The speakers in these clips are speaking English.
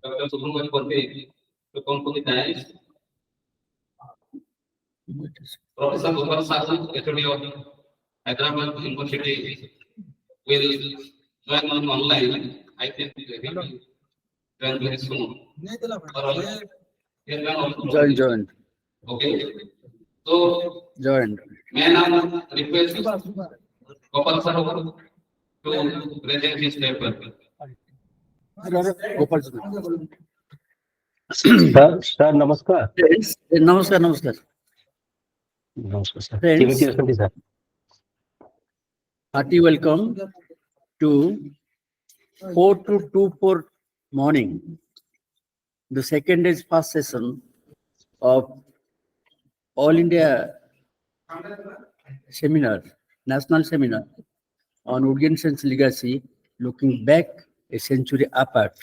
Dr. Subramanian Ponte to come to the dais. Professor Gopal Sahu, HOD of Hyderabad University, will join on online. I think he will join very soon. Joined. Okay. So, Joined. may I now request Gopal Sahu to present his paper. Gopal. Sir, namaskar. Friends, namaskar. Namaskar, sir. Friends, sir. hearty welcome to 4 to 2 morning. The second is first session of All India seminar, national seminar on Wittgenstein's legacy, looking back a century apart.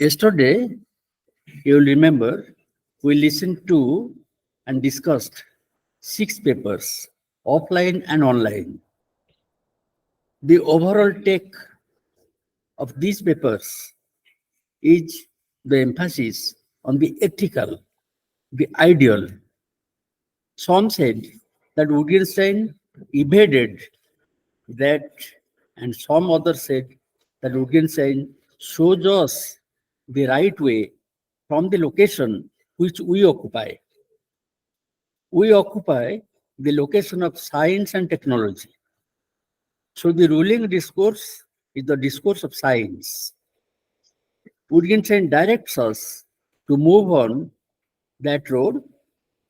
Yesterday, you will remember, we listened to and discussed 6 papers, offline and online. The overall take of these papers is the emphasis on the ethical, the ideal. Some said that Wittgenstein evaded that, and some others said that Wittgenstein shows us the right way from the location which we occupy. We occupy the location of science and technology. So the ruling discourse is the discourse of science. Wittgenstein directs us to move on that road,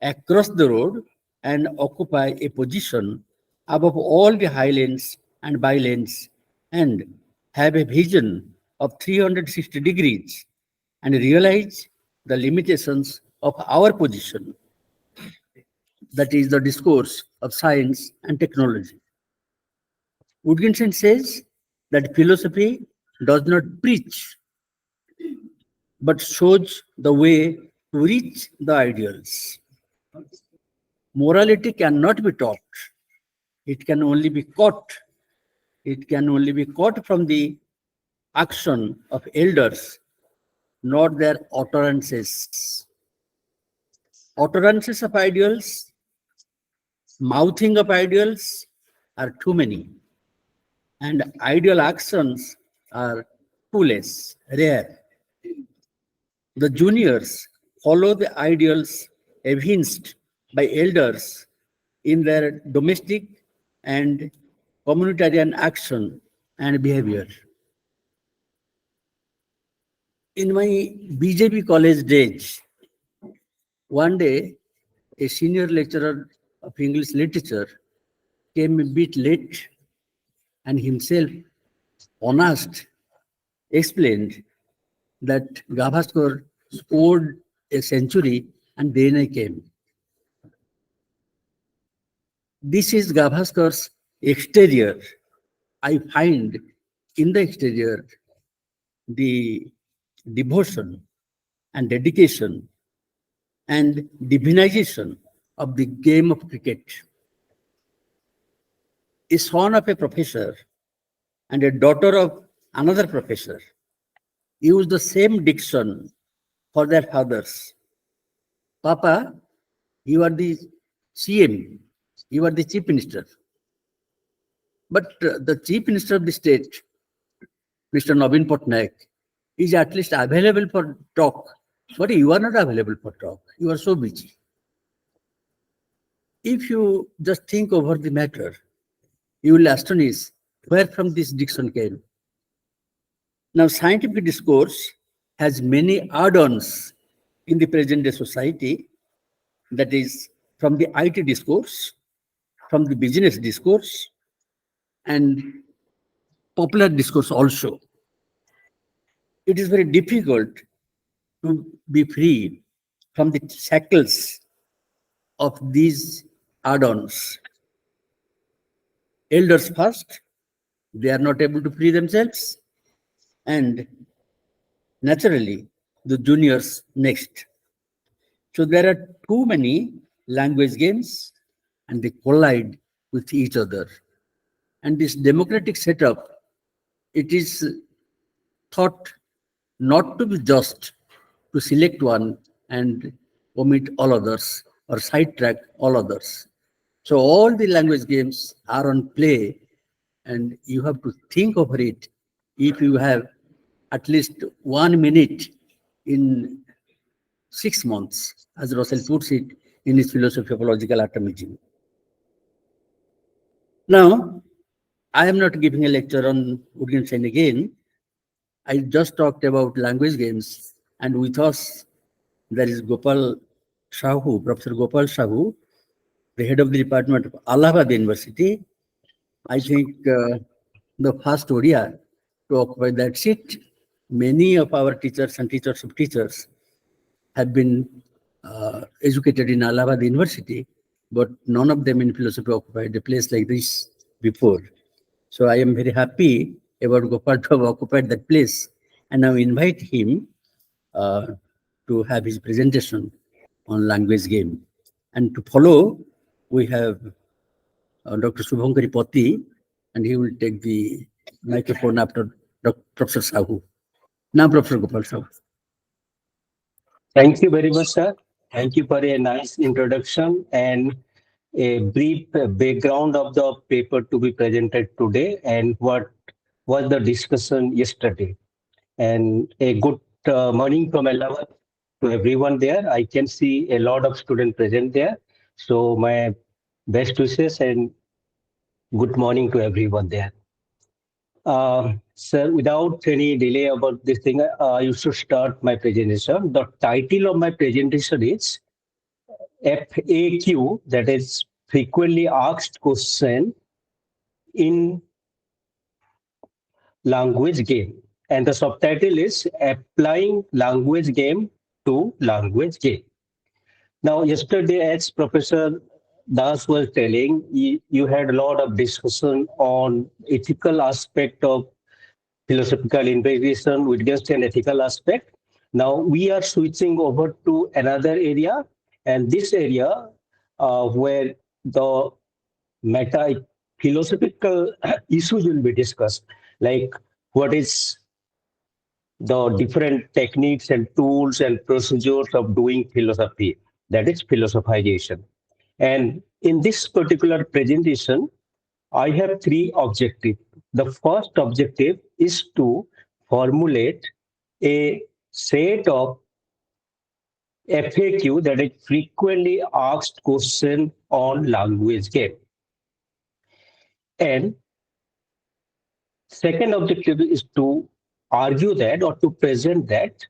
across the road, and occupy a position above all the highlands and bylands, and have a vision of 360 degrees and realize the limitations of our position. That is the discourse of science and technology. Wittgenstein says that philosophy does not preach, but shows the way to reach the ideals. Morality cannot be taught. It can only be caught. It can only be caught from the action of elders, not their utterances. Utterances of ideals, mouthing of ideals are too many, and ideal actions are too less, rare. The juniors follow the ideals evinced by elders in their domestic and communitarian action and behavior. In my BJP college days, one day a senior lecturer of English literature came a bit late and himself, honest, explained that Gavaskar scored a century and then I came. This is Gavaskar's exterior. I find in the exterior the devotion and dedication and divinization of the game of cricket. A son of a professor and a daughter of another professor use the same diction for their fathers. Papa, You are the CM. You are the Chief Minister. But the Chief Minister of the state, Mr. Navin Patnaik, is at least available for talk. But you are not available for talk. You are so busy. If you just think over the matter, you will astonish where from this diction came. Now, scientific discourse has many add-ons in the present day society, that is, from the IT discourse, from the business discourse, and popular discourse also. It is very difficult to be free from the shackles of these add-ons. Elders first, they are not able to free themselves, and naturally, the juniors next. So there are too many language games and they collide with each other. And this democratic setup, it is thought not to be just to select one and omit all others or sidetrack all others. So all the language games are on play and you have to think over it. If you have at least 1 minute in 6 months, as Russell puts it in his philosophy of logical atomism. Now, I am not giving a lecture on Wittgenstein again. I just talked about language games, and with us there is Gopal Sahu, Professor Gopal Sahu, the head of the Department of Allahabad University. I think the first Odia to occupy that seat. Many of our teachers and teachers of teachers have been educated in Allahabad University, but none of them in philosophy occupied a place like this before. So I am very happy about Gopal to have occupied that place, and now invite him to have his presentation on language game. And to follow, we have Dr. Subhankari Pati, and he will take the microphone after Professor Sahu. Now, Professor Gopal Sahu. Thank you very much, sir. Thank you for a nice introduction and a brief background of the paper to be presented today and what was the discussion yesterday. And a good morning from Allahabad to everyone there. I can see a lot of students present there. So my best wishes and good morning to everyone there. Sir, without any delay about this thing, I used to start my presentation. The title of my presentation is FAQ, that is frequently asked question in language game. And the subtitle is Applying Language Game to Language Game. Now, yesterday, as Professor Das was telling, you had a lot of discussion on ethical aspect of philosophical investigation, Wittgenstein ethical aspect. Now we are switching over to another area, and this area where the meta philosophical issues will be discussed, like what is the different techniques and tools and procedures of doing philosophy, that is philosophization. And in this particular presentation, I have three objectives. The first objective is to formulate a set of FAQ, that is frequently asked question on language game. And second objective is to argue that or to present that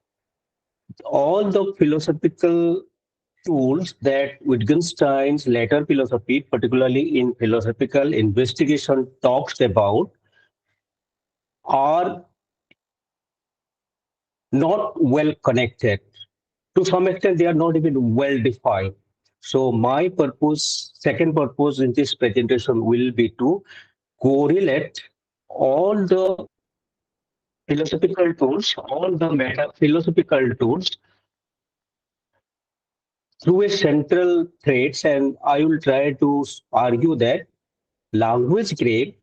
all the philosophical tools that Wittgenstein's later philosophy, particularly in philosophical investigation, talks about are not well connected. To some extent, they are not even well defined. So my purpose, second purpose in this presentation will be to correlate all the philosophical tools, all the meta philosophical tools through a central threads, and I will try to argue that language game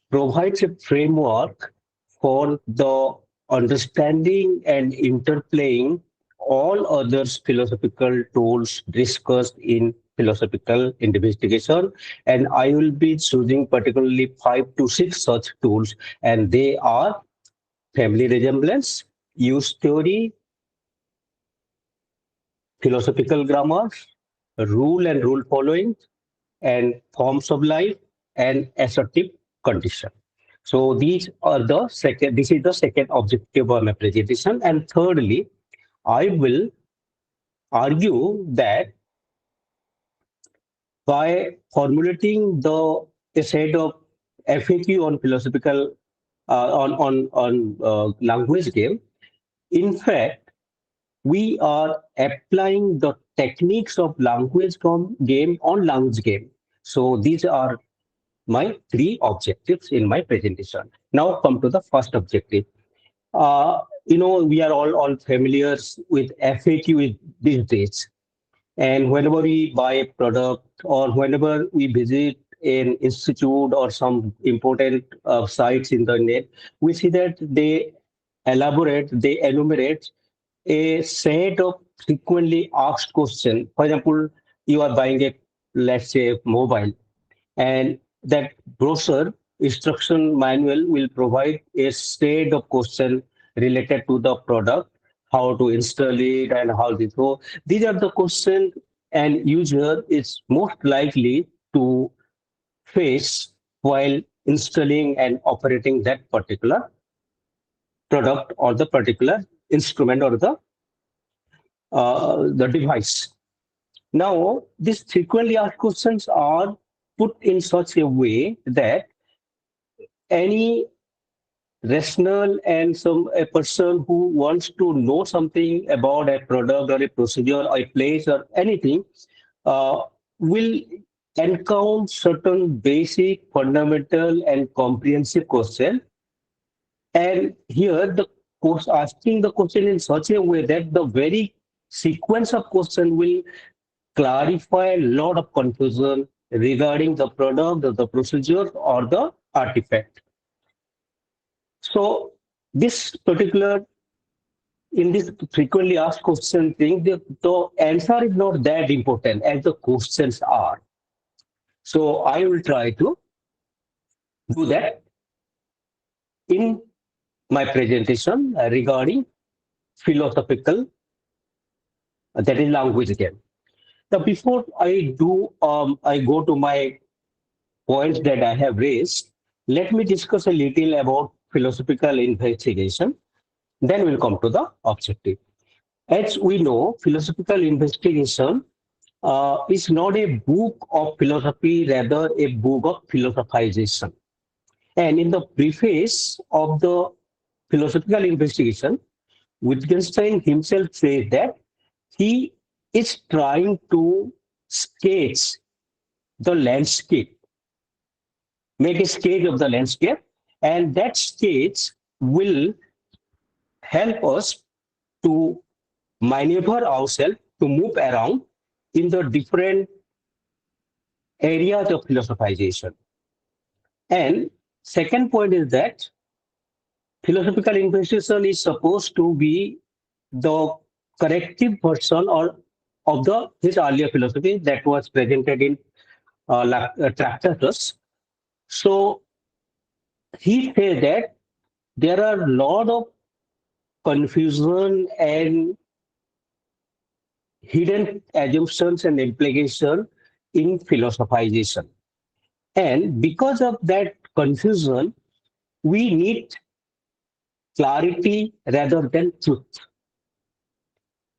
provides a framework for the understanding and interplaying all other philosophical tools discussed in philosophical investigation, and I will be choosing particularly 5 to 6 such tools, and they are family resemblance, use theory, philosophical grammar, rule and rule following, and forms of life, and assertive condition. So these are the second. This is the second objective of my presentation, and thirdly, I will argue that by formulating the a set of FAQ on philosophical on language game, in fact, we are applying the techniques of language game on language game. So these are my 3 objectives in my presentation. Now come to the first objective. We are all familiar with FAQ these days. And whenever we buy a product or whenever we visit an institute or some important sites in the net, we see that they enumerate a set of frequently asked questions. For example, you are buying let's say, mobile, and that brochure instruction manual will provide a set of questions related to the product, how to install it and how this. So these are the questions an user is most likely to face while installing and operating that particular product or the particular instrument or the device. Now, these frequently asked questions are put in such a way that any rational and a person who wants to know something about a product or a procedure or a place or anything uh, will encounter certain basic, fundamental, and comprehensive question. And here, the course asking the question in such a way that the very sequence of question will clarify a lot of confusion regarding the product, the procedure, or the artifact. So this particular in this frequently asked question thing, the answer is not that important as the questions are. So I will try to do that in my presentation regarding philosophical, that is language again. Now, before I go to my points that I have raised, let me discuss a little about philosophical investigation. Then we'll come to the objective. As we know, philosophical investigation is not a book of philosophy, rather a book of philosophization. And in the preface of the philosophical investigation, Wittgenstein himself says that he is trying to sketch the landscape, make a sketch of the landscape, and that sketch will help us to maneuver ourselves to move around in the different areas of philosophization. And second point is that philosophical investigation is supposed to be the corrective version or of the his earlier philosophy that was presented in Tractatus. So he said that there are a lot of confusion and hidden assumptions and implications in philosophization. And because of that confusion, we need clarity rather than truth.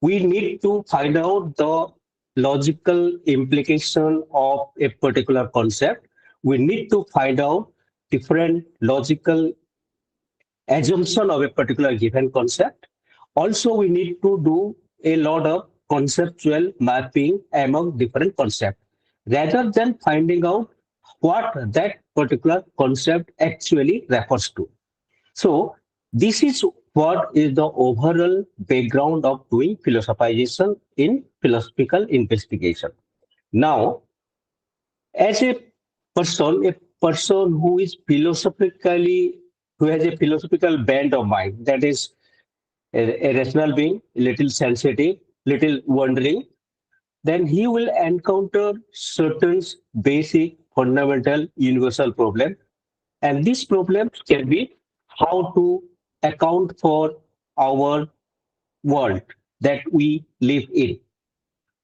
We need to find out the logical implication of a particular concept. We need to find out different logical assumption of a particular given concept. Also, we need to do a lot of conceptual mapping among different concepts rather than finding out what that particular concept actually refers to. So, this is what is the overall background of doing philosophization in philosophical investigation. Now, as a person who is who has a philosophical bent of mind, that is a rational being, little sensitive, little wondering, then he will encounter certain basic, fundamental, universal problems. And these problems can be how to account for our world that we live in.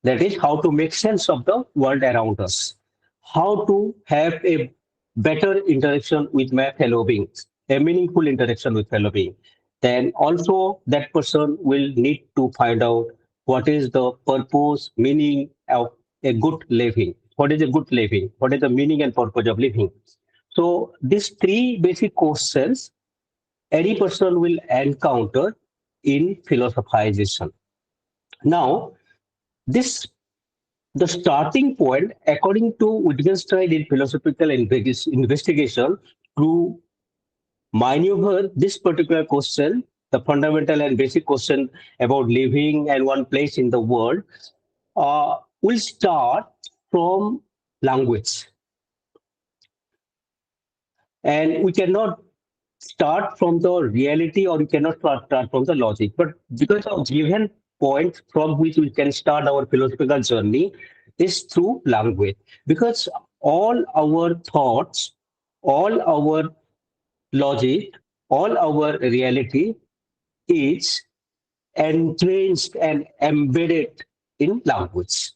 That is how to make sense of the world around us, how to have a better interaction with my fellow beings, a meaningful interaction with fellow beings. Then also that person will need to find out what is the purpose, meaning of a good living. What is a good living? What is the meaning and purpose of living? So these three basic questions any person will encounter in philosophization. Now, this the starting point, according to Wittgenstein in philosophical investigation, to maneuver this particular question, the fundamental and basic question about living and one place in the world, will start from language. And we cannot start from the reality or we cannot start from the logic. But because of given point from which we can start our philosophical journey is through language. Because all our thoughts, all our logic, all our reality is entrenched and embedded in language.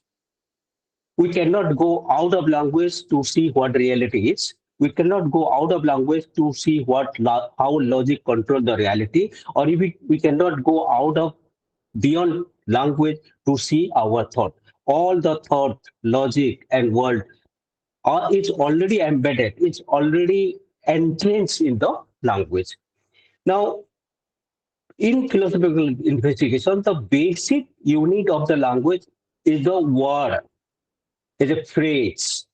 We cannot go out of language to see what reality is. We cannot go out of language to see how logic control the reality, or if we cannot go out of beyond language to see our thought. All the thought, logic, and world it's already embedded. It's already entrenched in the language. Now, in philosophical investigation, the basic unit of the language is the word, is a phrase.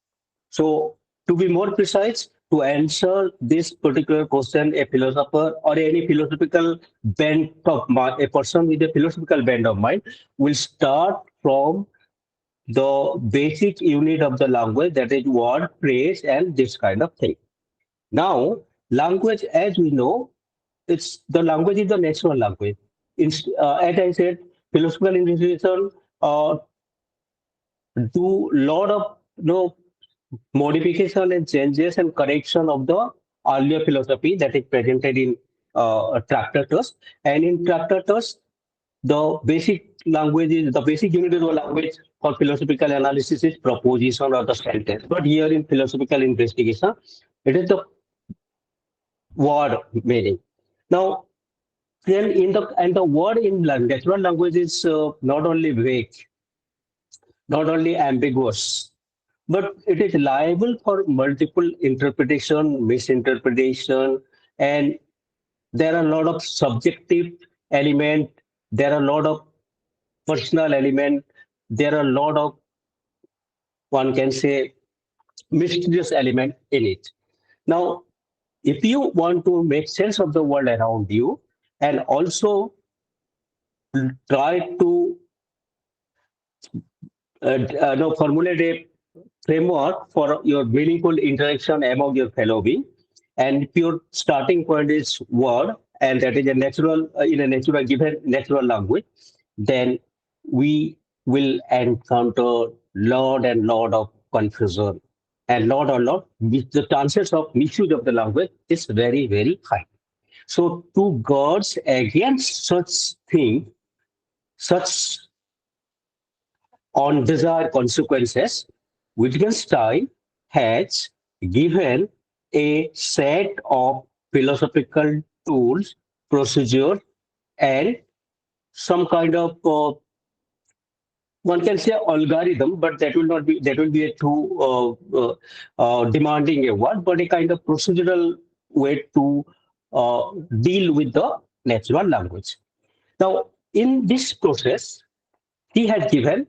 So, to be more precise, to answer this particular question, a philosopher or any philosophical bent of mind, a person with a philosophical bent of mind will start from the basic unit of the language, that is word, phrase, and this kind of thing. Now, language, as we know, it's the language is the natural language. As I said, philosophical investigation do lot of modification and changes and correction of the earlier philosophy that is presented in Tractatus. And in Tractatus, the basic language is the basic unit of the language for philosophical analysis is proposition or the sentence. But here in philosophical investigation, it is the word meaning. Now, then the word in natural language is not only vague, not only ambiguous, but it is liable for multiple interpretation, misinterpretation, and there are a lot of subjective element, there are a lot of personal element, there are a lot of, one can say, mysterious element in it. Now, if you want to make sense of the world around you and also try to formulate a framework for your meaningful interaction among your fellow being. And if your starting point is word, and that is a natural in a natural given natural language, then we will encounter lot and lot of confusion, and lot the chances of misuse of the language is very very high. So to guards against such thing, such undesired consequences, Wittgenstein has given a set of philosophical tools, procedures, and some kind of one can say algorithm, but that will be a too demanding a word, but a kind of procedural way to deal with the natural language. Now, in this process, he has given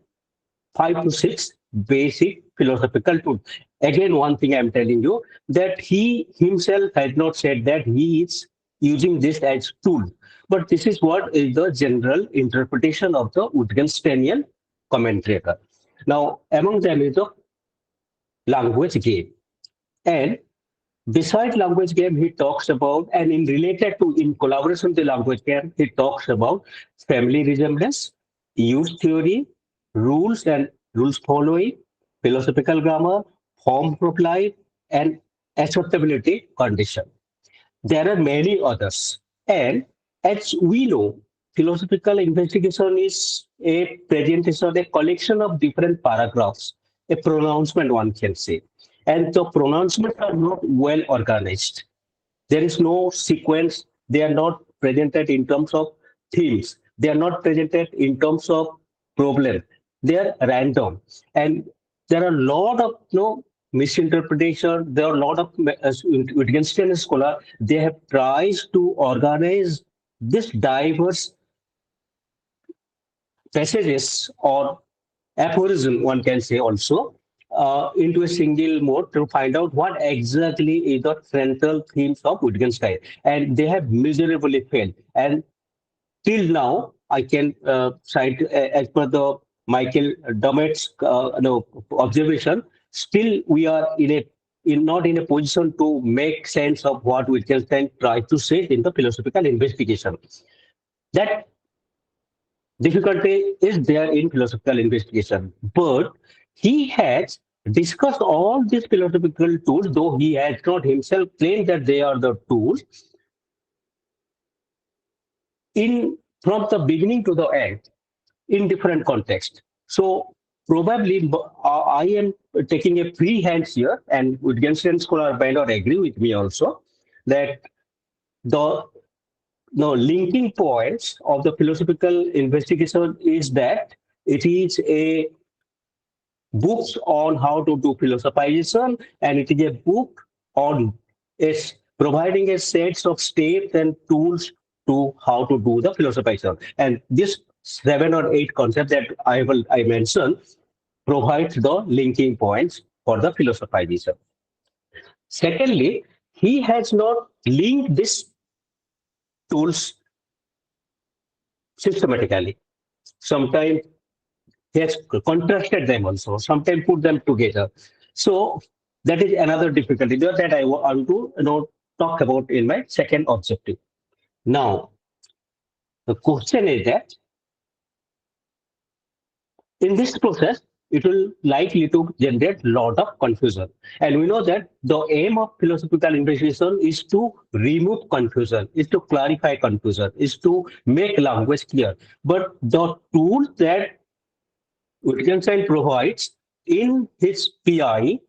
5 to 6 basic philosophical tools. Again, one thing I'm telling you that he himself has not said that he is using this as tool, but this is what is the general interpretation of the Wittgensteinian commentator. Now, among them is the language game, and Besides language game, he talks about, and in related to, in collaboration with the language game, he talks about family resemblance, use theory, rules and rules following, philosophical grammar, form of life, and acceptability condition. There are many others. And as we know, philosophical investigation is a presentation, a collection of different paragraphs, a pronouncement, one can say. And the pronouncements are not well organized. There is no sequence. They are not presented in terms of themes. They are not presented in terms of problem. They are random. And there are a lot of misinterpretation. There are a lot of Wittgenstein scholar. They have tried to organize this diverse passages or aphorism, one can say also, into a single mode to find out what exactly is the central themes of Wittgenstein. And they have miserably failed. And till now, I can cite, as per the Michael Dummett's observation, still we are not in a position to make sense of what Wittgenstein tried to say in the philosophical investigation. That difficulty is there in philosophical investigation, but he has discussed all these philosophical tools, though he has not himself claimed that they are the tools, in from the beginning to the end in different contexts. So probably I am taking a free hand here, and Wittgenstein scholar may not agree with me also, that the linking points of the philosophical investigation is that it is a books on how to do philosophization, and it is a book on is providing a sets of steps and tools to how to do the philosophization. And this 7 or 8 concepts that I mentioned provides the linking points for the philosophization. Secondly, he has not linked these tools systematically. Sometimes he has contrasted them also, sometimes put them together. So that is another difficulty that I want to talk about in my second objective. Now, the question is that in this process, it will likely to generate a lot of confusion. And we know that the aim of philosophical investigation is to remove confusion, is to clarify confusion, is to make language clear. But the tools that Wittgenstein provides in his PI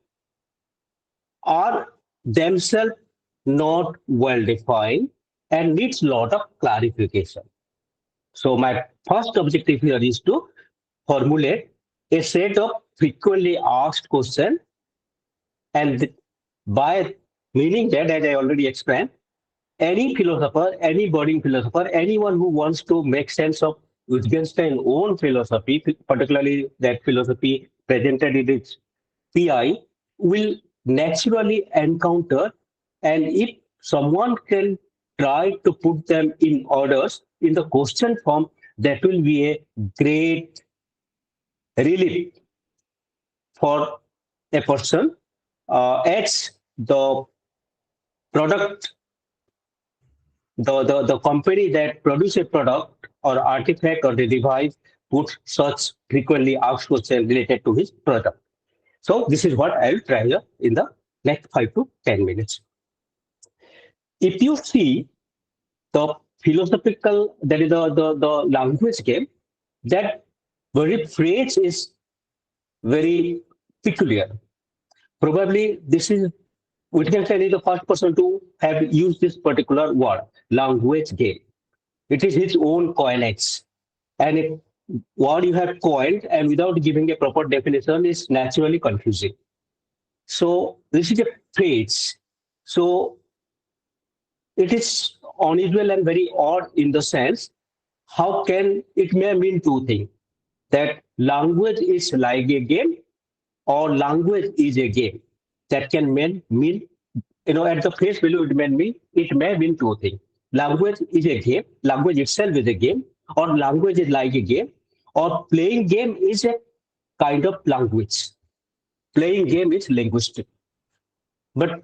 are themselves not well defined and needs a lot of clarification. So my first objective here is to formulate a set of frequently asked questions, and by meaning that, as I already explained, any philosopher, any budding philosopher, anyone who wants to make sense of Wittgenstein's own philosophy, particularly that philosophy presented in its PI, will naturally encounter, and if someone can try to put them in orders in the question form, that will be a great relief for a person as the product, the company that produce a product or artifact or the device puts such frequently asked questions related to his product. So this is what I'll try here in the next 5 to 10 minutes. If you see the philosophical, that is the language game, that very phrase is very peculiar. Probably this is Wittgenstein is the first person to have used this particular word, language game. It is his own coinage. And if what you have coined and without giving a proper definition is naturally confusing. So this is a phrase. So it is unusual and very odd in the sense, how can it may mean two things, that language is like a game or language is a game. That can mean at the face value it may mean two things. Language is a game, language itself is a game, or language is like a game, or playing game is a kind of language. Playing game is linguistic. But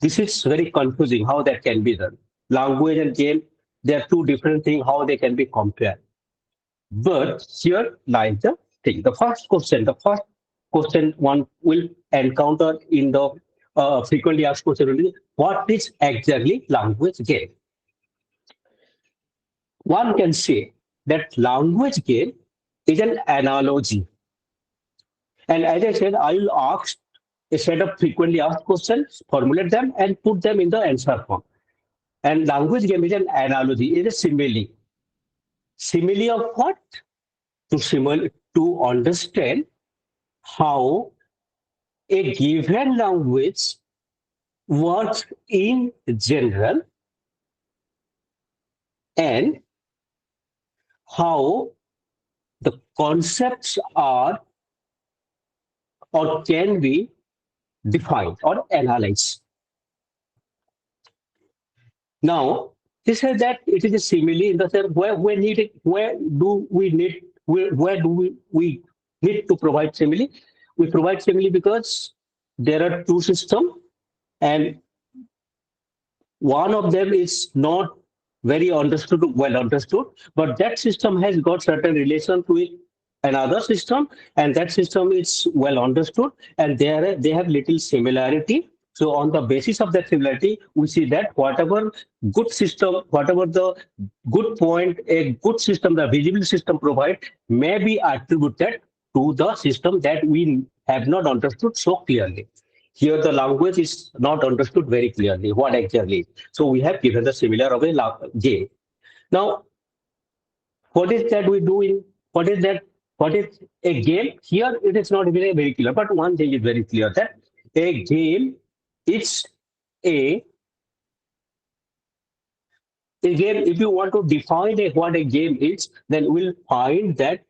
This is very confusing how that can be done. Language and game, they are two different things, how they can be compared. But here lies the thing. The first question one will encounter in the frequently asked question is, what is exactly language game? One can say that language game is an analogy. And as I said, I will ask a set of frequently asked questions, formulate them, and put them in the answer form. And language game is an analogy, it is a simile. Simile of what? To understand how a given language works in general and how the concepts are or can be defined or analyzed. Now, this says that it is a simile in the sense where do we need to provide simile? We provide simile because there are two systems and one of them is not very well understood, but that system has got certain relation to it, another system, and that system is well understood, and they have little similarity. So on the basis of that similarity, we see that whatever good system, whatever the good point, a good system, the visible system provide may be attributed to the system that we have not understood so clearly. Here, the language is not understood very clearly what exactly. So we have given the similar of a game. Now, what is that we do in what is that? What is a game? Here, it is not very clear. But one thing is very clear that a game is a game. If you want to define what a game is, then we'll find that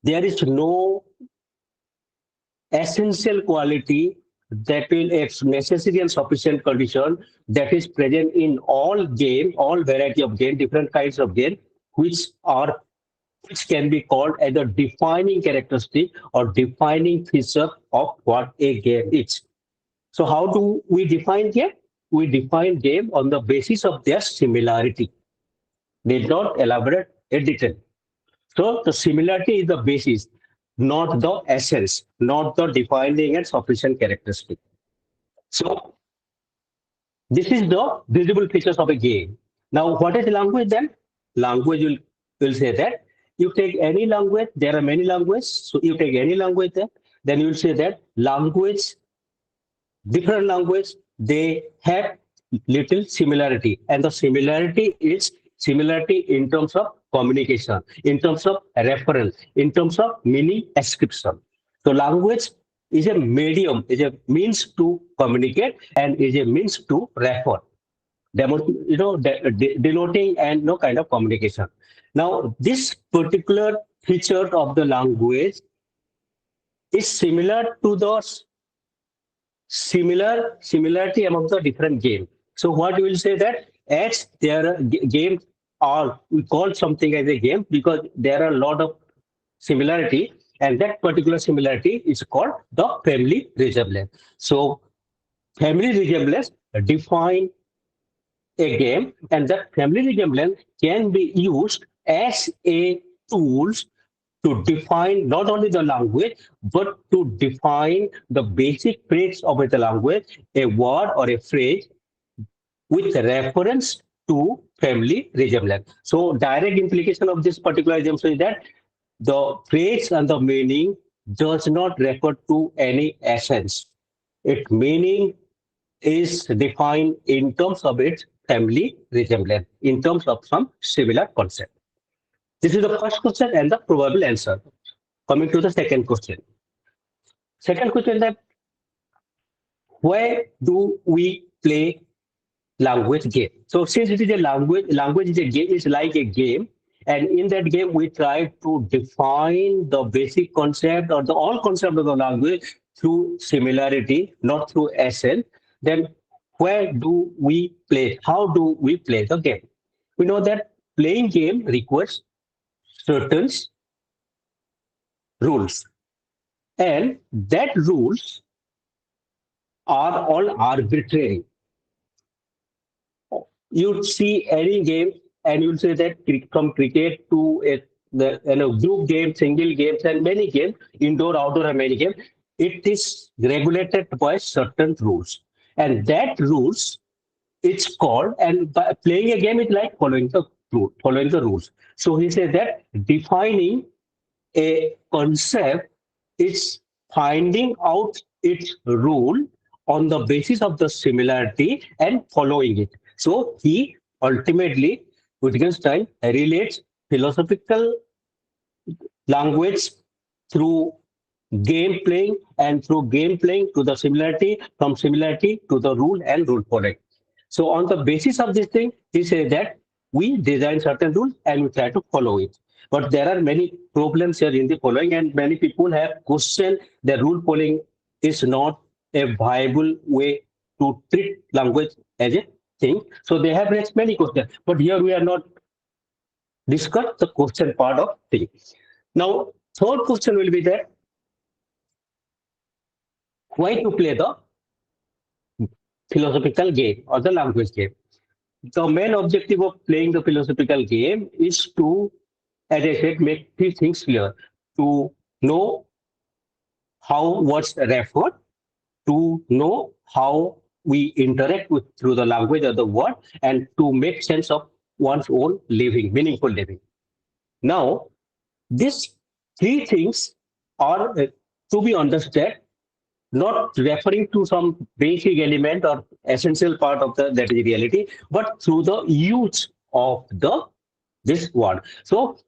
there is no essential quality that will a necessary and sufficient condition that is present in all game, all variety of game, different kinds of game, which can be called as a defining characteristic or defining feature of what a game is. So how do we define game? We define game on the basis of their similarity. They don't elaborate a detail. So the similarity is the basis, not the essence, not the defining and sufficient characteristic. So this is the visible features of a game. Now, what is language then? Language will say that you take any language, there are many languages, so you take any language there, then you will say that different language, they have little similarity. And the similarity is similarity in terms of communication, in terms of reference, in terms of meaning ascription. So language is a medium, is a means to communicate and is a means to refer, denoting and no kind of communication. Now, this particular feature of the language is similar to the similarity among the different games. So what we will say that as there are games are we call something as a game because there are a lot of similarity, and that particular similarity is called the family resemblance. So family resemblance define a game, and that family resemblance can be used as a tools to define not only the language, but to define the basic traits of the language, a word or a phrase with reference to family resemblance. So direct implication of this particular assumption is that the phrase and the meaning does not refer to any essence. Its meaning is defined in terms of its family resemblance, in terms of some similar concept. This is the first question and the probable answer. Coming to the second question. Second question that where do we play language game? So since it is a language is a game, it's like a game. And in that game, we try to define the basic concept or the all concept of the language through similarity, not through essence. Then where do we play? How do we play the game? We know that playing game requires certain rules. And that rules are all arbitrary. You'd see any game and you'll say that from cricket to group game, single games, and many games, indoor, outdoor, and many games, it is regulated by certain rules. And that rules, it's called, and by playing a game is like following the rules. So he said that defining a concept is finding out its rule on the basis of the similarity and following it. So he ultimately, Wittgenstein, relates philosophical language through game playing, and through game playing to the similarity, from similarity to the rule and rule following. So on the basis of this thing, he says that we design certain rules and we try to follow it. But there are many problems here in the following, and many people have questioned the rule following is not a viable way to treat language as a thing. So they have raised many questions. But here we are not discuss the question part of thing. Now, third question will be that why to play the philosophical game or the language game. The main objective of playing the philosophical game is to, as I said, make three things clear. To know how words refer, to know how we interact with through the language of the word, and to make sense of one's own living, meaningful living. Now, these three things are to be understood, not referring to some basic element or essential part of the that is reality, but through the use of the this word. So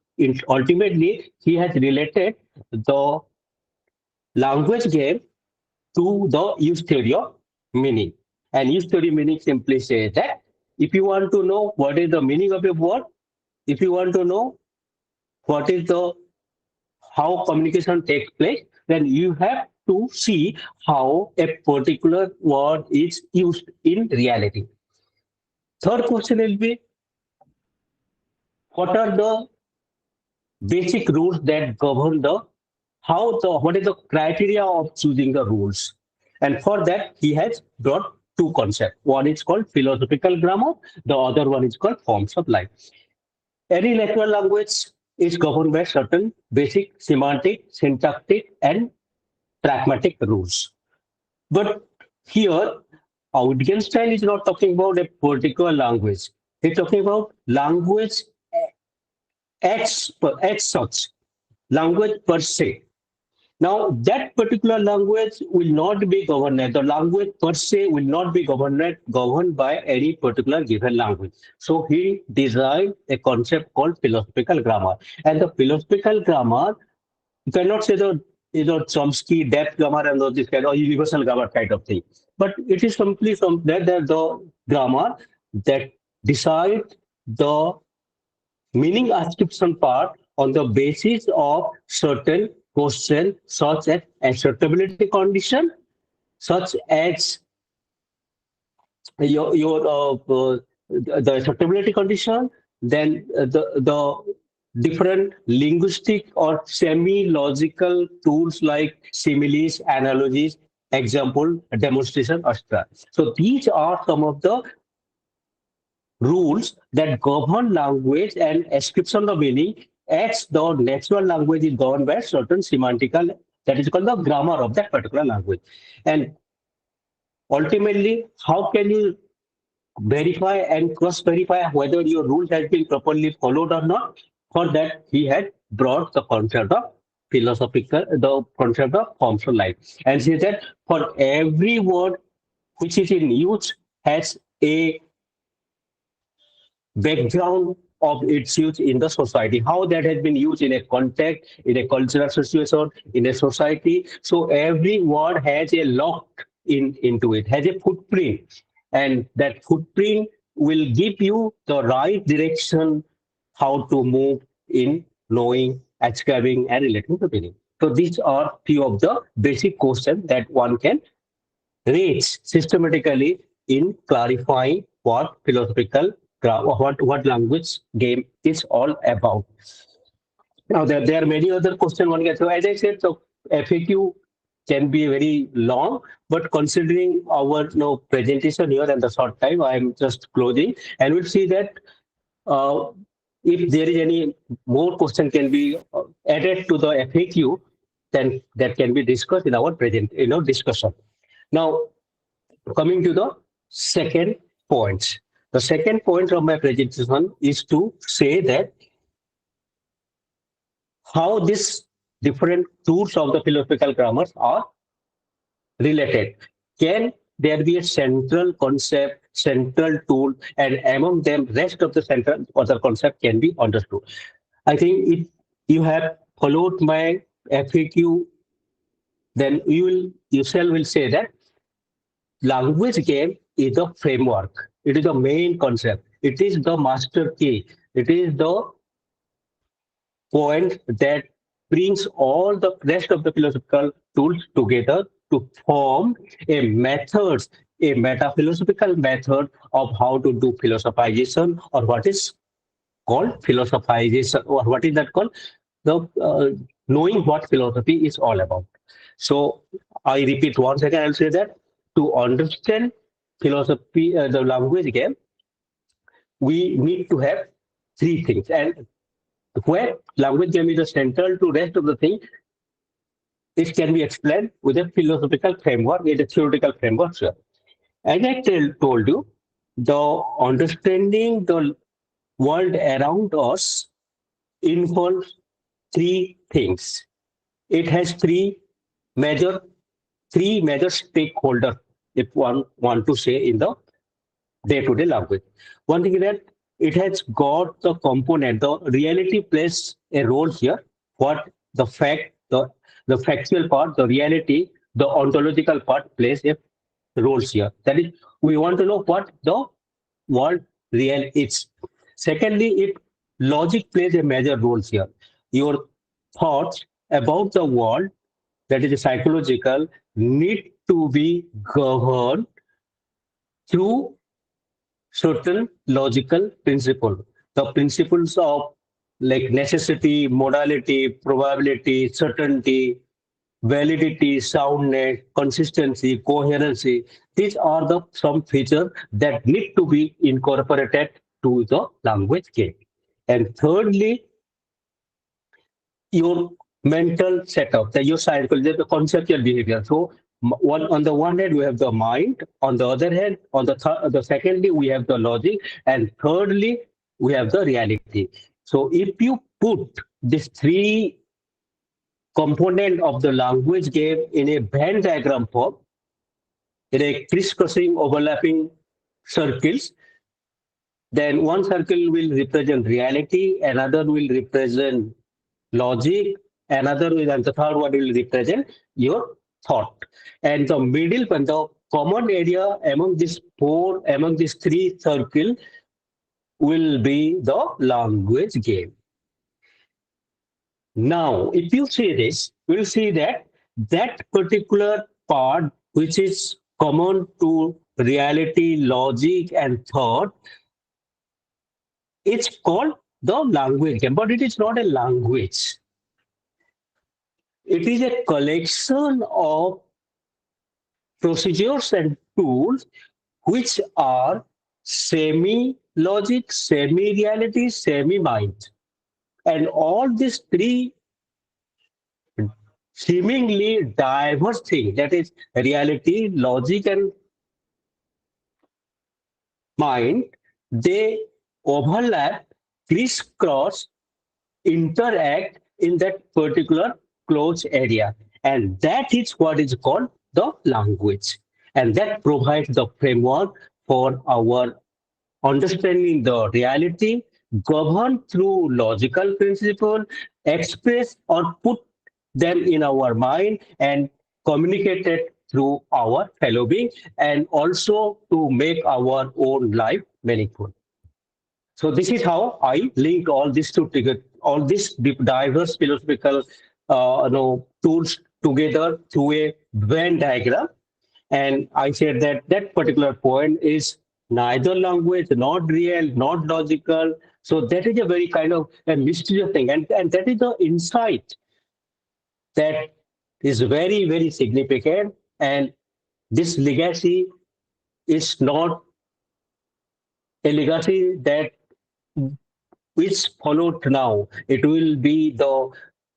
ultimately, he has related the language game to the use theory of meaning. And use theory meaning simply says that if you want to know what is the meaning of a word, if you want to know what is the how communication takes place, then you have to see how a particular word is used in reality. Third question will be, what are the basic rules that govern the what is the criteria of choosing the rules? And for that, he has brought two concepts. One is called philosophical grammar, the other one is called forms of life. Any natural language is governed by certain basic semantic, syntactic, and pragmatic rules. But here, Wittgenstein is not talking about a particular language. He's talking about language as such, language per se. Now, that particular language will not be governed, the language per se will not be governed by any particular given language. So he designed a concept called philosophical grammar. And the philosophical grammar, you cannot say the Chomsky depth grammar and all this kind of universal grammar kind of thing. But it is simply the grammar that decides the meaning ascription part on the basis of certain questions such as acceptability condition, such as the acceptability condition, then the different linguistic or semi-logical tools like similes, analogies, example, demonstration, etc. So these are some of the rules that govern language and ascription of meaning, as the natural language is governed by certain semantical, that is called the grammar of that particular language. And ultimately, how can you verify and cross-verify whether your rule has been properly followed or not? For that, he had brought the concept of the concept of forms of life. And says that for every word which is in use has a background of its use in the society, how that has been used in a context, in a cultural situation, in a society. So every word has a lock into it, has a footprint, and that footprint will give you the right direction how to move in knowing, ascribing, and relating to meaning. So these are few of the basic questions that one can raise systematically in clarifying what philosophical what language game is all about. Now there are many other questions one can. So as I said, so FAQ can be very long, but considering our presentation here and the short time, I am just closing, and we'll see that uh, if there is any more question can be added to the FAQ, then that can be discussed in our present discussion. Now, coming to the second point. The second point of my presentation is to say that how these different tools of the philosophical grammars are related. Can there be a central concept, central tool, and among them, rest of the central other concept can be understood? I think if you have followed my FAQ, then you shall will say that language game is a framework. It is the main concept. It is the master key. It is the point that brings all the rest of the philosophical tools together to form a method, a meta-philosophical method of how to do philosophization, or what is called philosophization, or what is that called? The knowing what philosophy is all about. So I repeat once again, I'll say that to understand philosophy, the language game, we need to have three things. And where language game is the central to rest of the thing, it can be explained with a philosophical framework, with a theoretical framework. Sir. As I told you, the understanding the world around us involves three things. It has three major stakeholders, if one want to say in the day-to-day language. One thing is that it has got the component, the reality plays a role here. What the fact, the factual part, the reality, the ontological part plays a role here. That is, we want to know what the world real is. Secondly, logic plays a major role here. Your thoughts about the world, that is psychological, need to be governed through certain logical principles. The principles of like necessity, modality, probability, certainty, validity, soundness, consistency, coherency. These are the some features that need to be incorporated to the language game. And thirdly, your mental setup, your psychology, the conceptual behavior. So on the one hand, we have the mind. On the other hand, on the secondly, we have the logic, and thirdly, we have the reality. So if you put these three component of the language game in a Venn diagram form, in a crisscrossing overlapping circles, then one circle will represent reality, another will represent logic, another will, and the third one will represent your thought. And the middle one, the common area among these three circles will be the language game. Now, if you see this, we'll see that that particular part which is common to reality, logic, and thought, it's called the language game, but it is not a language. It is a collection of procedures and tools which are semi-logic, semi-reality, semi-mind. And all these three seemingly diverse things, that is reality, logic, and mind, they overlap, crisscross, interact in that particular closed area. And that is what is called the language. And that provides the framework for our understanding the reality, governed through logical principle, express or put them in our mind and communicated through our fellow being, and also to make our own life meaningful. So this is how I link all these two together, all these diverse philosophical tools together through a Venn diagram. And I said that that particular point is neither language, not real, not logical. So that is a very kind of a mysterious thing. And that is the insight that is very, very significant. And this legacy is not a legacy that is followed now. It will be the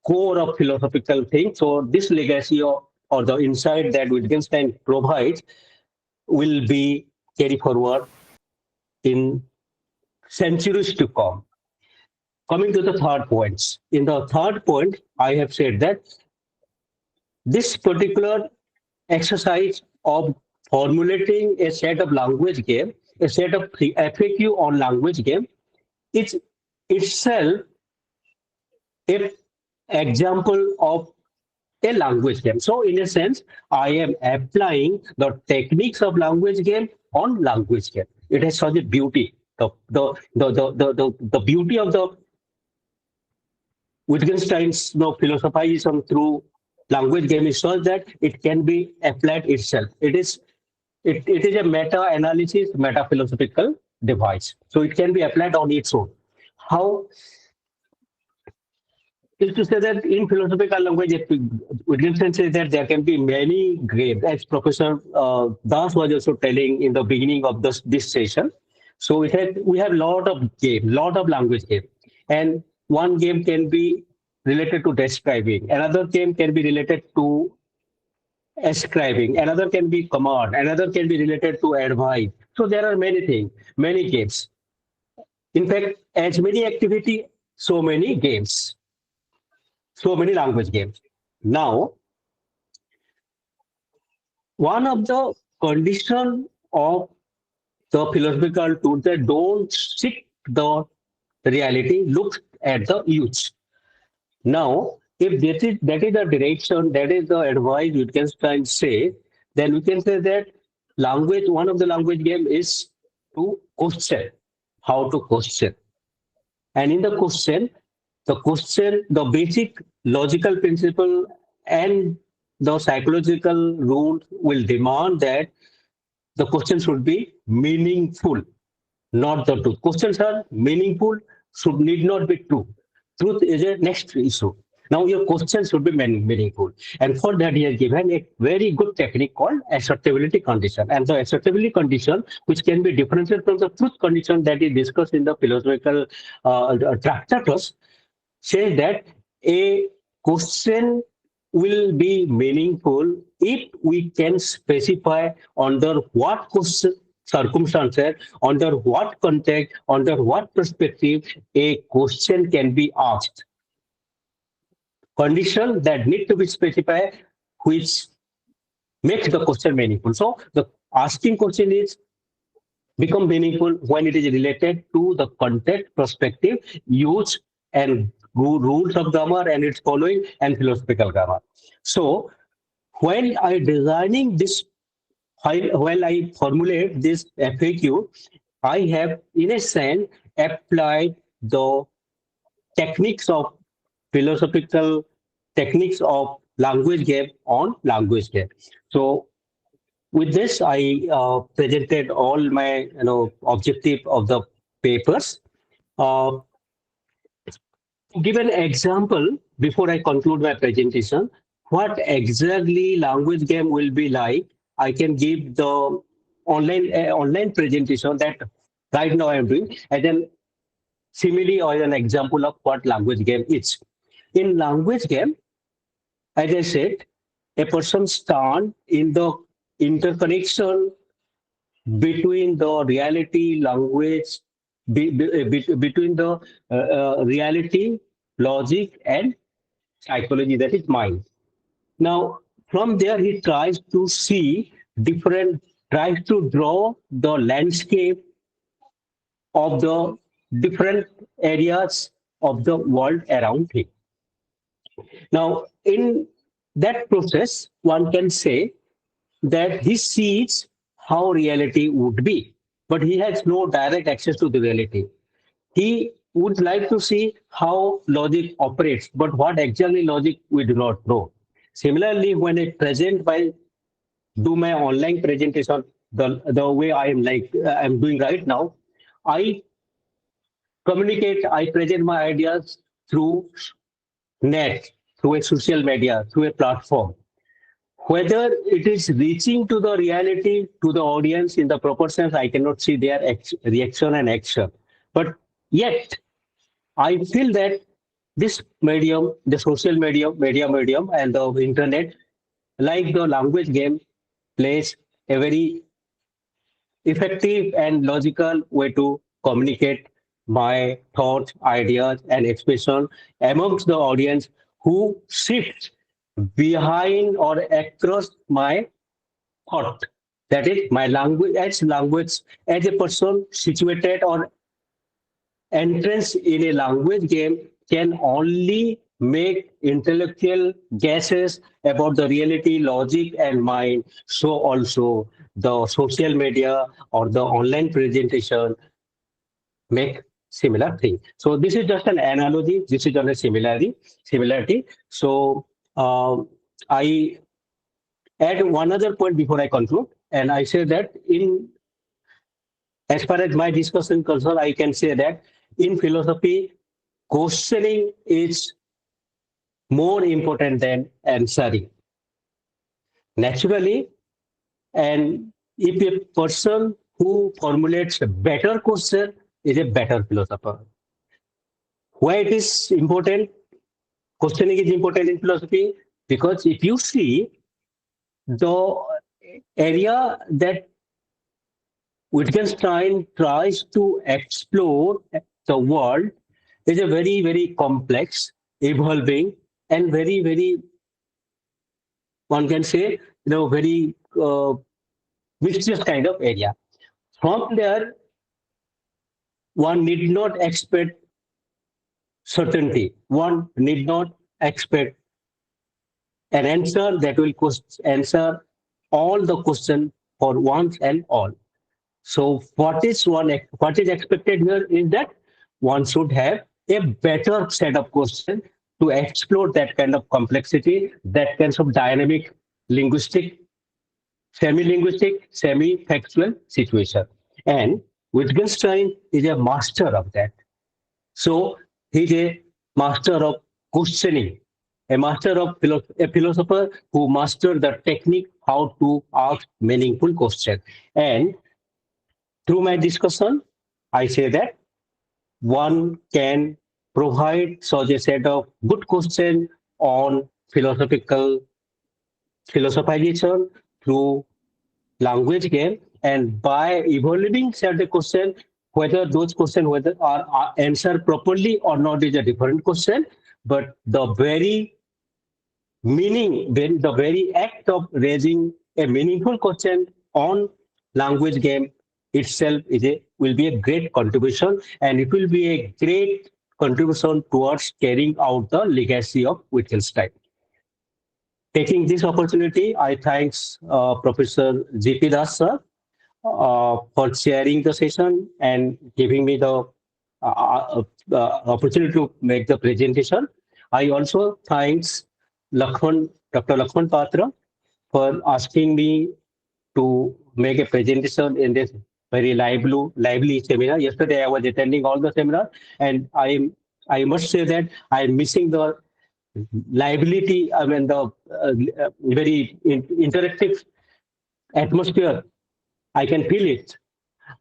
core of philosophical thing. So this legacy or the insight that Wittgenstein provides will be carried forward in centuries to come. Coming to the third points. In the third point, I have said that this particular exercise of formulating a set of language game, a set of FAQ on language game, is itself an example of a language game. So in a sense, I am applying the techniques of language game on language game. It has such a beauty. The beauty of the Wittgenstein's philosophization through language game is such that it can be applied itself. It is a meta-analysis, meta-philosophical device. So it can be applied on its own. How is to say that in philosophical language, Wittgenstein says that there can be many games, as Professor Das was also telling in the beginning of this session. So we have lot of language game, and one game can be related to describing, another game can be related to ascribing, another can be command, another can be related to advice. So there are many things, many games. In fact, as many activity, so many games, so many language games. Now, one of the condition of the philosophical tools that don't seek the reality, look at the use. Now, if that is the direction, that is the advice Wittgenstein say, then we can say that one of the language game is to question, how to question. And in the question, the basic logical principle and the psychological rule will demand that the question should be meaningful, not the truth. Questions are meaningful, need not be true. Truth is a next issue. Now your question should be meaningful. And for that, he has given a very good technique called acceptability condition. And the acceptability condition, which can be differentiated from the truth condition that is discussed in the philosophical tractatus, says that a question will be meaningful if we can specify under what circumstances, under what context, under what perspective a question can be asked. Condition that need to be specified, which makes the question meaningful. So the asking question is become meaningful when it is related to the context, perspective, use, and rules of grammar and its following and philosophical grammar. So when I designing this, while I formulate this FAQ, I have in a sense applied the techniques of philosophical techniques of language game on language game. So with this, I presented all my objective of the papers. To give an example before I conclude my presentation, what exactly language game will be like, I can give the online presentation that right now I am doing as an simile or an example of what language game is. In language game, as I said, a person stands in the interconnection between the reality, language, between the reality, logic, and psychology, that is mind. Now, from there, he tries to tries to draw the landscape of the different areas of the world around him. Now, in that process, one can say that he sees how reality would be, but he has no direct access to the reality. He would like to see how logic operates, but what exactly logic we do not know. Similarly, when I do my online presentation, the way I'm doing right now, I I present my ideas through net, through a social media, through a platform, whether it is reaching to the reality, to the audience in the proportions, I cannot see their reaction and action. But yet, I feel that this medium, the social medium, and the internet, like the language game, plays a very effective and logical way to communicate my thoughts, ideas, and expression amongst the audience who sits behind or across my thought. That is my language as a person situated or entrance in a language game can only make intellectual guesses about the reality, logic, and mind. So also the social media or the online presentation make similar thing. So this is just an analogy. This is just a similarity. So I add one other point before I conclude, and I say that in as far as my discussion concerned, I can say that in philosophy, questioning is more important than answering. Naturally, and if a person who formulates a better question is a better philosopher. Why it is important? Questioning is important in philosophy because if you see the area that Wittgenstein tries to explore the world is a very, very complex, evolving, and very, very, one can say, very mysterious kind of area. From there, one need not expect certainty. One need not expect an answer that will answer all the question for once and all. So what is expected here is that one should have a better set of questions to explore that kind of complexity, that kind of dynamic, linguistic, semi-linguistic, semi-factual situation. And Wittgenstein is a master of that. So he's a master of questioning, a master of a philosopher who mastered the technique how to ask meaningful questions. And through my discussion, I say that one can provide such a set of good questions on philosophical philosophization through language game, and by evolving certain question, whether those questions whether are answered properly or not is a different question. But the very the very act of raising a meaningful question on language game itself will be a great contribution, and it will be a great contribution towards carrying out the legacy of Wittgenstein. Taking this opportunity, I thanks Professor G.P. Das sir for chairing the session and giving me the opportunity to make the presentation. I also thanks Dr. Lakshman Patra for asking me to make a presentation in this very lively seminar. Yesterday I was attending all the seminars, and I must say that I'm missing the liability, I mean the very interactive atmosphere. I can feel it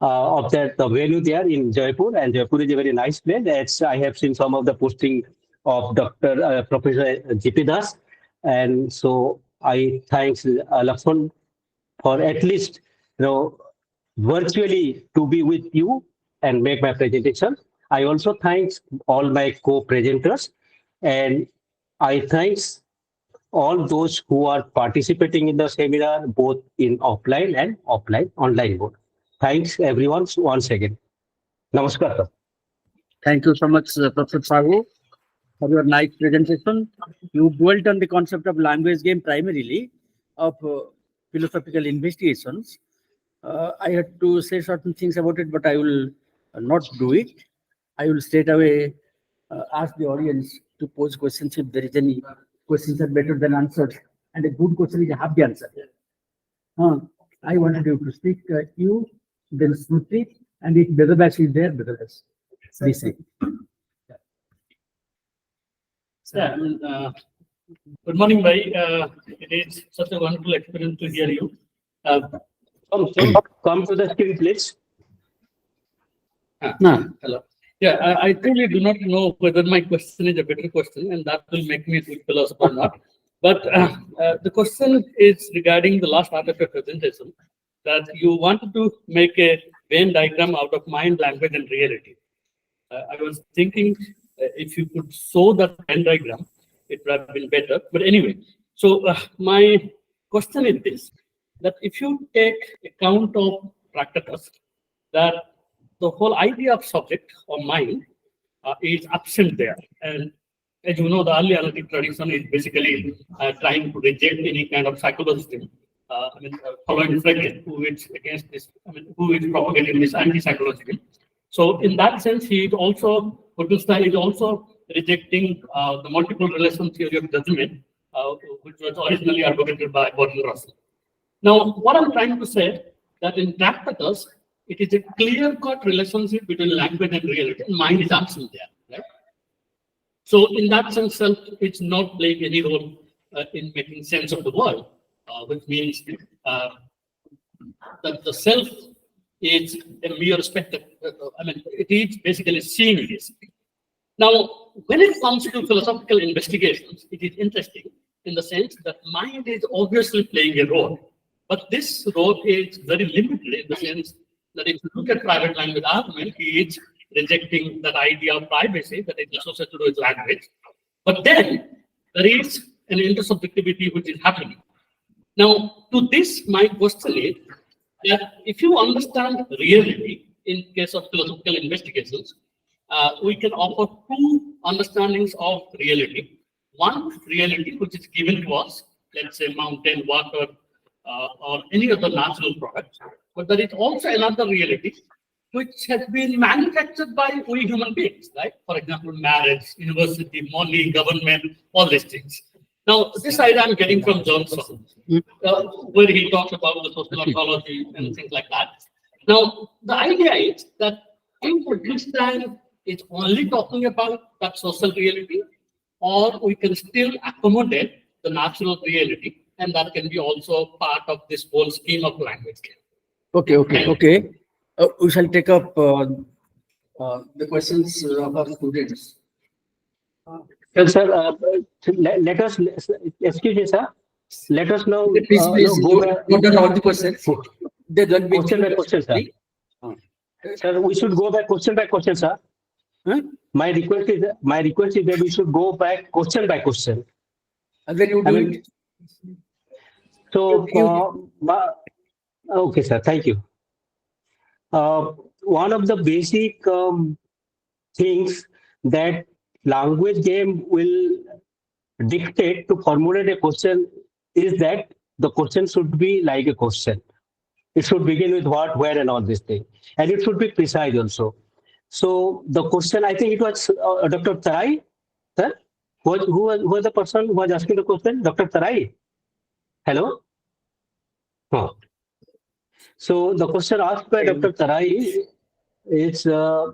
of that the venue there in Jeypore, and Jeypore is a very nice place. As I have seen some of the posting of Professor G.P. Das, and so I thanks Lakshman for at least virtually to be with you and make my presentation. I also thanks all my co-presenters, and I thanks all those who are participating in the seminar, both in offline and online mode. Thanks everyone once again. Namaskar, sir. Thank you so much, Professor Sahu, for your nice presentation. You dwelt on the concept of language game primarily of philosophical investigations. I had to say certain things about it, but I will not do it. I will straight away ask the audience to pose questions if there is any questions are better than answered, and a good question is half the answer. I wanted you to speak, you, then Smriti, and if Vedadas is there, Vedadas. Please say. Yeah, Good morning, Bhai. It is such a wonderful experience to hear you. Uh, Come to the screen, please. No. Hello. Yeah, I truly do not know whether my question is a better question, and that will make me a good philosopher or not. But the question is regarding the last part of your presentation, that you wanted to make a Venn diagram out of mind, language, and reality. I was thinking if you could show that Venn diagram, it would have been better. But anyway, so my question is this, that if you take account of practicus, that the whole idea of subject or mind is absent there. And as you know, the early analytic tradition is basically trying to reject any kind of psychological, following Frege, who is against this, who is propagating this anti-psychological. So in that sense, he is also, Wittgenstein is also rejecting the multiple relation theory of judgment, which was originally advocated by Bertrand Russell. Now, what I'm trying to say, that in practicus, it is a clear-cut relationship between language and reality, and mind is absent there, right? So in that sense, self is not playing any role in making sense of the world, which means that the self is a mere spectacle. It is basically seeing this. Now, when it comes to philosophical investigations, it is interesting in the sense that mind is obviously playing a role, but this role is very limited in the sense that if you look at private language argument, he is rejecting that idea of privacy that is associated with language. But then there is an intersubjectivity which is happening. Now, to this, my question is that if you understand reality in case of philosophical investigations, we can offer two understandings of reality. One reality which is given to us, let's say mountain, water, or any other natural product. But there is also another reality which has been manufactured by we human beings, right? For example, marriage, university, money, government, all these things. Now, this idea I'm getting from Johnson, where he talks about the social ontology and things like that. Now, the idea is that in Wittgenstein is only talking about that social reality, or we can still accommodate the natural reality, and that can be also part of this whole scheme of language. Okay. We shall take up the questions of our students. Well, sir, let us, excuse me, sir. Let us now Please, go back. you done all the questions. They don't be Question by question, sir. Sir, we should go back question by question, sir. Huh? My request is that we should go back question by question. And then you do it. So, okay, sir. Thank you. One of the basic things that language game will dictate to formulate a question is that the question should be like a question. It should begin with what, where, and all these things. And it should be precise also. So the question, I think it was Dr. Tarai, sir? Who was the person who was asking the question? Dr. Tarai? Hello? Oh. So the question asked by Dr. Tarai is a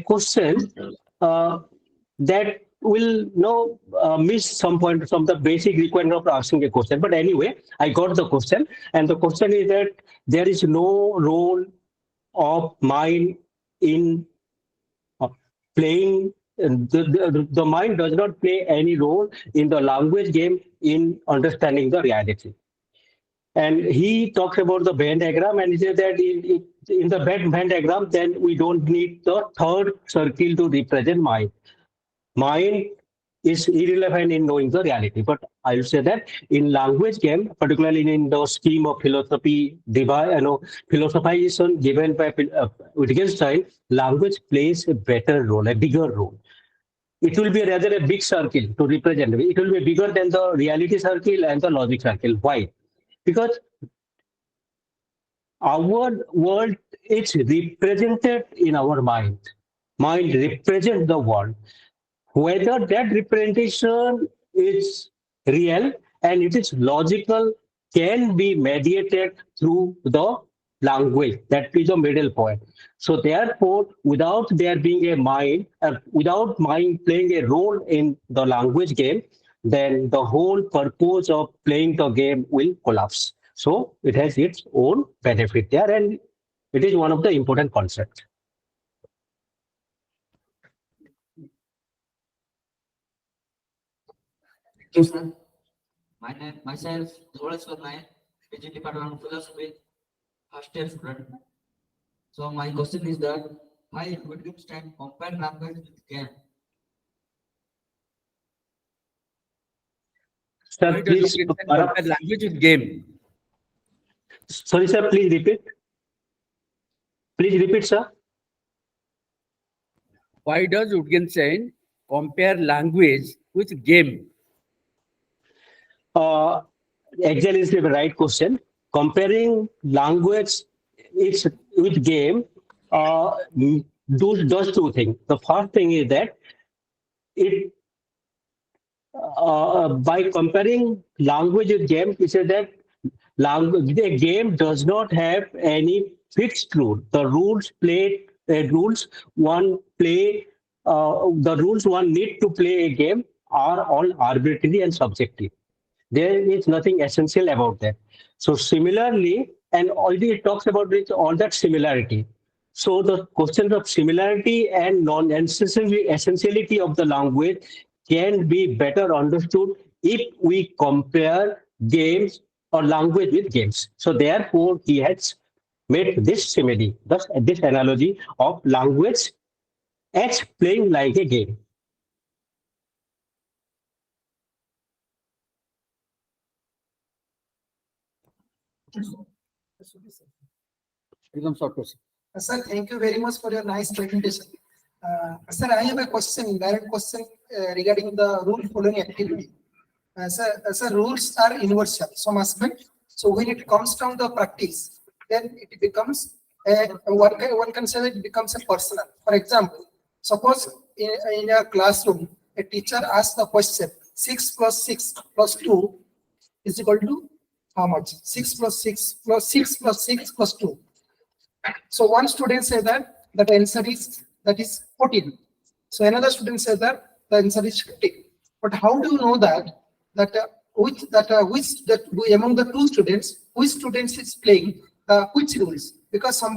question that will miss some point from the basic requirement of asking a question. But anyway, I got the question, and the question is that there is no role of mind in playing. The mind does not play any role in the language game in understanding the reality. And he talks about the Venn diagram, and he says that in the Venn diagram, then we don't need the third circle to represent mind. Mind is irrelevant in knowing the reality. But I will say that in language game, particularly in the scheme of philosophy, philosophization given by Wittgenstein, language plays a better role, a bigger role. It will be rather a big circle to represent. It will be bigger than the reality circle and the logic circle. Why? Because our world is represented in our mind. Mind represents the world. Whether that representation is real and it is logical can be mediated through the language. That is the middle point. So therefore, without there being a mind, without mind playing a role in the language game, then the whole purpose of playing the game will collapse. So it has its own benefit there, and it is one of the important concepts. Thank you, sir. Myself, Odisha, PG Department of Philosophy, first year student. So my question is that why Wittgenstein compare language with game? Sir, Why does please, Wittgenstein compare language with game? sorry, sir, please repeat. Please repeat, sir. Why does Wittgenstein compare language with game? Exactly is the right question. Comparing language is with game does two things. The first thing is that it by comparing language with game, it says that language the game does not have any fixed rule. The rules one need to play a game are all arbitrary and subjective. There is nothing essential about that. So similarly, and already it talks about it, all that similarity. So the questions of similarity and non-essentiality of the language can be better understood if we compare games or language with games. So therefore, he has made this simile, thus this analogy of language as playing like a game. Become short question. Sir, thank you very much for your nice presentation. Sir, I have a question, direct question regarding the rule following activity. Sir, rules are universal, some aspect. So when it comes down the practice, then it becomes one can say that it becomes a personal. For example, suppose in a classroom, a teacher asks the question 6 plus 6 plus 2 is equal to how much? 6 plus 6 plus 6 plus 6 plus 2. So one student says that the answer is 14. So another student says that the answer is 15. But how do you know among the two students, which students is playing which rules? Because some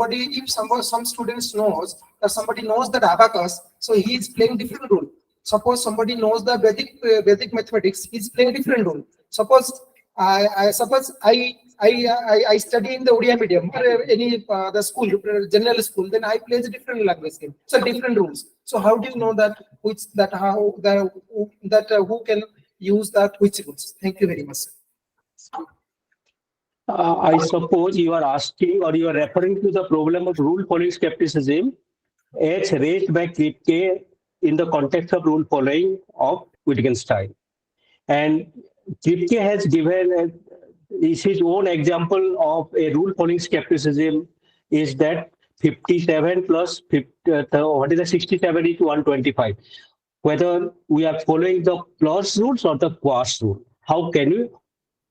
students knows that somebody knows that abacus, so he is playing different rule. Suppose somebody knows the Vedic mathematics, he is playing different rule. Suppose I study in the Odia medium or any the school, general school, then I play a different language game. So different rules. So how do you know that who can use that which rules? Thank you very much. I suppose you are asking or you are referring to the problem of rule following skepticism as raised by Kripke in the context of rule following of Wittgenstein. And Kripke has given his own example of a rule following skepticism is that 57 plus 50, what is the 67 is 125. Whether we are following the plus rules or the quas rule, how can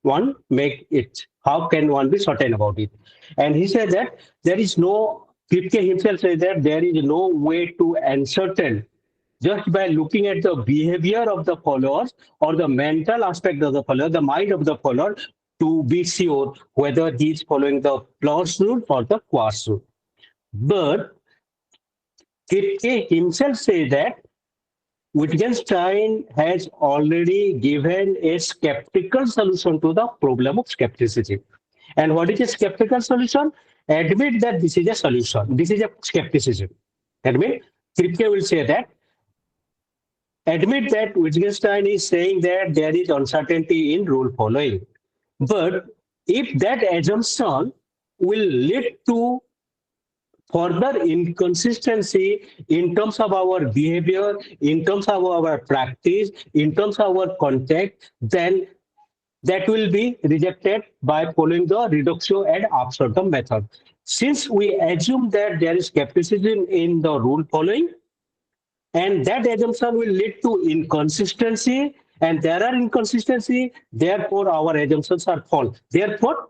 one make it? How can one be certain about it? And he said that there is no, Kripke himself said that there is no way to ascertain just by looking at the behavior of the followers or the mental aspect of the follower, the mind of the follower, to be sure whether he is following the plus rule or the quas rule. But Kripke himself says that Wittgenstein has already given a skeptical solution to the problem of skepticism. And what is a skeptical solution? Admit that this is a solution. This is a skepticism. Admit, Kripke will say that. Admit that Wittgenstein is saying that there is uncertainty in rule following. But if that assumption will lead to further inconsistency in terms of our behavior, in terms of our practice, in terms of our context, then that will be rejected by following the reductio ad absurdum method. Since we assume that there is skepticism in the rule following, and that assumption will lead to inconsistency, and there are inconsistency, therefore our assumptions are false. Therefore,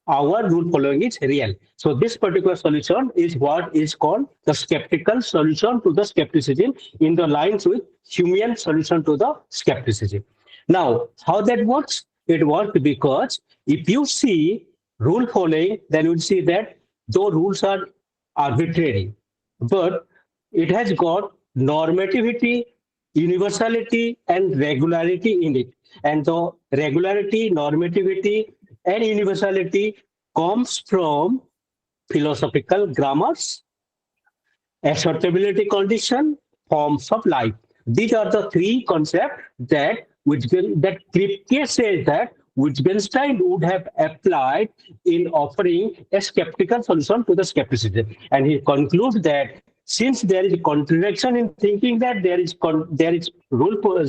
our rule following is real. So this particular solution is what is called the skeptical solution to the skepticism in the lines with Humean solution to the skepticism. Now, how that works? It works because if you see rule following, then you'll see that though rules are arbitrary, but it has got normativity, universality, and regularity in it. And the regularity, normativity, and universality comes from philosophical grammars, acceptability condition, forms of life. These are the three concepts that Kripke says that Wittgenstein would have applied in offering a skeptical solution to the skepticism. And he concludes that since there is a contradiction in thinking that there is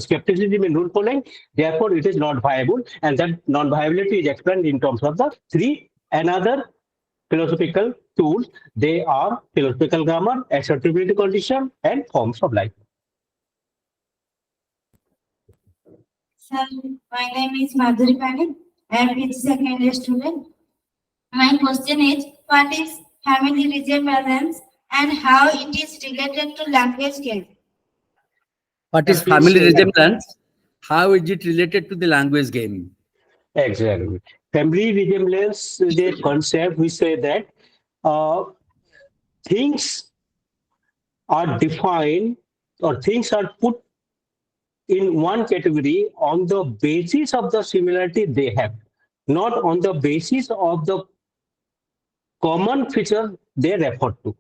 skepticism in rule following, therefore it is not viable, and that non-viability is explained in terms of the three another philosophical tools. They are philosophical grammar, acceptability condition, and forms of life. Sir, my name is Madhuri Panik. I am PG second year student. My question is, what is family resemblance and how it is related to language game? What is family resemblance? How is it related to the language game? Exactly. Family resemblance is a concept we say that things are defined or things are put in one category on the basis of the similarity they have, not on the basis of the common feature they refer to.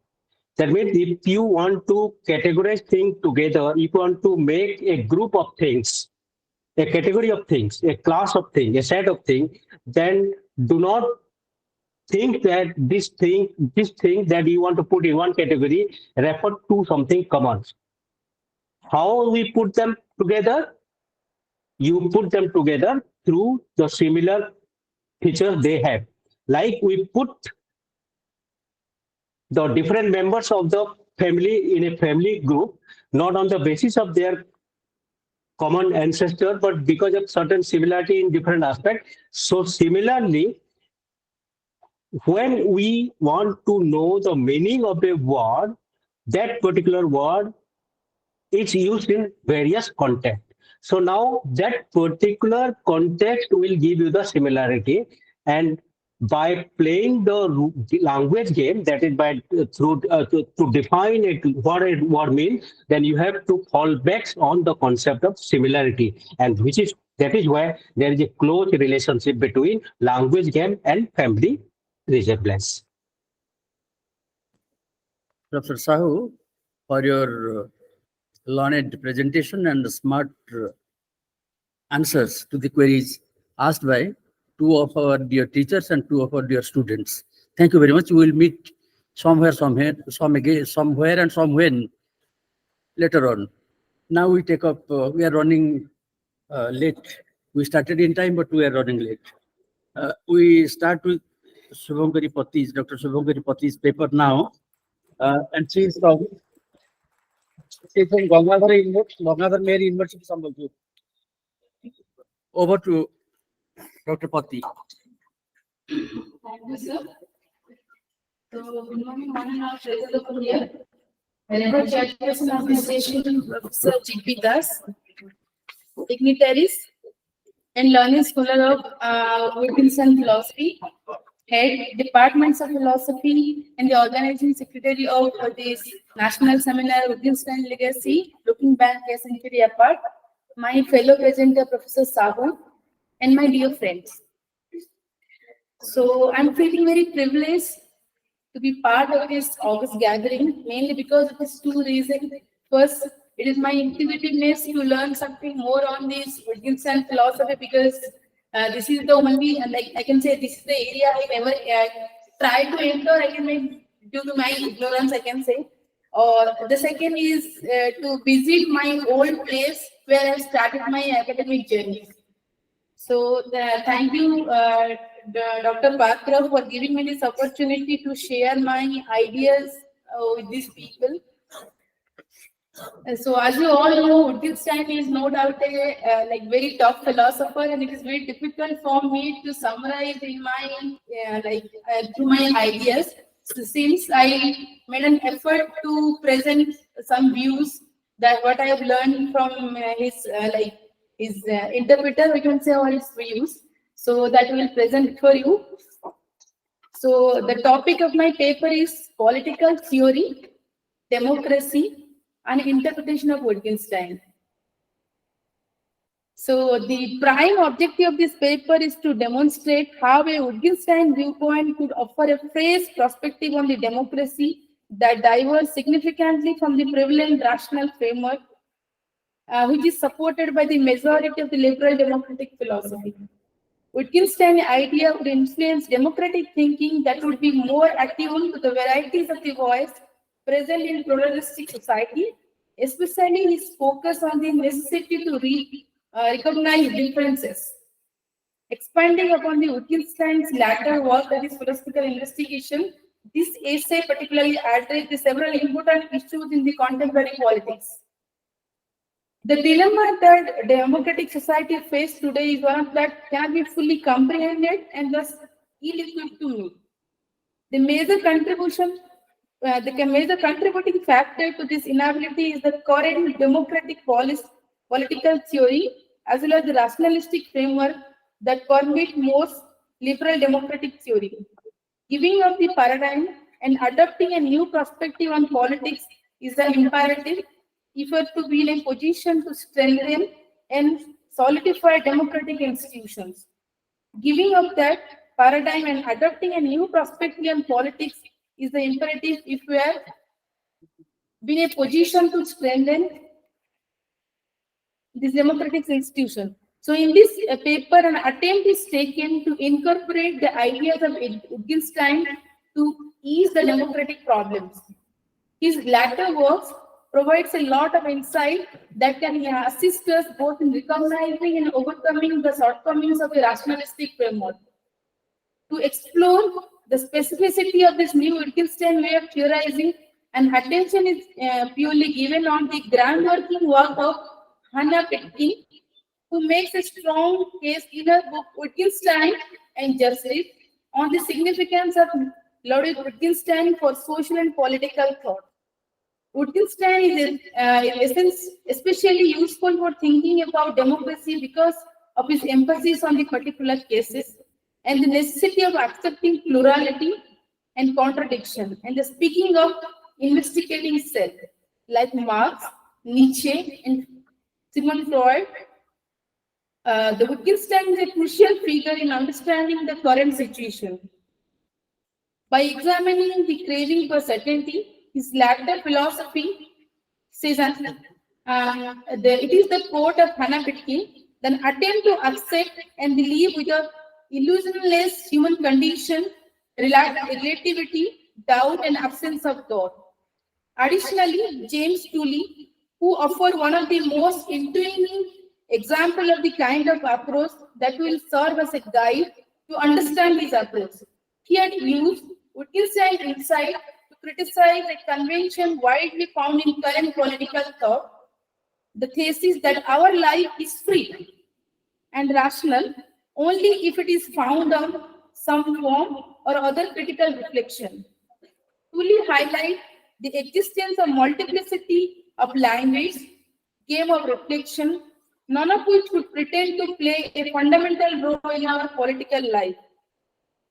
That means if you want to categorize things together, if you want to make a group of things, a category of things, a class of things, a set of things, then do not think that this thing that you want to put in one category refer to something common. How we put them together? You put them together through the similar features they have. Like we put the different members of the family in a family group, not on the basis of their common ancestor, but because of certain similarity in different aspects. So similarly, when we want to know the meaning of a word, that particular word is used in various contexts. So now that particular context will give you the similarity, and by playing the language game, that is by to define it what it word means, then you have to fall back on the concept of similarity, and that is why there is a close relationship between language game and family resemblance. Professor Sahu, for your learned presentation and smart answers to the queries asked by two of our dear teachers and two of our dear students. Thank you very much. We will meet somewhere and somewhen later on. Now we take up, we are running late. We started in time, but we are running late. We start with Dr. Shubhankari Pati's paper now. And she is from Gangadhar Mary University, Sambalpur. Over to Dr. Pati. Thank you, sir. So, good morning, all present over here. Member Chairperson of this session, Professor Jeypore Das, dignitaries and learning scholar of Wittgenstein philosophy, head departments of philosophy, and the organizing secretary of this national seminar Wittgenstein Legacy, looking back a century apart, my fellow presenter Professor Sahu, and my dear friends. So I'm feeling very privileged to be part of this August gathering, mainly because of these two reasons. First, it is my intuitiveness to learn something more on this Wittgenstein philosophy, because this is the only, like I can say, this is the area I never tried to enter. I can make, due to my ignorance, I can say. Or the second is to visit my old place where I started my academic journey. So thank you, Dr. Patra, for giving me this opportunity to share my ideas with these people. So as you all know, Wittgenstein is no doubt a like very tough philosopher, and it is very difficult for me to summarize in my through my ideas. So since I made an effort to present some views that what I have learned from his his interpreter, we can say, or his views. So that will present for you. So the topic of my paper is political theory, democracy, and interpretation of Wittgenstein. So the prime objective of this paper is to demonstrate how a Wittgenstein viewpoint could offer a fresh perspective on the democracy that diverges significantly from the prevalent rational framework, which is supported by the majority of the liberal democratic philosophy. Wittgenstein's idea would influence democratic thinking that would be more attuned to the varieties of the voice present in pluralistic society, especially his focus on the necessity to recognize differences. Expanding upon the Wittgenstein's latter work, that is philosophical investigation, this essay particularly addressed the several important issues in the contemporary politics. The dilemma that democratic society faces today is one that cannot be fully comprehended and thus ill-equipped to meet. The major contributing factor to this inability is the current democratic political theory as well as the rationalistic framework that permit most liberal democratic theory. Giving up the paradigm and adopting a new perspective on politics is an imperative if we are to be in a position to strengthen and solidify democratic institutions. Giving up that paradigm and adopting a new perspective on politics is the imperative if we are in a position to strengthen this democratic institution. So in this paper, an attempt is taken to incorporate the ideas of Wittgenstein to ease the democratic problems. His latter works provides a lot of insight that can assist us both in recognizing and overcoming the shortcomings of the rationalistic framework. To explore the specificity of this new Wittgenstein way of theorizing, and attention is purely given on the groundworking work of Hannah Petkin, who makes a strong case in her book Wittgenstein and Justice on the significance of Ludwig Wittgenstein for social and political thought. Wittgenstein is in essence especially useful for thinking about democracy because of his emphasis on the particular cases and the necessity of accepting plurality and contradiction and the speaking of investigating self, like Marx, Nietzsche, and Sigmund Freud. The Wittgenstein is a crucial figure in understanding the current situation. By examining the craving for certainty, his latter philosophy says it is the quote of Hannah Petkin, an attempt to accept and believe with a illusionless human condition, relativity, doubt, and absence of thought. Additionally, James Tooley, who offered one of the most intriguing examples of the kind of approach that will serve as a guide to understand this approach. He had used Wittgenstein's insight to criticize a convention widely found in current political thought, the thesis that our life is free and rational only if it is found on some form or other critical reflection. Tooley highlights the existence of multiplicity of language, game of reflection, none of which would pretend to play a fundamental role in our political life.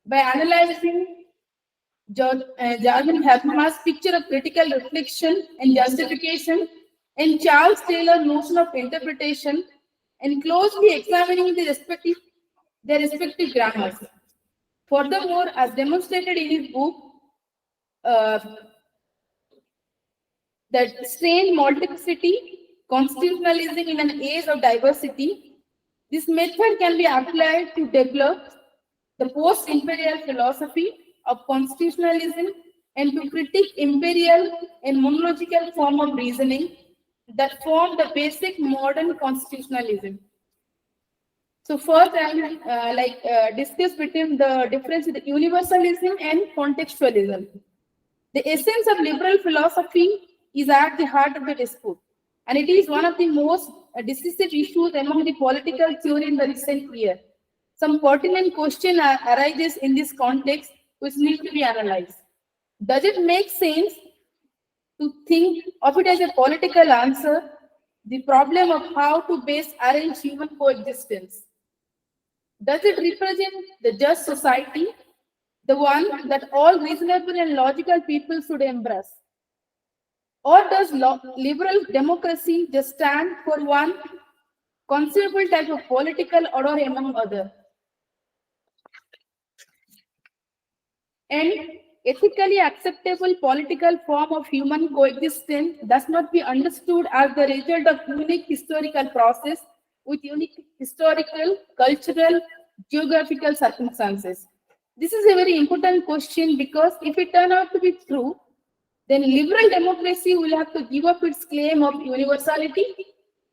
By analyzing Jürgen Habermas's picture of critical reflection and justification and Charles Taylor's notion of interpretation and closely examining their respective grammars. Furthermore, as demonstrated in his book, that strained multiplicity, constitutionalism in an age of diversity, this method can be applied to develop the post-imperial philosophy of constitutionalism and to critique imperial and monological form of reasoning that form the basic modern constitutionalism. So first, I will discuss between the difference in the universalism and contextualism. The essence of liberal philosophy is at the heart of the dispute, and it is one of the most decisive issues among the political theory in the recent year. Some pertinent question arises in this context which need to be analyzed. Does it make sense to think of it as a political answer the problem of how to best arrange human coexistence. Does it represent the just society, the one that all reasonable and logical people should embrace? Or does liberal democracy just stand for one conceivable type of political order among others? And ethically acceptable political form of human coexistence does not be understood as the result of unique historical process with unique historical, cultural, geographical circumstances. This is a very important question because if it turns out to be true, then liberal democracy will have to give up its claim of universality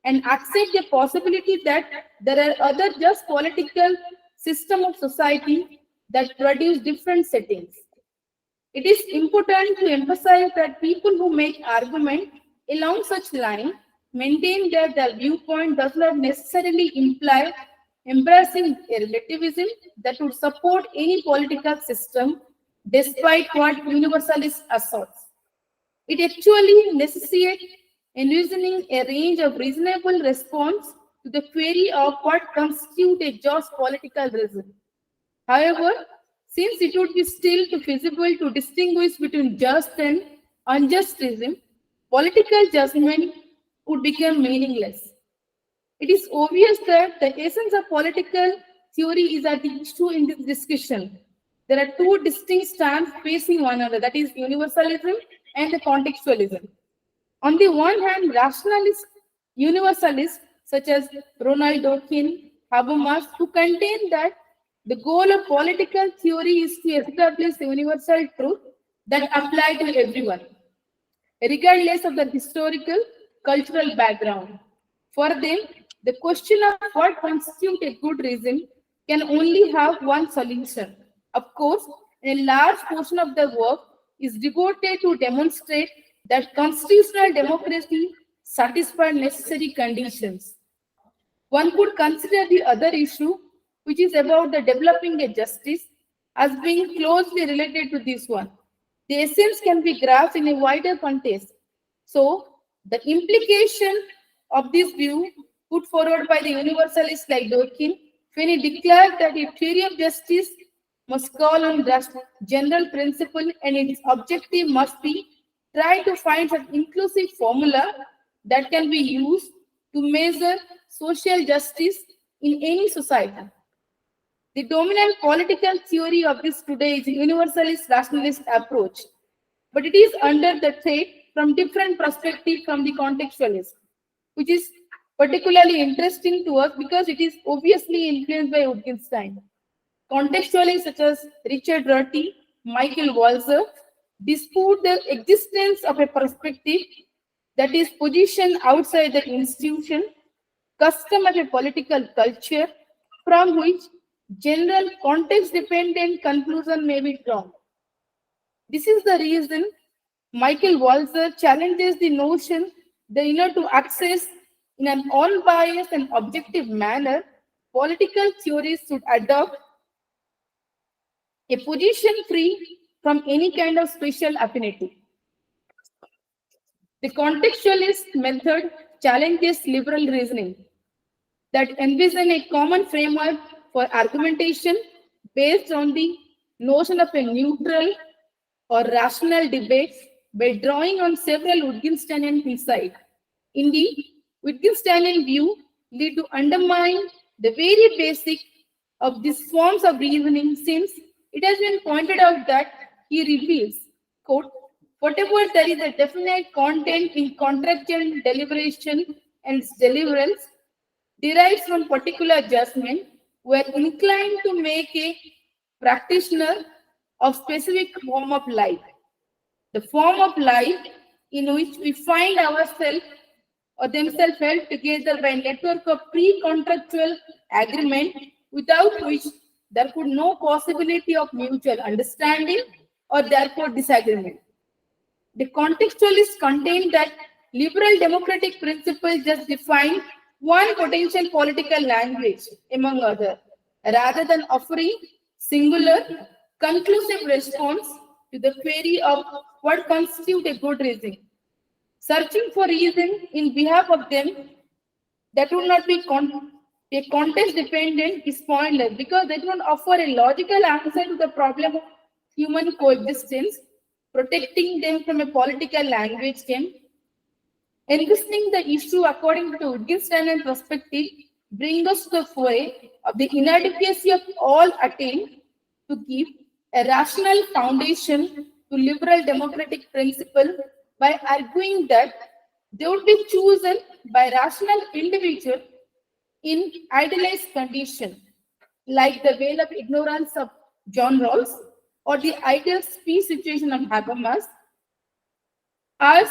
and accept the possibility that there are other just political system of society that produce different settings. It is important to emphasize that people who make argument along such line maintain that their viewpoint does not necessarily imply embracing a relativism that would support any political system despite what universalists assert. It actually necessitates envisioning a range of reasonable response to the query of what constitutes a just political reason. However, since it would be still feasible to distinguish between just and unjust reason, political judgment would become meaningless. It is obvious that the essence of political theory is at issue in this discussion. There are two distinct stands facing one another, that is universalism and the contextualism. On the one hand, rationalist universalists such as Ronald Dworkin, Habermas, who contend that the goal of political theory is to establish a universal truth that applies to everyone, regardless of their historical, cultural background. For them, the question of what constitutes a good reason can only have one solution. Of course, a large portion of their work is devoted to demonstrate that constitutional democracy satisfies necessary conditions. One could consider the other issue, which is about the developing a justice, as being closely related to this one. The essence can be grasped in a wider context. So, the implication of this view put forward by the universalists like Dworkin, when he declared that a theory of justice must call on general principle and its objective must be try to find an inclusive formula that can be used to measure social justice in any society. The dominant political theory of this today is a universalist rationalist approach, but it is under the threat from different perspectives from the contextualist, which is particularly interesting to us because it is obviously influenced by Wittgenstein. Contextualists such as Richard Rorty, Michael Walzer dispute the existence of a perspective that is positioned outside the institution, custom of a political culture from which general context-dependent conclusion may be drawn. This is the reason Michael Walzer challenges the notion that in order to access in an unbiased and objective manner, political theories should adopt a position free from any kind of special affinity. The contextualist method challenges liberal reasoning that envision a common framework for argumentation based on the notion of a neutral or rational debate by drawing on several Wittgensteinian insights. In the Wittgensteinian view, lead to undermine the very basic of these forms of reasoning, since it has been pointed out that he reveals, quote, whatever there is a definite content in contractual deliberation and its deliverance derives from particular judgment, we are inclined to make a practitioner of specific form of life. The form of life in which we find ourselves or themselves held together by a network of pre-contractual agreement without which there could no possibility of mutual understanding or therefore disagreement. The contextualists contain that liberal democratic principles just define one potential political language among others, rather than offering singular, conclusive response to the query of what constitutes a good reason. searching for reason in behalf of them that would not be a context dependent is pointless because they do not offer a logical answer to the problem of human coexistence, protecting them from a political language game. Envisioning the issue according to Wittgenstein perspective brings us to the fore of the inadequacy of all attempt to give a rational foundation to liberal democratic principle by arguing that they would be chosen by rational individuals in idealized condition, like the veil of ignorance of John Rawls or the ideal speech situation of Habermas. As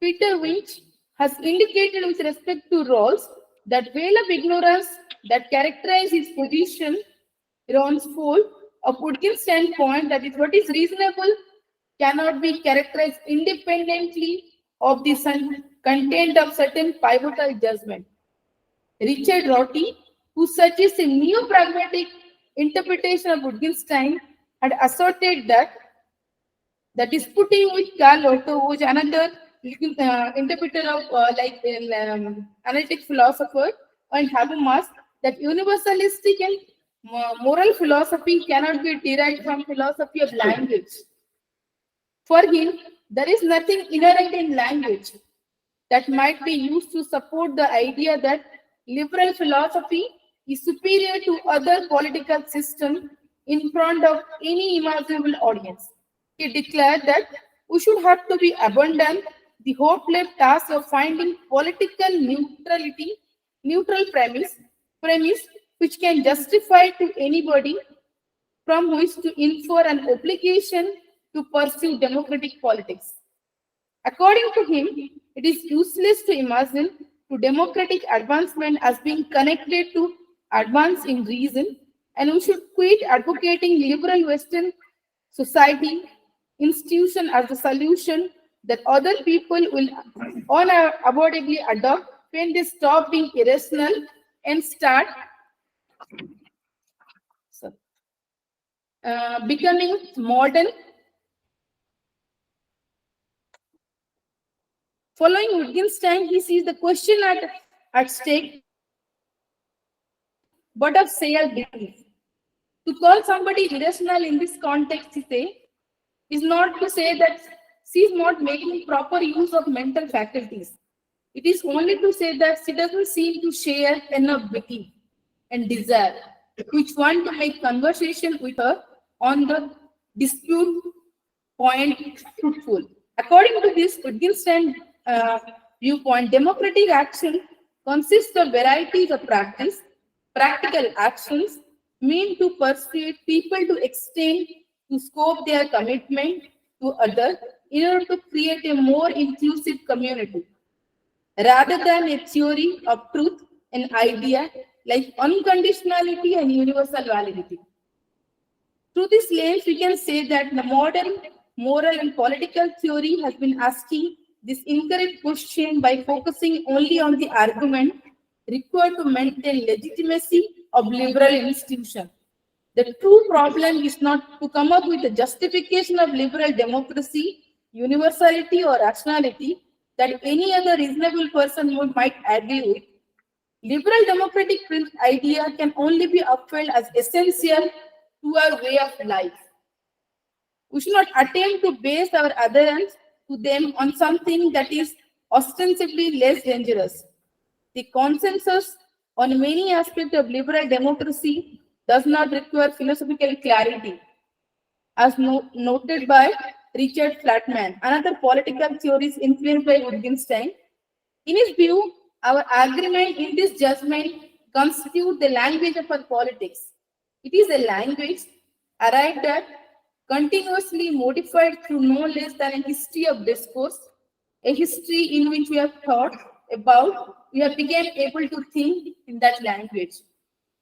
Peter Winch has indicated with respect to Rawls, that veil of ignorance that characterizes his position runs full of Wittgenstein's point that is what is reasonable cannot be characterized independently of the content of certain pivotal judgment. Richard Rorty, who suggests a neo-pragmatic interpretation of Wittgenstein, had asserted that disputing with Karl Otto, who is another interpreter of analytic philosopher, and Habermas, that universalistic and moral philosophy cannot be derived from philosophy of language. For him, there is nothing inherent in language that might be used to support the idea that liberal philosophy is superior to other political systems in front of any imaginable audience. He declared that we should have to be abandoned the hopeless task of finding political neutral premise which can justify to anybody from which to infer an obligation to pursue democratic politics. According to him, it is useless to imagine to democratic advancement as being connected to advance in reason, and we should quit advocating liberal Western society institution as the solution that other people will unavoidably adopt when they stop being irrational and start becoming modern. Following Wittgenstein, he sees the question at stake, but of sale belief. To call somebody irrational in this context, he says, is not to say that she is not making proper use of mental faculties. It is only to say that she doesn't seem to share enough belief and desire, which want to make conversation with her on the dispute point fruitful. According to this Wittgenstein viewpoint, democratic action consists of varieties of practical actions mean to persuade people to extend to scope their commitment to others in order to create a more inclusive community, rather than a theory of truth and idea like unconditionality and universal validity. Through this lens, we can say that the modern moral and political theory has been asking this incorrect question by focusing only on the argument required to maintain legitimacy of liberal institutions. The true problem is not to come up with a justification of liberal democracy, universality, or rationality that any other reasonable person might agree with. Liberal democratic idea can only be upheld as essential to our way of life. We should not attempt to base our adherence to them on something that is ostensibly less dangerous. The consensus on many aspects of liberal democracy does not require philosophical clarity, as noted by Richard Flatman, another political theorist influenced by Wittgenstein. In his view, our agreement in this judgment constitutes the language of our politics. It is a language arrived at, continuously modified through no less than a history of discourse, a history in which we have thought about, we have become able to think in that language.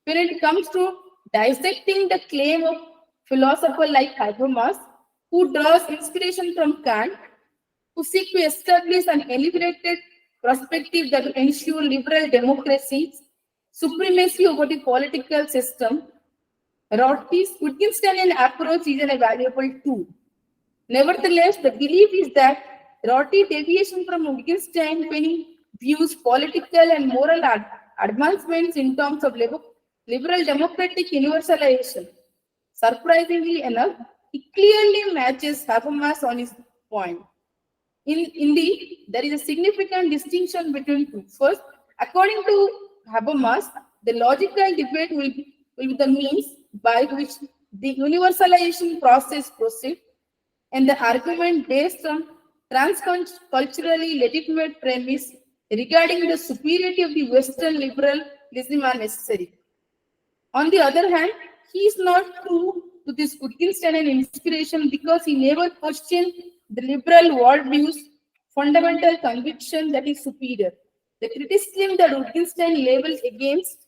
When it comes to dissecting the claim of philosophers like Habermas, who draws inspiration from Kant, who seek to establish an elevated perspective that will ensure liberal democracy's supremacy over the political system, Rorty's Wittgensteinian approach is a valuable tool. Nevertheless, the belief is that rotty deviation from Wittgenstein when he views political and moral advancements in terms of liberal democratic universalization. Surprisingly enough, he clearly matches Habermas on his point. Indeed, there is a significant distinction between two. First, according to Habermas, the logical debate will be the means by which the universalization process proceeds, and the argument based on transculturally legitimate premise regarding the superiority of the Western liberalism are necessary. On the other hand, he is not true to this Wittgensteinian inspiration because he never questioned the liberal worldview's fundamental conviction that is superior. The criticism that Wittgenstein labels against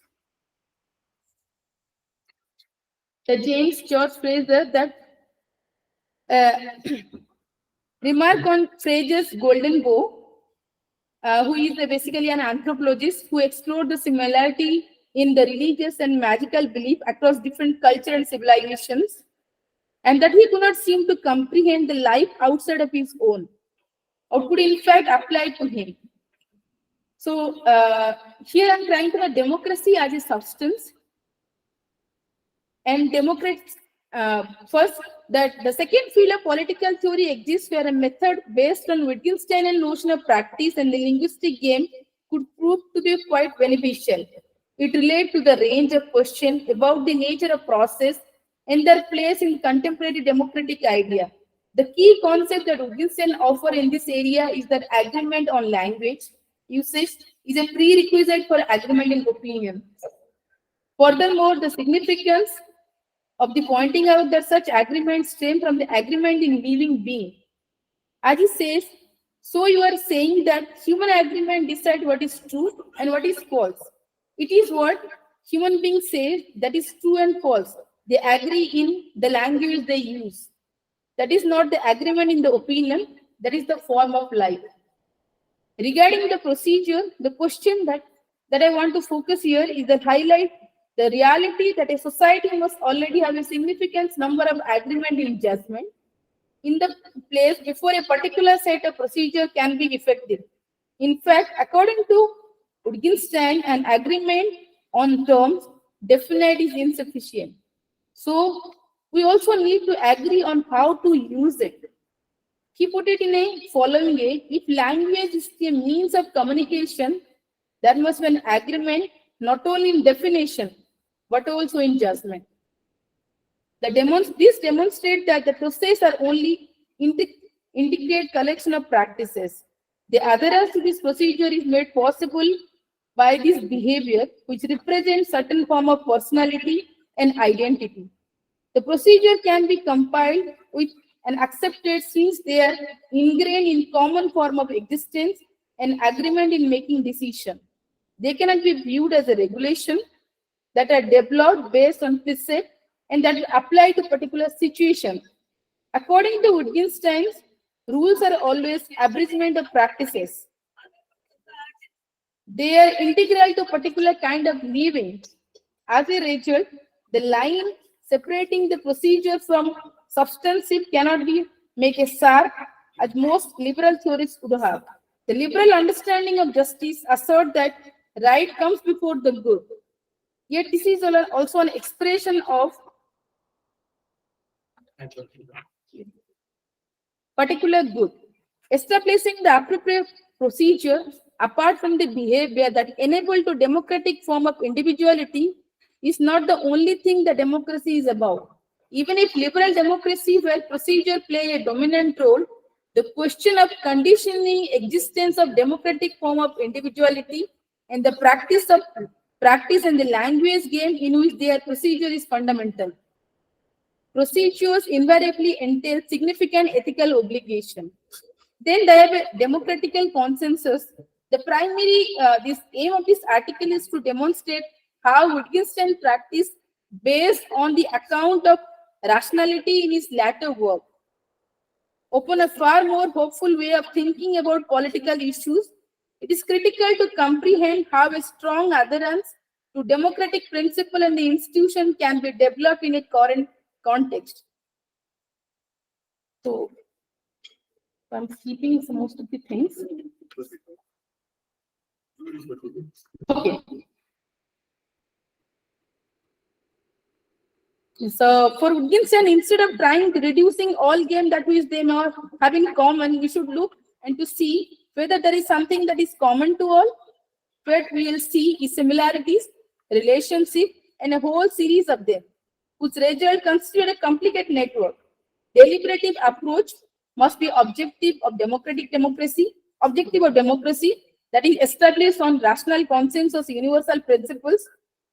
the James George Fraser that remark on Fraser's golden bow, who is basically an anthropologist who explored the similarity in the religious and magical belief across different cultures and civilizations, and that he could not seem to comprehend the life outside of his own, or could in fact apply to him. So here I'm trying to have democracy as a substance, and Democrats first, that the second field of political theory exists where a method based on Wittgensteinian notion of practice and the linguistic game could prove to be quite beneficial. It relates to the range of questions about the nature of process and their place in contemporary democratic idea. The key concept that Wittgenstein offers in this area is that agreement on language usage is a prerequisite for agreement in opinion. Furthermore, the significance of the pointing out that such agreements stem from the agreement in living being. As he says, so you are saying that human agreement decides what is true and what is false. It is what human beings say that is true and false. They agree in the language they use. That is not the agreement in the opinion, that is the form of life. Regarding the procedure, the question that I want to focus here is that highlight the reality that a society must already have a significant number of agreement in judgment in the place before a particular set of procedure can be effective. In fact, according to Wittgenstein, an agreement on terms definite is insufficient. So we also need to agree on how to use it. He put it in a following way: if language is a means of communication, there must be an agreement not only in definition but also in judgment. This demonstrates that the process are only integrate collection of practices. The adherence to this procedure is made possible by this behavior, which represents certain form of personality and identity. The procedure can be compiled with and accepted since they are ingrained in common form of existence and agreement in making decision. They cannot be viewed as a regulation that are developed based on precept and that apply to particular situation. According to Wittgenstein, rules are always abridgment of practices. They are integral to particular kind of living. As a result, the line separating the procedure from substantive cannot be made as sharp as most liberal theorists would have. The liberal understanding of justice asserts that right comes before the good. Yet this is also an expression of particular good. Establishing the appropriate procedure apart from the behavior that enable to democratic form of individuality is not the only thing that democracy is about. Even if liberal democracy where procedure play a dominant role, the question of conditioning existence of democratic form of individuality and the practice and the language game in which their procedure is fundamental. Procedures invariably entail significant ethical obligation. Then they have a democratical consensus. The primary this aim of this article is to demonstrate how Wittgenstein practiced based on the account of rationality in his latter work. Open a far more hopeful way of thinking about political issues. It is critical to comprehend how a strong adherence to democratic principle and the institution can be developed in a current context. So, So I'm skipping some most of the things. Okay. So for Wittgenstein, instead of trying to reducing all game that which they are having in common, we should look and to see whether there is something that is common to all. What we will see is similarities, relationship, and a whole series of them, whose result constitute a complicated network. Deliberative approach must be objective of democracy that is established on rational consensus universal principles.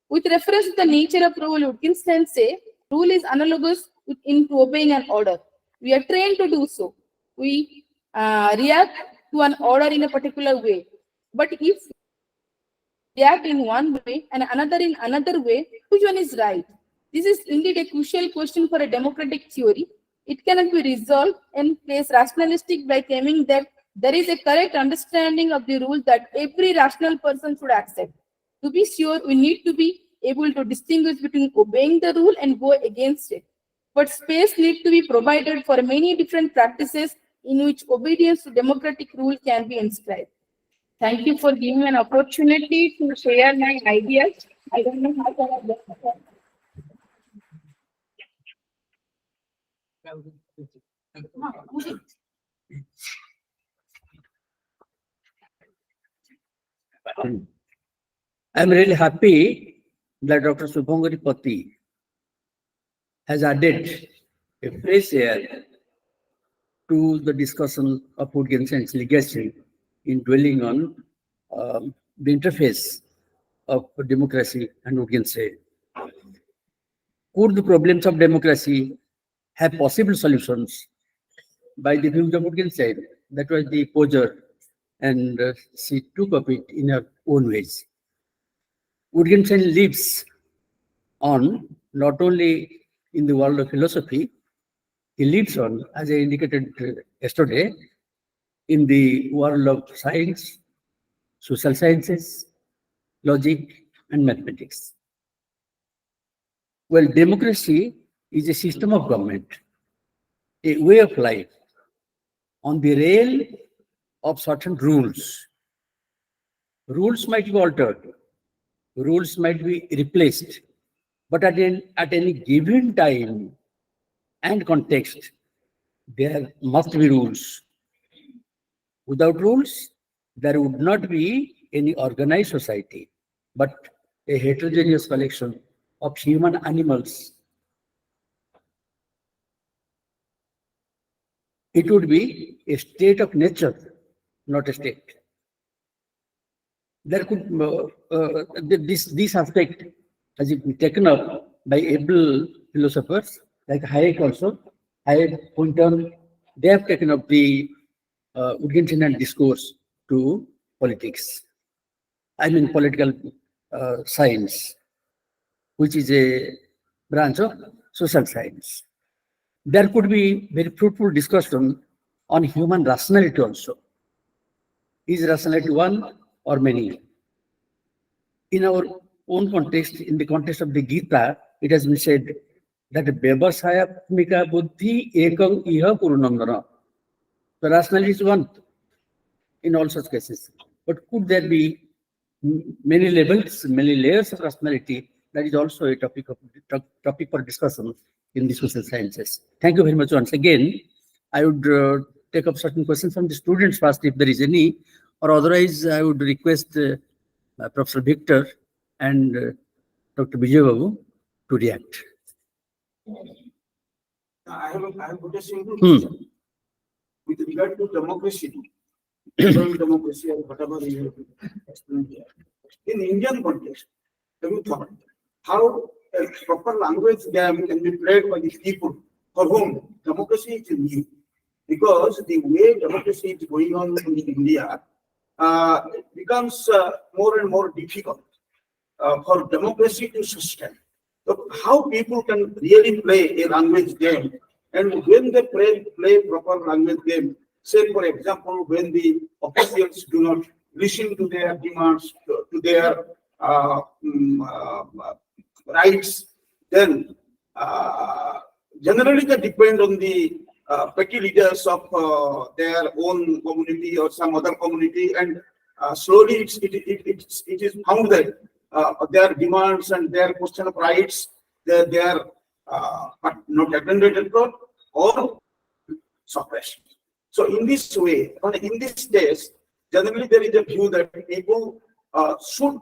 With reference to the nature of rule, Wittgenstein say rule is analogous to obeying an order. We are trained to do so. We react to an order in a particular way. But if we react in one way and another in another way, which one is right? This is indeed a crucial question for a democratic theory. It cannot be resolved and placed rationalistic by claiming that there is a correct understanding of the rule that every rational person should accept. To be sure, we need to be able to distinguish between obeying the rule and go against it. But space needs to be provided for many different practices in which obedience to democratic rule can be inscribed. Thank you for giving me an opportunity to share my ideas. I don't know how to I'm really happy that Dr. Subhangari Pati has added a fresh air to the discussion of Wittgenstein's legacy in dwelling on the interface of democracy and Wittgenstein. Could the problems of democracy have possible solutions by the views of Wittgenstein? That was the poser, and she took up it in her own ways. Wittgenstein lives on not only in the world of philosophy, he lives on, as I indicated yesterday, in the world of science, social sciences, logic, and mathematics. Well, democracy is a system of government, a way of life on the rail of certain rules. Rules might be altered, rules might be replaced, but at any given time and context, there must be rules. Without rules, there would not be any organized society, but a heterogeneous collection of human animals. It would be a state of nature, not a state. There could this aspect has been taken up by able philosophers like Hayek also. Hayek, Poynton, they have taken up the Wittgensteinian discourse to politics. I mean political science, which is a branch of social science. There could be very fruitful discussion on human rationality also. Is rationality one or many? In our own context, in the context of the Gita, it has been said that Vyavasayatmika buddhi ekam iha purunandana. The rationality is one in all such cases. But could there be many levels, many layers of rationality? That is also a topic for discussion in the social sciences. Thank you very much once again. I would take up certain questions from the students first, if there is any, or otherwise I would request Professor Victor and Dr. Vijay Babu to react. I have a simple with regard to democracy, democracy or whatever you have explained here. In Indian context, have you thought how a proper language game can be played by the people for whom democracy is new? Because the way democracy is going on in India, it becomes more and more difficult for democracy to sustain. So how people can really play a language game, and when they play proper language game, say for example, when the officials do not listen to their demands, to their rights, then generally they depend on the petty leaders of their own community or some other community, and slowly it is found that their demands and their question of rights, they are not attended to or suppressed. So in this way, in this case, generally there is a view that people should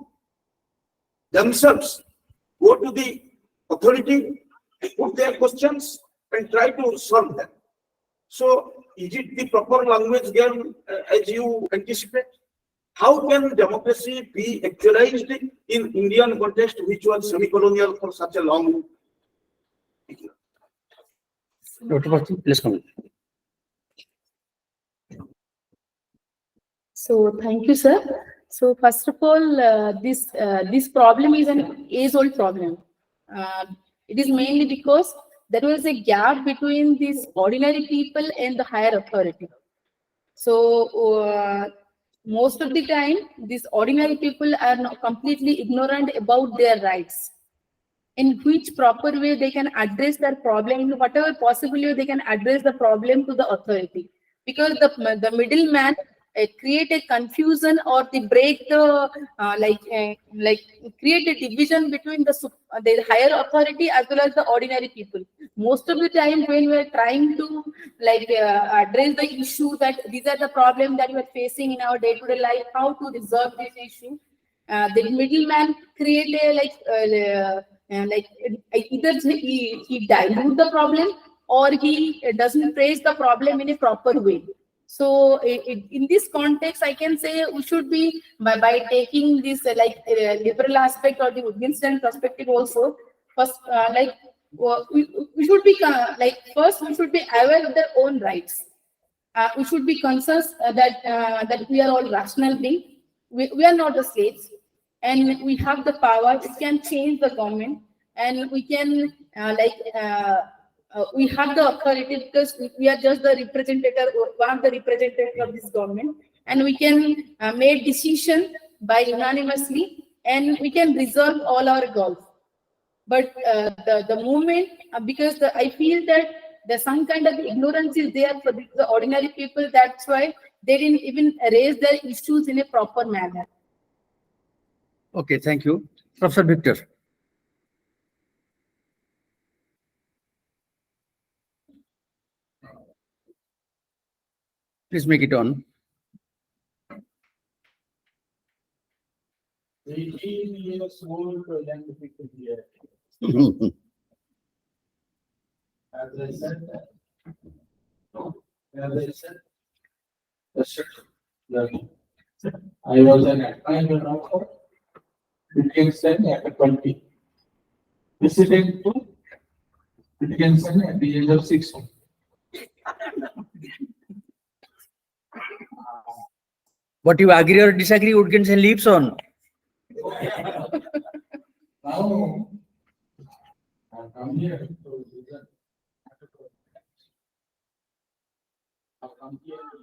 themselves go to the authority, put their questions, and try to solve them. So is it the proper language game as you anticipate? How can democracy be actualized in Indian context, which was semi-colonial for such a long period? Dr. Bhatt, please comment. So thank you, sir. So first of all, this problem is an age-old problem. It is mainly because there was a gap between these ordinary people and the higher authority. So most of the time, these ordinary people are not completely ignorant about their rights. In which proper way they can address their problem, in whatever possible way they can address the problem to the authority. Because the middleman create a confusion, or they break the create a division between the higher authority as well as the ordinary people. Most of the time when we are trying to address the issue, that these are the problems that we are facing in our day-to-day life, how to resolve this issue, the middleman create a either he dilute the problem, or he doesn't phrase the problem in a proper way. So in this context, I can say we should be by taking this liberal aspect or the Wittgenstein perspective also. First, we should be first we should be aware of their own rights. We should be conscious that we are all rational beings. We are not the slaves, and we have the power. We can change the government, and we can we have the authority, because we are just the representative, or one of the representatives of this government, and we can make decision by unanimously, and we can resolve all our goals. But the movement, because I feel that there's some kind of ignorance is there for the ordinary people. That's why they didn't even raise their issues in a proper manner. Okay, thank you. Professor Victor. Please make it on. 18 years old young people here. As I said, I was an assignment of Wittgenstein at 20. Visiting to Wittgenstein at the age of 60. What you agree or disagree, Wittgenstein lives on. Now, I come here to listen. I come here to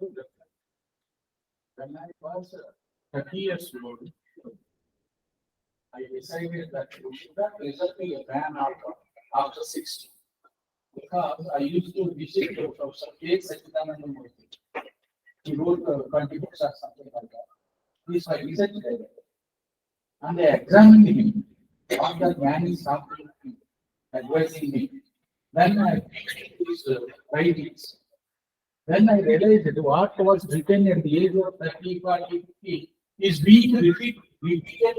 listen. When I was 30 years old, I decided that we should not result in a ban after 60. Because I used to visit Professor K. Sachidanandamurthy. He wrote 20 books or something like that. This I visited, and they examined him. What that man is talking, advising me. Then I picked his writings. Then I realized that what was written at the age of 30, 40, 50 is being repeated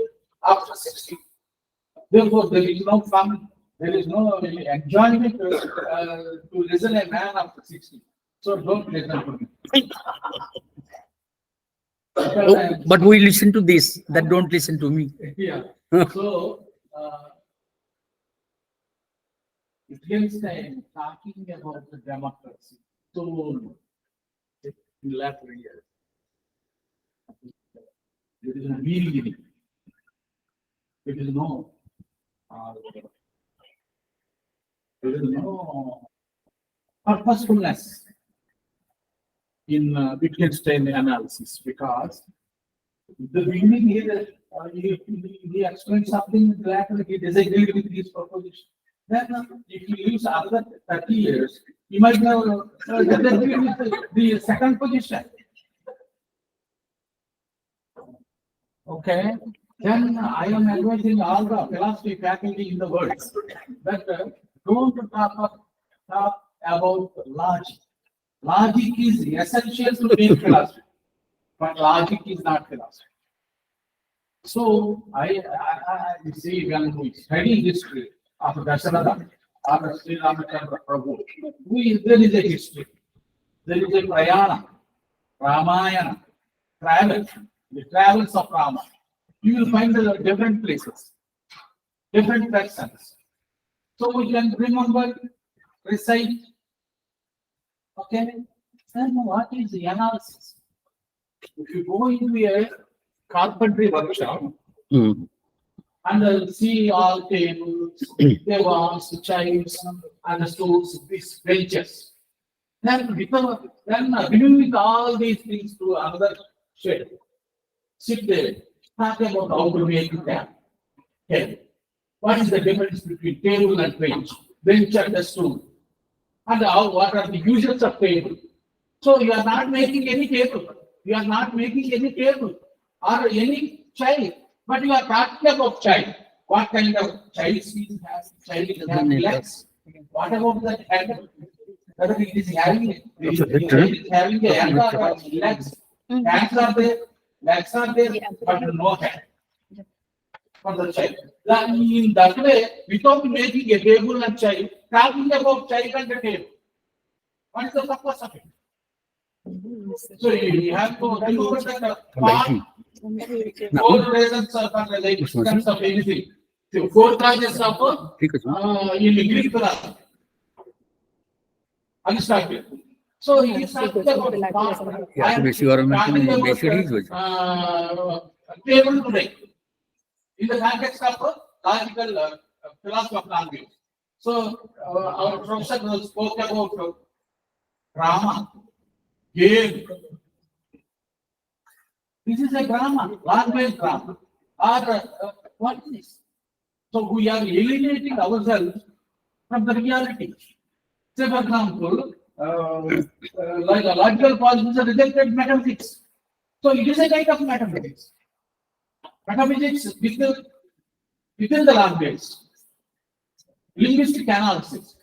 after 60. Therefore, there is no fun, there is no enjoyment to listen a man after 60. So don't listen to me. Oh, but we listen to this, that don't listen to me. Yeah. So, Wittgenstein talking about the democracy. So, in latter years, there is a meaning. There is no purposefulness in Wittgenstein analysis, because the beginning is he explained something, later he disagreed with his proposition. Then if you use another 30 years, you might have the second position. Okay, then I am advising all the philosophy faculty in the world that don't talk about logic. Logic is essential to make philosophy, but logic is not philosophy. So I see when we study history of Dasharatha or Sri Ramachandra Prabhu, there is a history, there is a Prayana, Ramayana, travel, the travels of Rama. You will find the different places, different persons. So we can remember, recite. Okay, then what is the analysis? If you go into a carpentry workshop and see all tables, the walls, the chimes, and the stools, these benches, then removing all these things to another shed, sit there, talk about how to make it. Okay, what is the difference between table and bench, bench and the stool? And what are the uses of table? So you are not making any table. You are not making any table or any child, but you are talking about child. What kind of child species has? Child is having legs. What about that hand? Whether it is having a hand or legs. Hands are there, legs are there, but no hand for the child. In that way, without making a table and child, talking about child and the table. What is the purpose of it? So you have to remember that part, 4 reasons of the existence of anything. So 4 causes of in Greek philosophy. Aristotle. So he is talking about part. I am talking about table today. In the context of logical philosophy of language. So our professor spoke about drama, game. This is a drama, language drama. Or what is this? So we are alienating ourselves from the reality. Say for example, like a logical position rejected metaphysics. So it is a kind of metaphysics. Metaphysics within the language, linguistic analysis.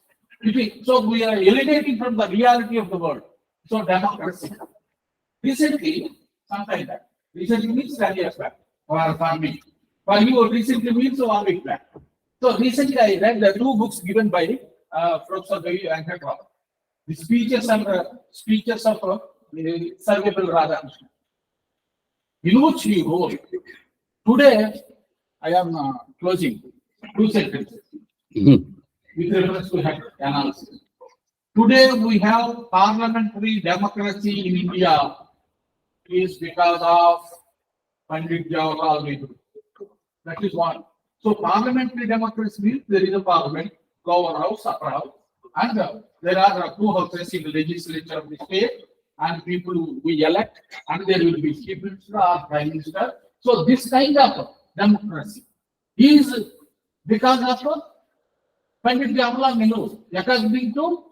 So we are alienating from the reality of the world. So democracy. Recently, sometime back. Recently means 10 years back. Or for me. For you, recently means 1 week back. So recently I read the 2 books given by Professor Venkatram. The speeches of Sarvepalli Radhakrishnan. In which he wrote, today I am closing 2 sentences with reference to analysis. Today we have parliamentary democracy in India is because of Pandit Jawaharlal Nehru. That is one. So parliamentary democracy means there is a parliament, lower house, upper house, and there are 2 houses in the legislature of the state, and people who we elect, and there will be chief minister or prime minister. So this kind of democracy is because of Pandit Jawaharlal Nehru, according to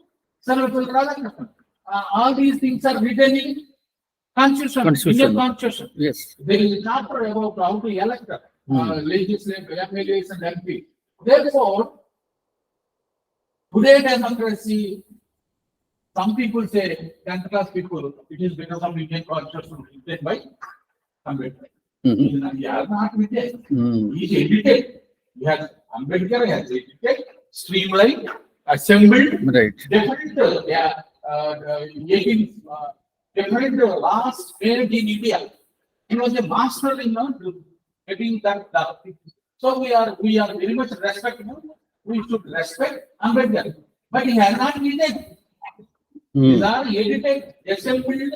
Sarvepalli Radhakrishnan. All these things are written in Constitution. Indian Constitution. Yes. There is a chapter about how to elect legislative MLAs and MP. Therefore, today democracy, some people say, 10th class people, it is because of Indian Constitution written by Ambedkar. He has not written. He is edited. He has Ambedkar has edited, streamlined, assembled, Right. different different laws made in India. He was a master in getting that done. So we are very much respectful. We should respect Ambedkar. But he has not written. These are edited, assembled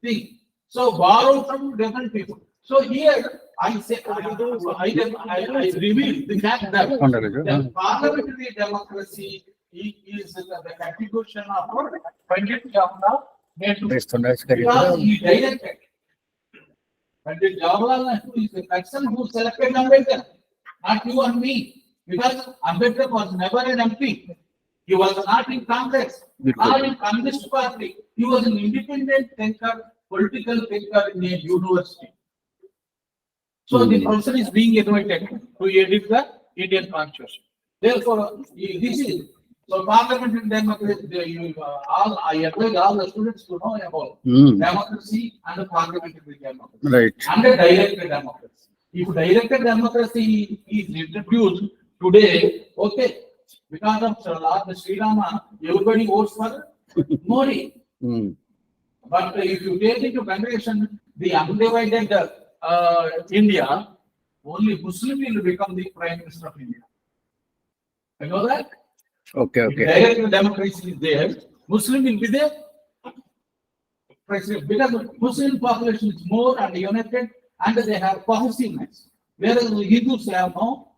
things. So borrowed from different people. So here I say I reveal the fact that the parliamentary democracy is the contribution of Pandit Jawaharlal Nehru because he directed. Pandit Jawaharlal Nehru is the person who selected Ambedkar, not you and me. Because Ambedkar was never an MP. He was not in Congress or in Communist Party. He was an independent thinker, political thinker in a university. So the person is being invited to edit the Indian Constitution. Therefore, this is so parliamentary democracy. I advise all the students to know about democracy and parliamentary democracy. Right. And a directed democracy. If directed democracy is introduced today, okay, because of Lord Sri Rama, everybody votes for Modi. But if you take into consideration the undivided India, only Muslim will become the Prime Minister of India. You know that? Okay, If okay. direct democracy is there, Muslim will be there. President, because Muslim population is more and united and they have cohesiveness, whereas the Hindus have no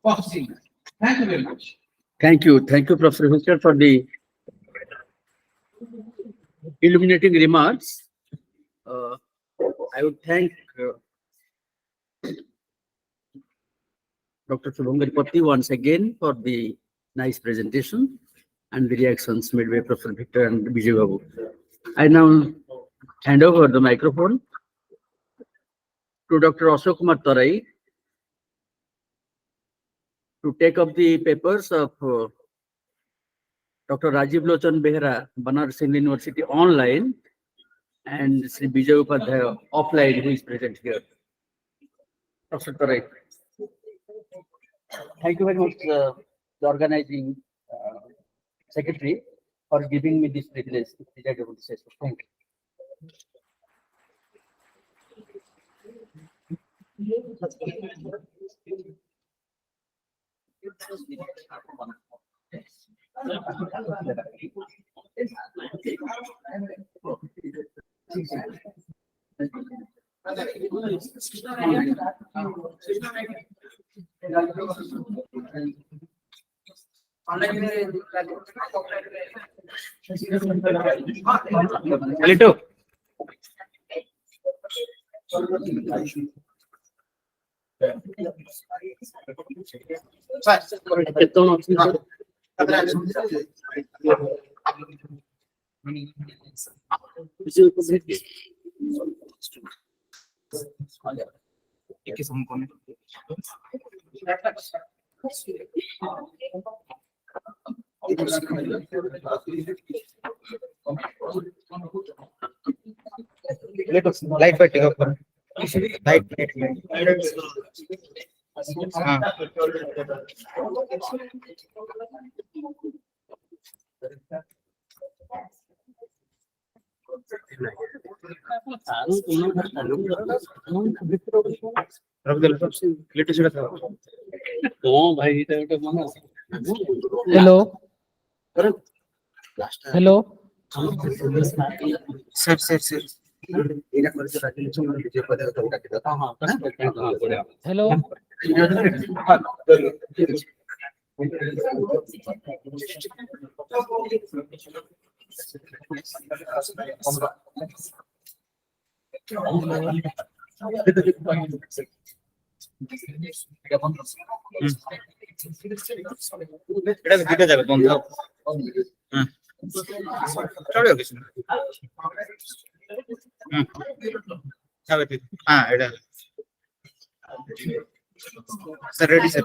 cohesiveness. Thank you very much. Thank you, Professor Hussain, for the illuminating remarks. I would thank Dr. Subhangaripati once again for the nice presentation and the reactions made by Professor Victor and Vijay Babu. I now hand over the microphone to Dr. Ashok Kumar Tarai to take up the papers of Dr. Rajiv Lochan Behra, Banaras Hindu University online, and Sri Vijay Upadhyay offline, who is present here. Professor Tarai. Thank you very much, the organizing secretary, for giving me this privilege to present over this session. Thank you. Hello. Light by take up. Light. Hello. Hello. Sir. Hello. Sir, ready, sir.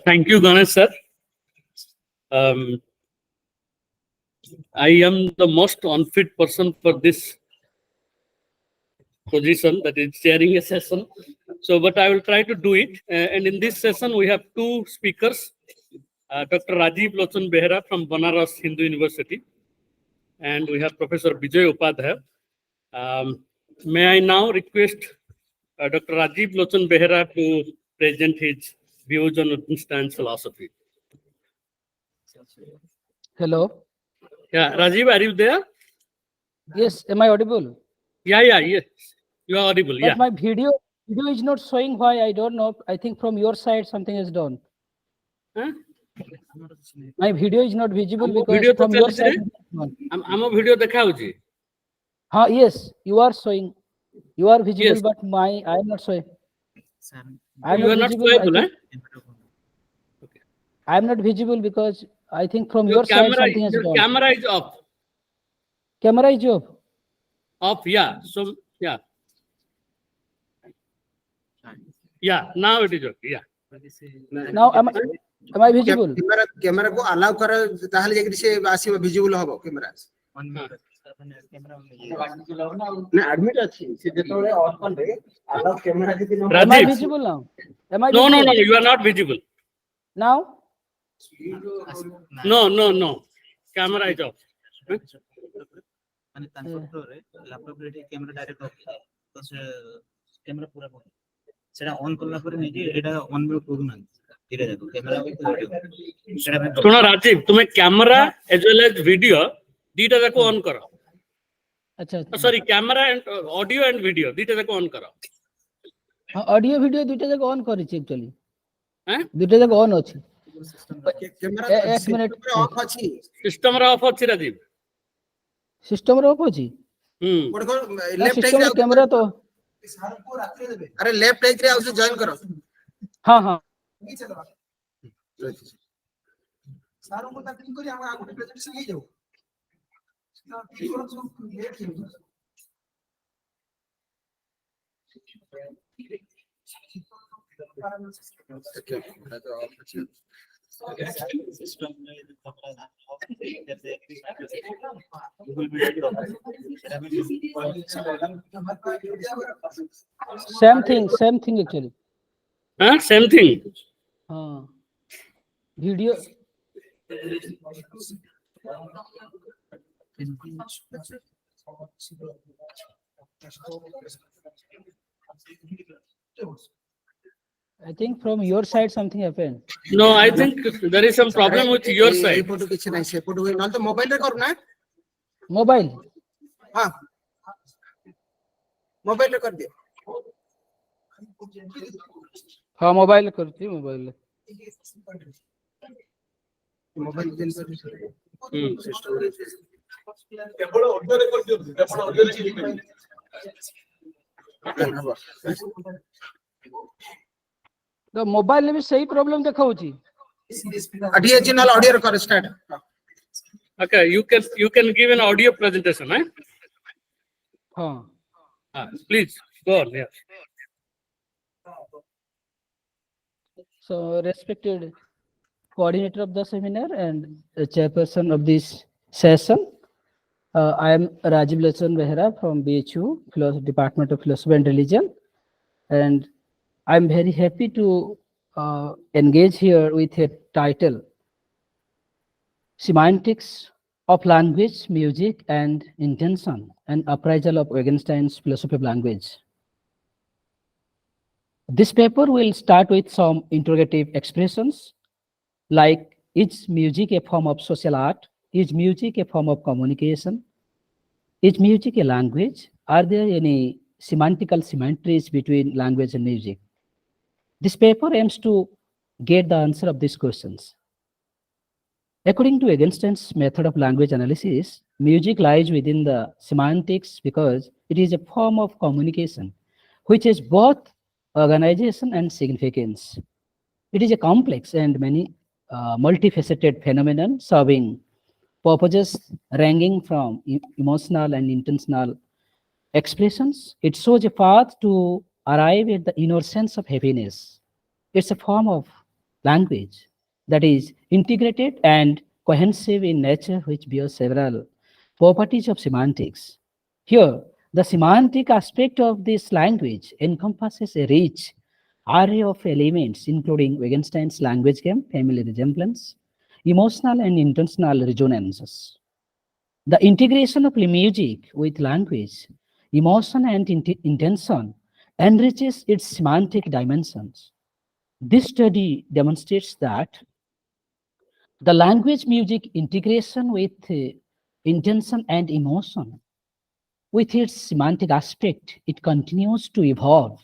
Thank you, Ganesh sir. I am the most unfit person for this position, that is chairing a session. So, but I will try to do it. And in this session, we have two speakers, Dr. Rajiv Lochan Behra from Banaras Hindu University, and we have Professor Vijay Upadhyay. May I now request Dr. Rajiv Lochan Behra to present his views on Wittgenstein's philosophy. Hello. Yeah, Rajiv, are you there? Yes, am I audible? Yes. You are audible. But Yeah. my video is not showing. Why? I don't know. I think from your side something is done. Huh? My video is not visible ଆମ because video ତ from your ଚାଲିଛି side. ରେ ଆମ video ଦେଖା ହଉଛି Yes, you are showing. You are visible, Yes. but I am not showing. I am You are not visible. showable, I am not visible because I think from your your side camera something is your done. camera is off Camera is off. yeah, so yeah now it is okay. Yeah, Now am I visible? Camera को allow कर ताहले जेकि से आसीबो visible हबो camera ना admit अछि से जेतोले on करले अलाउ कैमरा जति न Am I Rajiv. visible now? Am I no visible? you are not visible. Now? No camera is off. ମାନେ ତାଙ୍କ ଫ୍ଲୋରେ ଲ୍ୟାପଟପ ରେ ଏଠି କ୍ୟାମେରା ଡାଇରେକ୍ଟ ଅଫ୍ ତ ସେ କ୍ୟାମେରା ପୁରା ବନ୍ଦ ସେଟା ଅନ୍ କଲା ପରେ ନିଜେ ଏଟା ଅନ୍ ମ୍ୟୁଟ୍ କରୁନାହାନ୍ତି ଧୀରେ ଯାକ କ୍ୟାମେରା ସେଟା ଶୁଣ ରାଜୀବ ତୁମେ camera as well as video ଦିଟା ଯାକ ଅନ୍ କର अच्छा sorry camera and audio and video ଦିଟା ଯାକ ଅନ୍ କର ऑडियो वीडियो दुईटा जगह ऑन करिछि एक्चुअली हैं दुईटा जगह ऑन अछि कैमरा एक मिनट ऑफ अछि सिस्टम रे ऑफ अछि राजीव सिस्टम रे ऑफ अछि लेफ्ट सिस्टम रे कैमरा तो अरे लेफ्ट एज रे आउ जॉइन करो हाँ सारों को तक करी हम आगो प्रेजेंटेशन ले जाओ same thing actually same thing हाँ video I think from your side something happened. No, I think there is some problem with your side. Photo किछ नै से फोटो होई न तो मोबाइल रे करू ना मोबाइल हां मोबाइल रे कर दियो हाँ मोबाइल करती मोबाइल मोबाइल दिन କେବଳ ଅଡିଓ ରେକର୍ଡ ଦିଅନ୍ତୁ କେବଳ ଅଡିଓ ରେକର୍ଡ तो मोबाइल में भी सही प्रॉब्लम देखाउची ऑडियो चैनल ऑडियो कर start Okay, you can give an audio presentation, eh? हाँ Please go on. Yeah. So respected coordinator of the seminar and the chairperson of this session, I am Rajiv Lachan Behra from BHU, Department of Philosophy and Religion, and I am very happy to engage here with a title, Semantics of Language, Music and Intention, an appraisal of Wittgenstein's philosophy of language. This paper will start with some interrogative expressions like, is music a form of social art? Is music a form of communication? Is music a language? Are there any semantical symmetries between language and music? This paper aims to get the answer of these questions. According to Wittgenstein's method of language analysis, music lies within the semantics because it is a form of communication, which is both organization and significance. It is a complex and many multifaceted phenomenon serving purposes ranging from emotional and intentional expressions. It shows a path to arrive at the inner sense of happiness. It's a form of language that is integrated and cohesive in nature, which bears several properties of semantics. Here, the semantic aspect of this language encompasses a rich array of elements, including Wittgenstein's language game, family resemblance, emotional and intentional resonances. The integration of music with language, emotion and intention enriches its semantic dimensions. This study demonstrates that The language music integration with intention and emotion. With its semantic aspect, it continues to evolve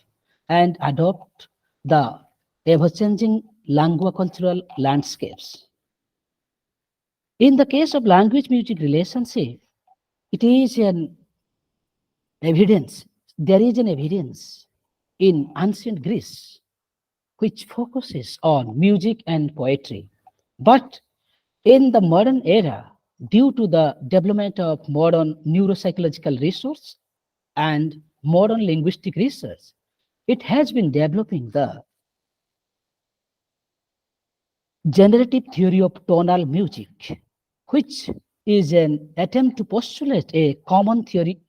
and adopt the ever-changing lingua-cultural landscapes. In the case of language-music relationship, it is an evidence, there is an evidence in ancient Greece which focuses on music and poetry. But in the modern era, due to the development of modern neuropsychological research and modern linguistic research, it has been developing the generative theory of tonal music, which is an attempt to postulate a common theory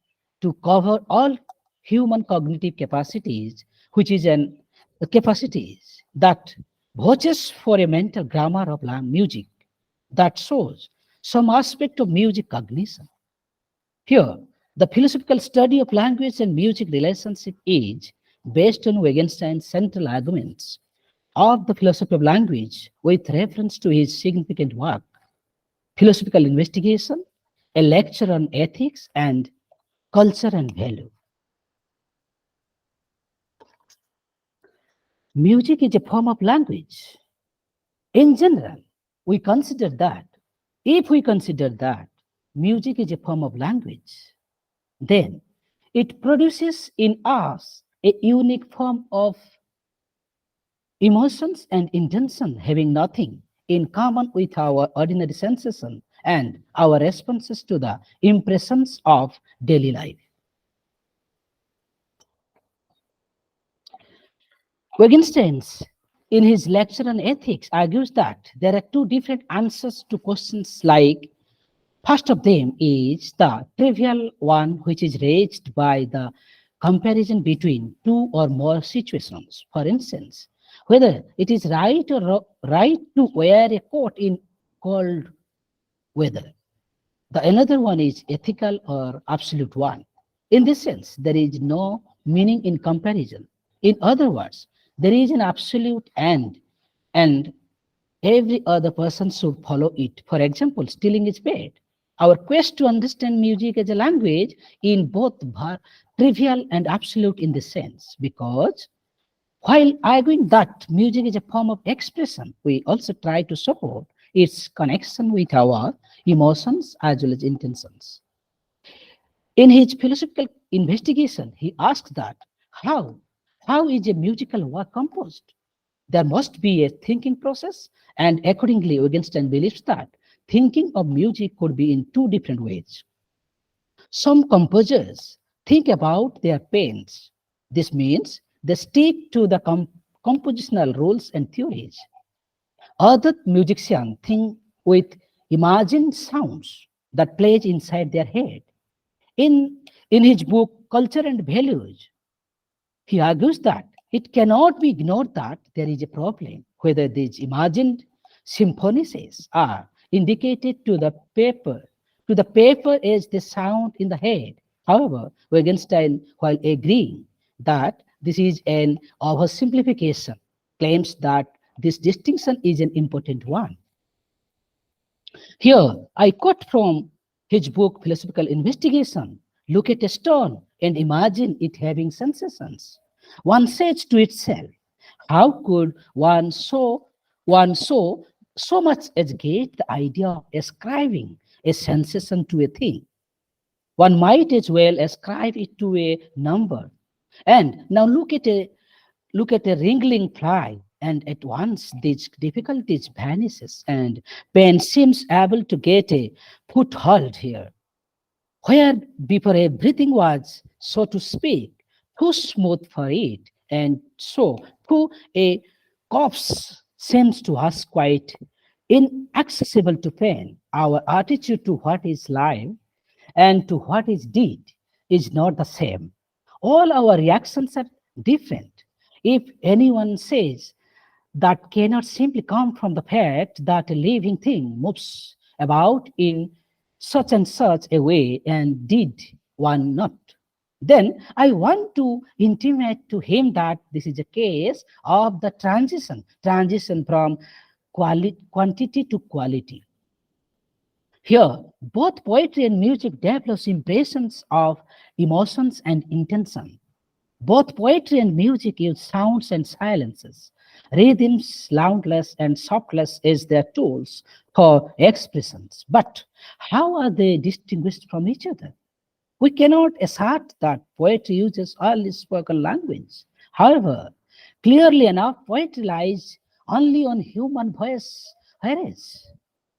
to cover all human cognitive capacities, which is an capacities that vouches for a mental grammar of music that shows some aspect of music cognition. Here, the philosophical study of language and music relationship is based on Wittgenstein's central arguments of the philosophy of language with reference to his significant work, Philosophical Investigation, a lecture on ethics and culture and value. Music is a form of language. In general, if we consider that music is a form of language, then it produces in us a unique form of emotions and intention having nothing in common with our ordinary sensation and our responses to the impressions of daily life. Wittgenstein, in his lecture on ethics, argues that there are two different answers to questions like, first of them is the trivial one, which is raised by the comparison between two or more situations. For instance, whether it is right to wear a coat in cold weather. The another one is ethical or absolute one. In this sense, there is no meaning in comparison. In other words, there is an absolute and every other person should follow it. For example, stealing is bad. Our quest to understand music as a language in both trivial and absolute in this sense, because while arguing that music is a form of expression, we also try to support its connection with our emotions as well as intentions. In his philosophical investigation, he asks that how is a musical work composed? There must be a thinking process, and accordingly, Wittgenstein believes that thinking of music could be in two different ways. Some composers think about their pains. This means they stick to the compositional rules and theories. Other musicians think with imagined sounds that plays inside their head. In his book, Culture and Values, he argues that it cannot be ignored that there is a problem whether these imagined symphonies are indicated to the paper as the sound in the head. However, Wittgenstein, while agreeing that this is an oversimplification, claims that this distinction is an important one. Here, I quote from his book, Philosophical Investigation. Look at a stone and imagine it having sensations. One says to itself, how could one so much as get the idea of ascribing a sensation to a thing? One might as well ascribe it to a number. And now look at a wriggling fly, and at once these difficulties vanishes, and pain seems able to get a foothold here, where before everything was, so to speak, too smooth for it, and so too a corpse seems to us quite inaccessible to pain. Our attitude to what is life and to what is deed is not the same. All our reactions are different. If anyone says that cannot simply come from the fact that a living thing moves about in such and such a way and did one not, then I want to intimate to him that this is a case of the transition from quantity to quality. Here, both poetry and music develops impressions of emotions and intention. Both poetry and music use sounds and silences, rhythms, loudness and softness as their tools for expressions. But how are they distinguished from each other? We cannot assert that poetry uses early spoken language. However, clearly enough, poetry lies only on human voice, whereas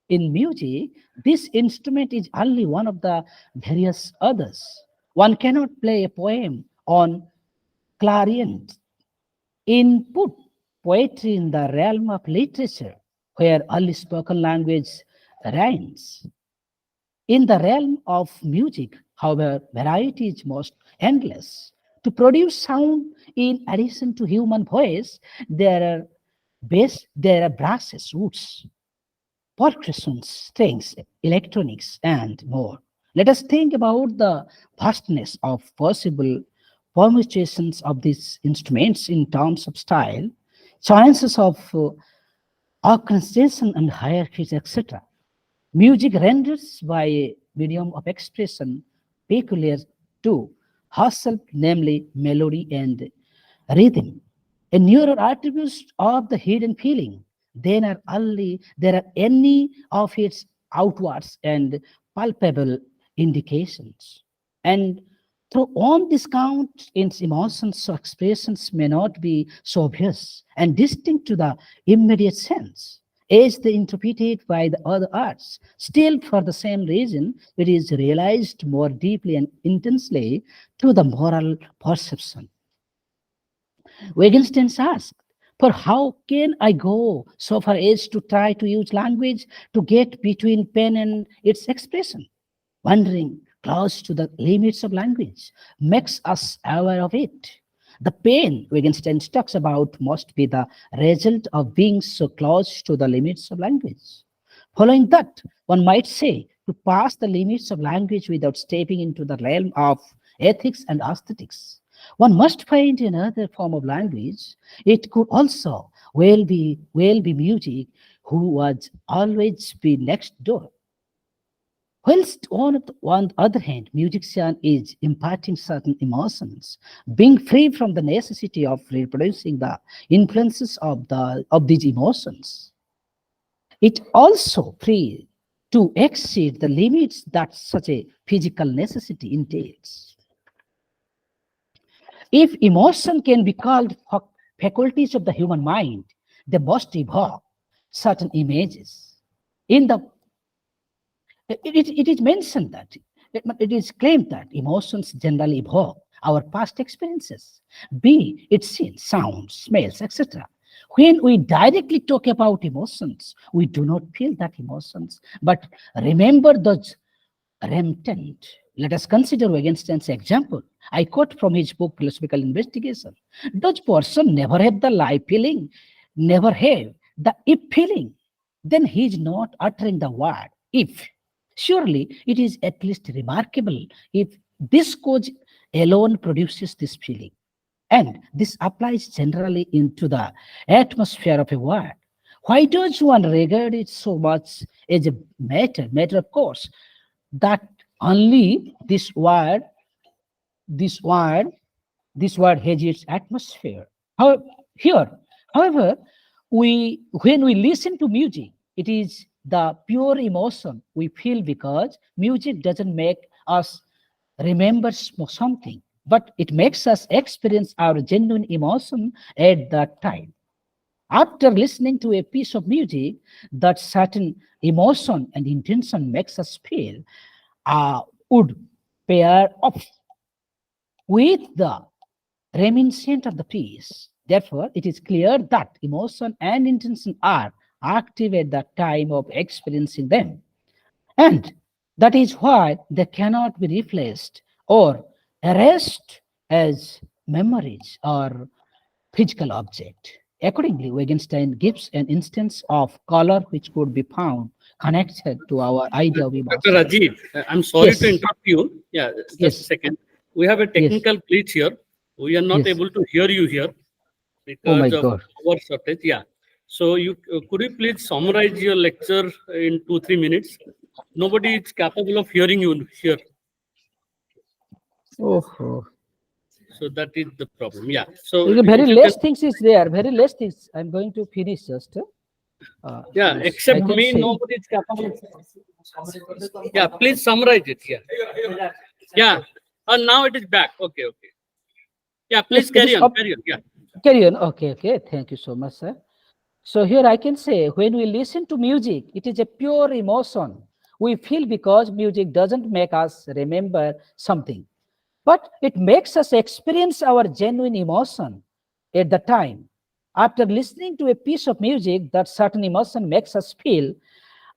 in music, this instrument is only one of the various others. One cannot play a poem on clarinet. Input poetry in the realm of literature, where early spoken language reigns. In the realm of music, however, variety is most endless. To produce sound in addition to human voice, there are there are brasses, woods, percussions, strings, electronics, and more. Let us think about the vastness of possible permutations of these instruments in terms of style, chances of orchestration and hierarchies, etc. Music renders by a medium of expression peculiar to herself, namely melody and rhythm. A neural attributes of the hidden feeling, then are only there are any of its outwards and palpable indications. And through on this count, its emotions or expressions may not be so obvious and distinct to the immediate sense as they interpreted by the other arts. Still, for the same reason, it is realized more deeply and intensely through the moral perception. Wittgenstein asked, for how can I go so far as to try to use language to get between pen and its expression? Wandering close to the limits of language makes us aware of it. The pain Wittgenstein talks about must be the result of being so close to the limits of language. Following that, one might say to pass the limits of language without stepping into the realm of ethics and aesthetics. One must find another form of language. It could also well be music, who was always be next door. Whilst on the other hand, musician is imparting certain emotions, being free from the necessity of reproducing the influences of these emotions. It also free to exceed the limits that such a physical necessity entails. If emotion can be called faculties of the human mind, they must evoke certain images. In the it is mentioned that it is claimed that emotions generally evoke our past experiences, be it scenes, sounds, smells, etc. When we directly talk about emotions, we do not feel that emotions, but remember those remnant. Let us consider Wittgenstein's example. I quote from his book Philosophical Investigation. Does person never have the life feeling, never have the if feeling? Then he is not uttering the word if. Surely it is at least remarkable if this cause alone produces this feeling. And this applies generally into the atmosphere of a word. Why does one regard it so much as a matter of course, that only this word, this word has its atmosphere? Here, however, when we listen to music, it is the pure emotion we feel because music doesn't make us remember something, but it makes us experience our genuine emotion at that time. After listening to a piece of music, that certain emotion and intention makes us feel would pair off with the reminiscent of the piece. Therefore, it is clear that emotion and intention are active at the time of experiencing them. And that is why they cannot be replaced or erased as memories or physical object. Accordingly, Wittgenstein gives an instance of color which could be found connected to our idea of Dr. emotion. Rajiv, I'm sorry Yes. to interrupt you. Yeah, just Yes. a second. We have a technical glitch here. We are not Yes. able to hear you here Oh my because of God. power shortage. Yeah. So could you please summarize your lecture in 2-3 minutes? Nobody is capable of hearing you here. Oh, So that is the problem. Yeah. So very if you less can, things is there. Very less things. I'm going to finish just. yeah, Yes, except I can me, say. nobody is capable. Yeah, please summarize it here. Yeah. And now it is back. Okay, okay. Yeah, please Yes, it carry is on. up. Carry on. Yeah. Carry on. Okay, okay. Thank you so much, sir. So here I can say, when we listen to music, it is a pure emotion we feel because music doesn't make us remember something, but it makes us experience our genuine emotion at the time. After listening to a piece of music, that certain emotion makes us feel,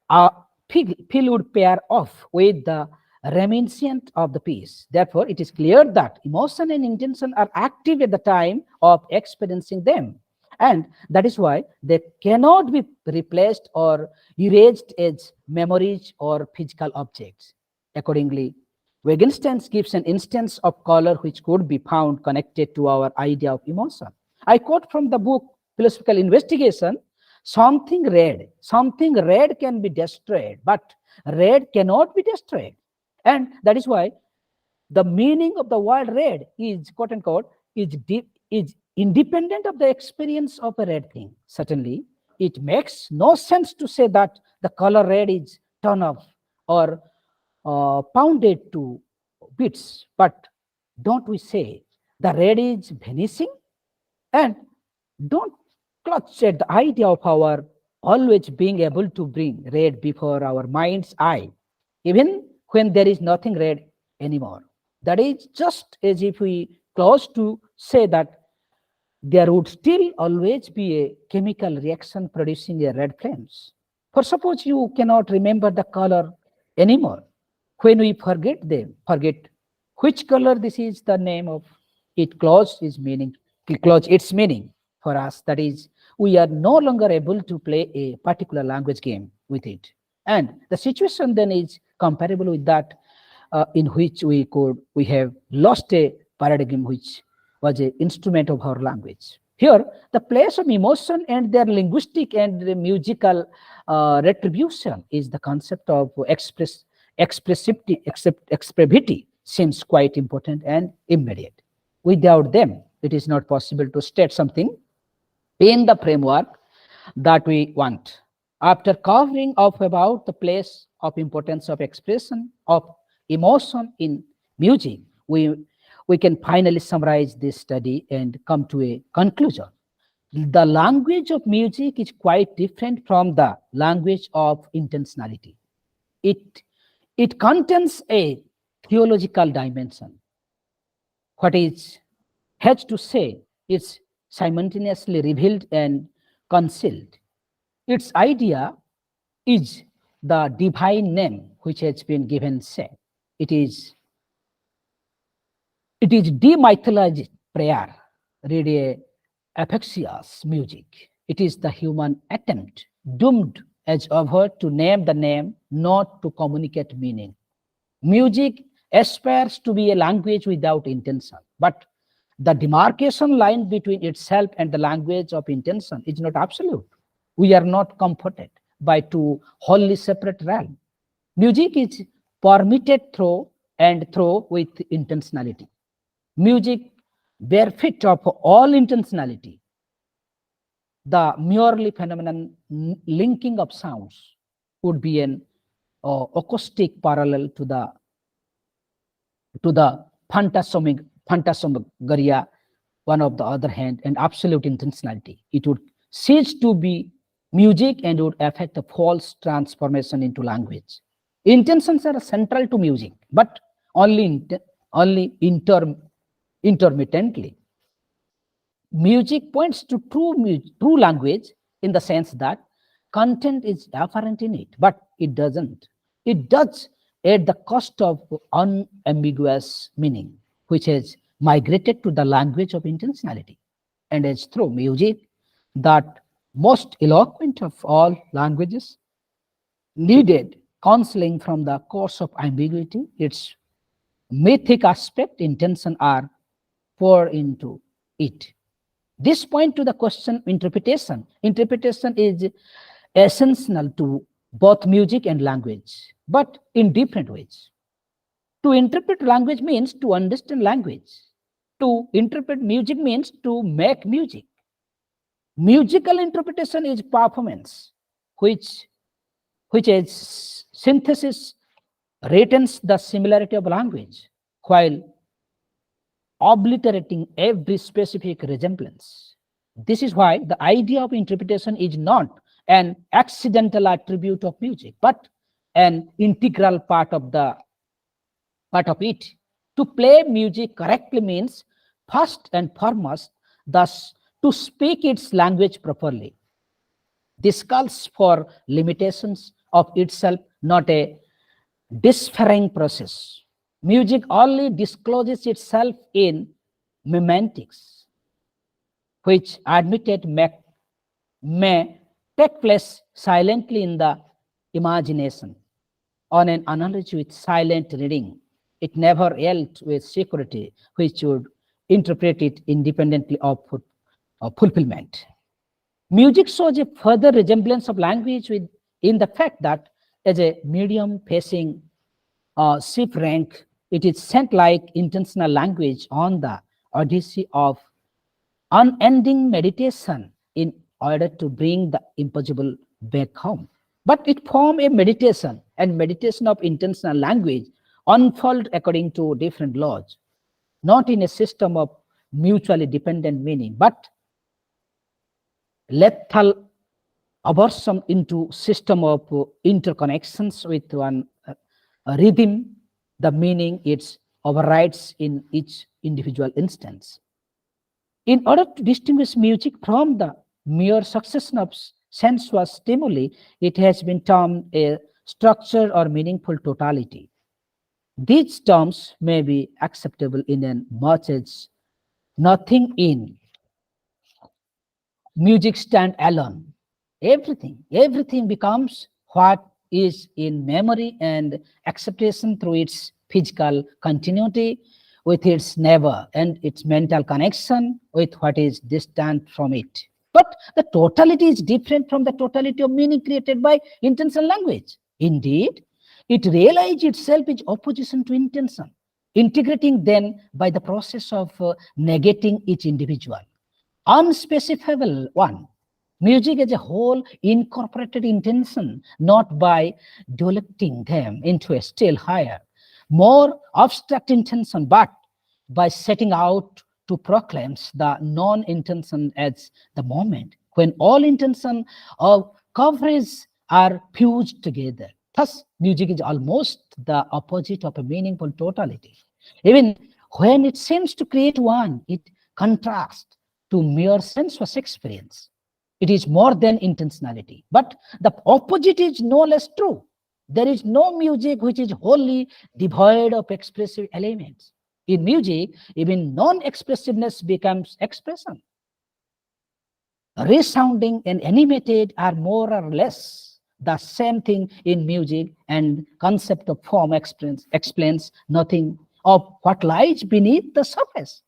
uh, feel would pair off with the reminiscent of the piece. Therefore, it is clear that emotion and intention are active at the time of experiencing them. And that is why they cannot be replaced or erased as memories or physical objects. Accordingly, Wittgenstein gives an instance of color which could be found connected to our idea of emotion. I quote from the book Philosophical Investigation, something red can be destroyed, but red cannot be destroyed. And that is why the meaning of the word red is, quote unquote, is independent of the experience of a red thing. Certainly, it makes no sense to say that the color red is torn off or pounded to bits. But don't we say the red is vanishing? And don't clutch at the idea of our always being able to bring red before our mind's eye, even when there is nothing red anymore. That is just as if we close to say that there would still always be a chemical reaction producing a red flames. For suppose you cannot remember the color anymore. When we forget which color this is the name of it, close its meaning for us. That is, we are no longer able to play a particular language game with it. And the situation then is comparable with that in which we have lost a paradigm which was an instrument of our language. Here, the place of emotion and their linguistic and the musical retribution is the concept of expressivity seems quite important and immediate. Without them, it is not possible to state something in the framework that we want. After covering off about the place of importance of expression of emotion in music, we can finally summarize this study and come to a conclusion. The language of music is quite different from the language of intentionality. It, it contains a theological dimension. What is has to say is simultaneously revealed and concealed. Its idea is the divine name which has been given, say. It is demythologized prayer, really aphexious music. It is the human attempt, doomed as ever to name the name, not to communicate meaning. Music aspires to be a language without intention, but the demarcation line between itself and the language of intention is not absolute. We are not comforted by two wholly separate realms. Music is permitted through and through with intentionality. Music bereft of all intentionality. The merely phenomenon linking of sounds would be an acoustic parallel to the phantasmagoria, one of the other hand, and absolute intentionality. It would cease to be music and would affect a false transformation into language. Intentions are central to music, but only intermittently. Music points to true language in the sense that content is apparent in it, but it doesn't. It does at the cost of unambiguous meaning, which has migrated to the language of intentionality. And it's through music that most eloquent of all languages needed counseling from the course of ambiguity. Its mythic aspect, intention are poured into it. This point to the question interpretation. Interpretation is essential to both music and language, but in different ways. To interpret language means to understand language. To interpret music means to make music. Musical interpretation is performance, which is synthesis retains the similarity of language while obliterating every specific resemblance. This is why the idea of interpretation is not an accidental attribute of music, but an integral part of it. To play music correctly means first and foremost, thus to speak its language properly. This calls for limitations of itself, not a disfering process. Music only discloses itself in memetics, which admitted may take place silently in the imagination. On an analogy with silent reading, it never yelled with security, which would interpret it independently of fulfillment. Music shows a further resemblance of language in the fact that as a medium facing ship rank, it is sent like intentional language on the odyssey of unending meditation in order to bring the impossible back home. But it forms a meditation, and meditation of intentional language unfold according to different laws, not in a system of mutually dependent meaning, but lethal aversion into system of interconnections with one rhythm, the meaning it overrides in each individual instance. In order to distinguish music from the mere succession of sensuous stimuli, it has been termed a structured or meaningful totality. These terms may be acceptable in as much as nothing in music stand alone. Everything becomes what is in memory and acceptation through its physical continuity with its neighbor and its mental connection with what is distant from it. But the totality is different from the totality of meaning created by intentional language. Indeed, it realizes itself in opposition to intention, integrating then by the process of negating each individual. Unspecifiable one. Music as a whole incorporated intention, not by developing them into a still higher, more abstract intention, but by setting out to proclaim the non-intention as the moment when all intention of coverage are fused together. Thus, music is almost the opposite of a meaningful totality. Even when it seems to create one, it contrasts to mere sensuous experience. It is more than intentionality. But the opposite is no less true. There is no music which is wholly devoid of expressive elements. In music, even non-expressiveness becomes expression. Resounding and animated are more or less the same thing in music, and concept of form explains nothing of what lies beneath the surface,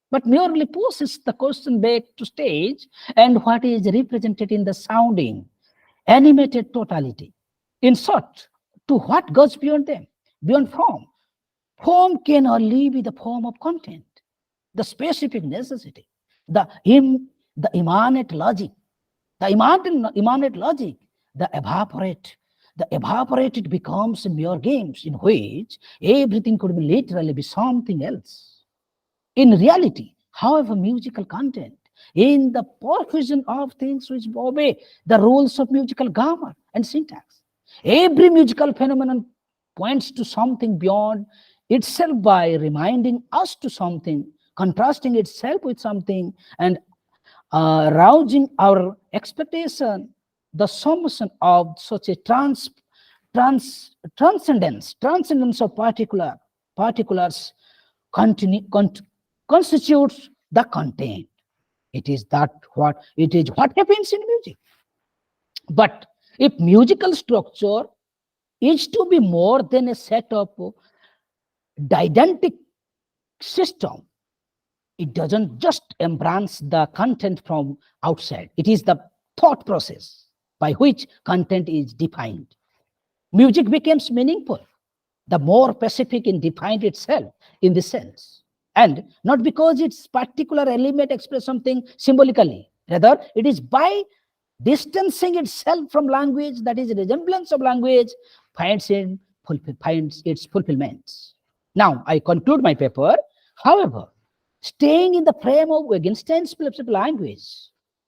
but merely pushes the question back to stage and what is represented in the sounding, animated totality. In short, to what goes beyond them, beyond form. Form can only be the form of content, the specific necessity, the immanent logic, the evaporated becomes mere games in which everything could be literally be something else. In reality, however, musical content in the profusion of things which obey the rules of musical grammar and syntax. Every musical phenomenon points to something beyond itself by reminding us to something, contrasting itself with something, and rousing our expectation. The summation of such a transcendence of particulars constitutes the content. It is what happens in music. But if musical structure is to be more than a set of didactic system, it doesn't just embrace the content from outside. It is the thought process by which content is defined. Music becomes meaningful the more specific it defined itself in this sense. And not because its particular element expresses something symbolically. Rather, it is by distancing itself from language, that is, resemblance of language, finds its fulfillment. Now, I conclude my paper. However, staying in the frame of Wittgenstein's philosophy language,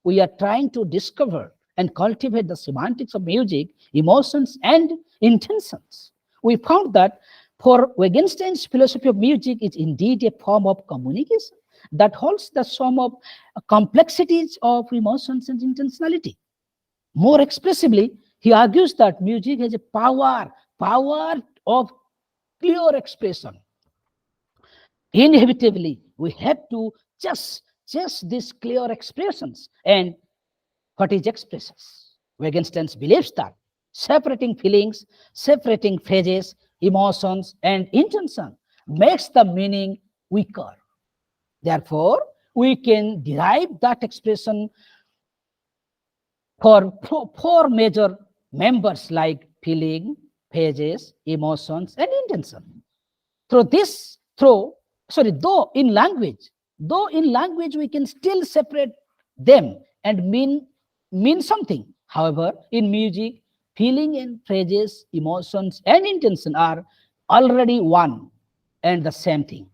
we are trying to discover and cultivate the semantics of music, emotions, and intentions. We found that for Wittgenstein's philosophy of music is indeed a form of communication that holds the sum of complexities of emotions and intentionality. More expressively, he argues that music has a power of clear expression. Inevitably, we have to just these clear expressions and what is expresses. Wittgenstein believes that separating feelings, separating phases, emotions, and intention makes the meaning weaker. Therefore, we can derive that expression for four major members like feeling, phases, emotions, and intention. Though in language we can still separate them and mean something. However, in music, feeling and phrases, emotions, and intention are already one and the same thing.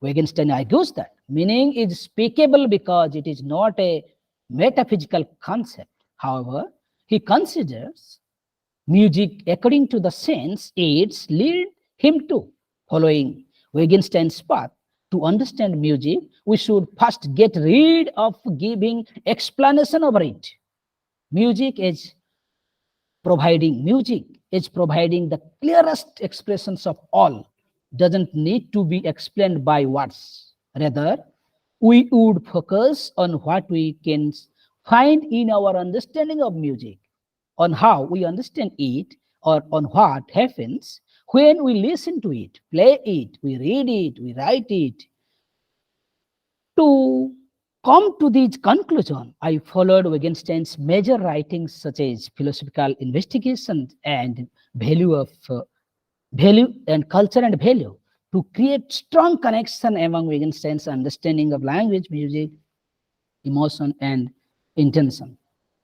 Wittgenstein argues that meaning is speakable because it is not a metaphysical concept. However, he considers music according to the sense it leads him to. Following Wittgenstein's path, to understand music, we should first get rid of giving explanation over it. Music is providing the clearest expressions of all, doesn't need to be explained by words. Rather, we would focus on what we can find in our understanding of music, on how we understand it, or on what happens when we listen to it, play it, we read it, we write it. To come to this conclusion, I followed Wittgenstein's major writings such as Philosophical Investigation and Value and Culture and Value to create strong connection among Wittgenstein's understanding of language, music, emotion, and intention.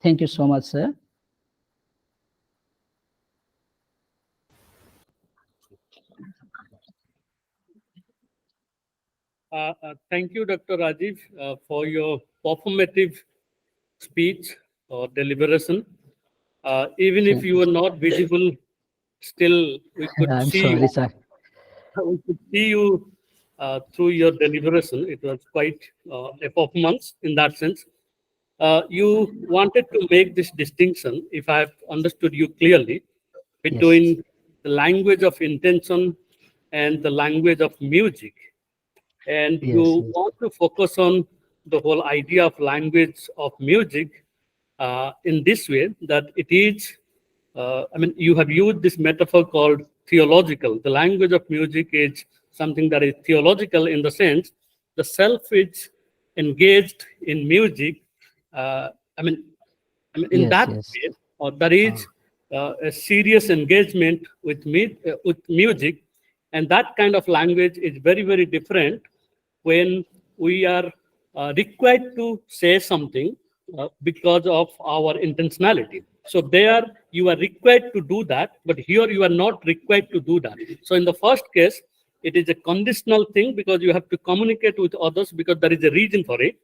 Thank you so much, sir. Thank you, Dr. Rajiv, for your performative speech or deliberation. Even if you were not visible, still we could I'm see sorry, you. sir. We could see you through your deliberation. It was quite a performance in that sense. You wanted to make this distinction, if I have understood you clearly, between the language of intention and the language of music. And you want to focus on the whole idea of language of music in this way, that it is, you have used this metaphor called theological. The language of music is something that is theological in the sense the self is engaged in music. In that way, or there is a serious engagement with music, and that kind of language is very, very different when we are required to say something because of our intentionality. So there you are required to do that, but here you are not required to do that. So in the first case, it is a conditional thing because you have to communicate with others because there is a reason for it.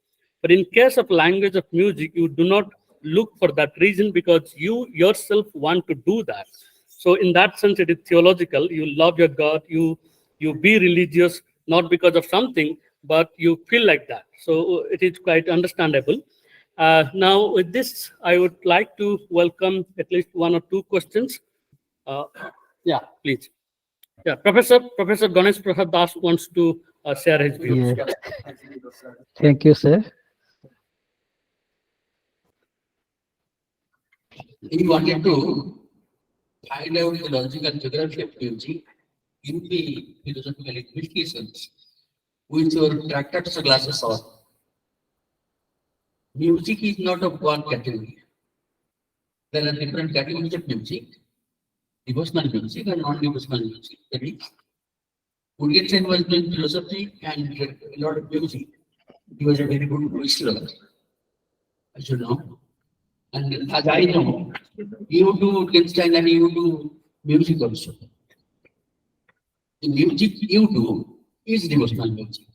But in case of language of music, you do not look for that reason because you yourself want to do that. So in that sense, it is theological. You love your God, you be religious, not because of something, but you feel like that. So it is quite understandable. Now with this, I would like to welcome at least one or two questions. Yeah, please. Yeah, Professor Ganesh Prasad Das wants to share his views. Yeah. Thank you, sir. He wanted to find out the logical geography of music in the philosophical investigations. with your tractors glasses on. Music is not of one category. There are different categories of music, devotional music and non-devotional music. That is, Wittgenstein was doing philosophy and a lot of music. He was a very good whistler, as you know. And as I know, you do Wittgenstein and you do music also. The music you do is devotional music.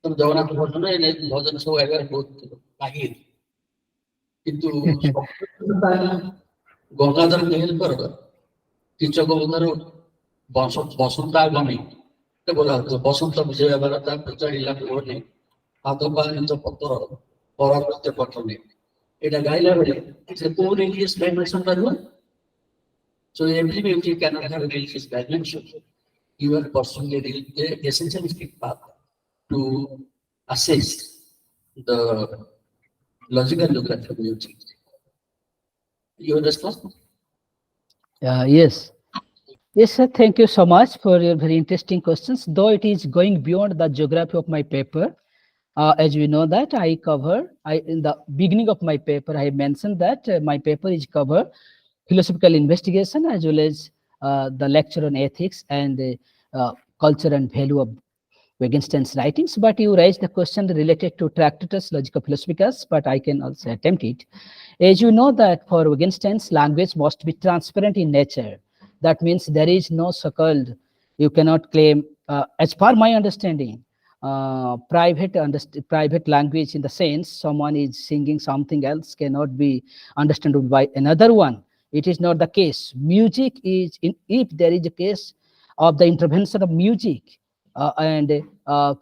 So Jagannath bhajan and bhajan so ever both बाहिर. किंतु गंगाधर मेहलकर किंच गंगाधर बसंता गमी तो बोला बसंत विजय भारता प्रचारिला कोने आदबानित पत्र पराकृत पठने এটা গাইলা বলে it's a poor religious dimension so every music cannot have a religious dimension. You are pursuing a essentialistic path to assess the logical look at the music. You understand? Yes. Yes, sir. Thank you so much for your very interesting questions. Though it is going beyond the geography of my paper, as we know that in the beginning of my paper, I mentioned that my paper is cover philosophical investigation as well as the lecture on ethics and culture and value of Wittgenstein's writings. But you raised the question related to Tractatus Logica Philosophicus, but I can also attempt it. As you know that for Wittgenstein's language must be transparent in nature. That means there is no so-called, you cannot claim, as per my understanding, private language in the sense someone is singing something else cannot be understood by another one. It is not the case. Music is, if there is a case of the intervention of music and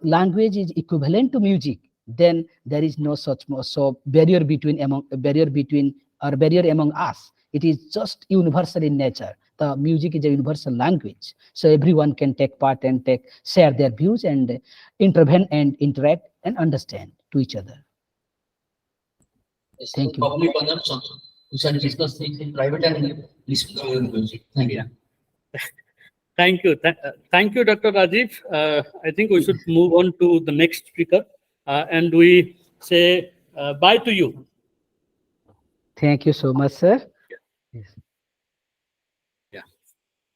language is equivalent to music, then there is no such barrier among us. It is just universal in nature. The music is a universal language, so everyone can take part and share their views and intervene and interact and understand to each other. Thank you. Public consumption. We shall discuss things in private and listen to your music. Thank you. Thank you. Thank you, Dr. Rajiv. I think we should move on to the next speaker and we say bye to you. Thank you so much, sir. Yes. Yeah.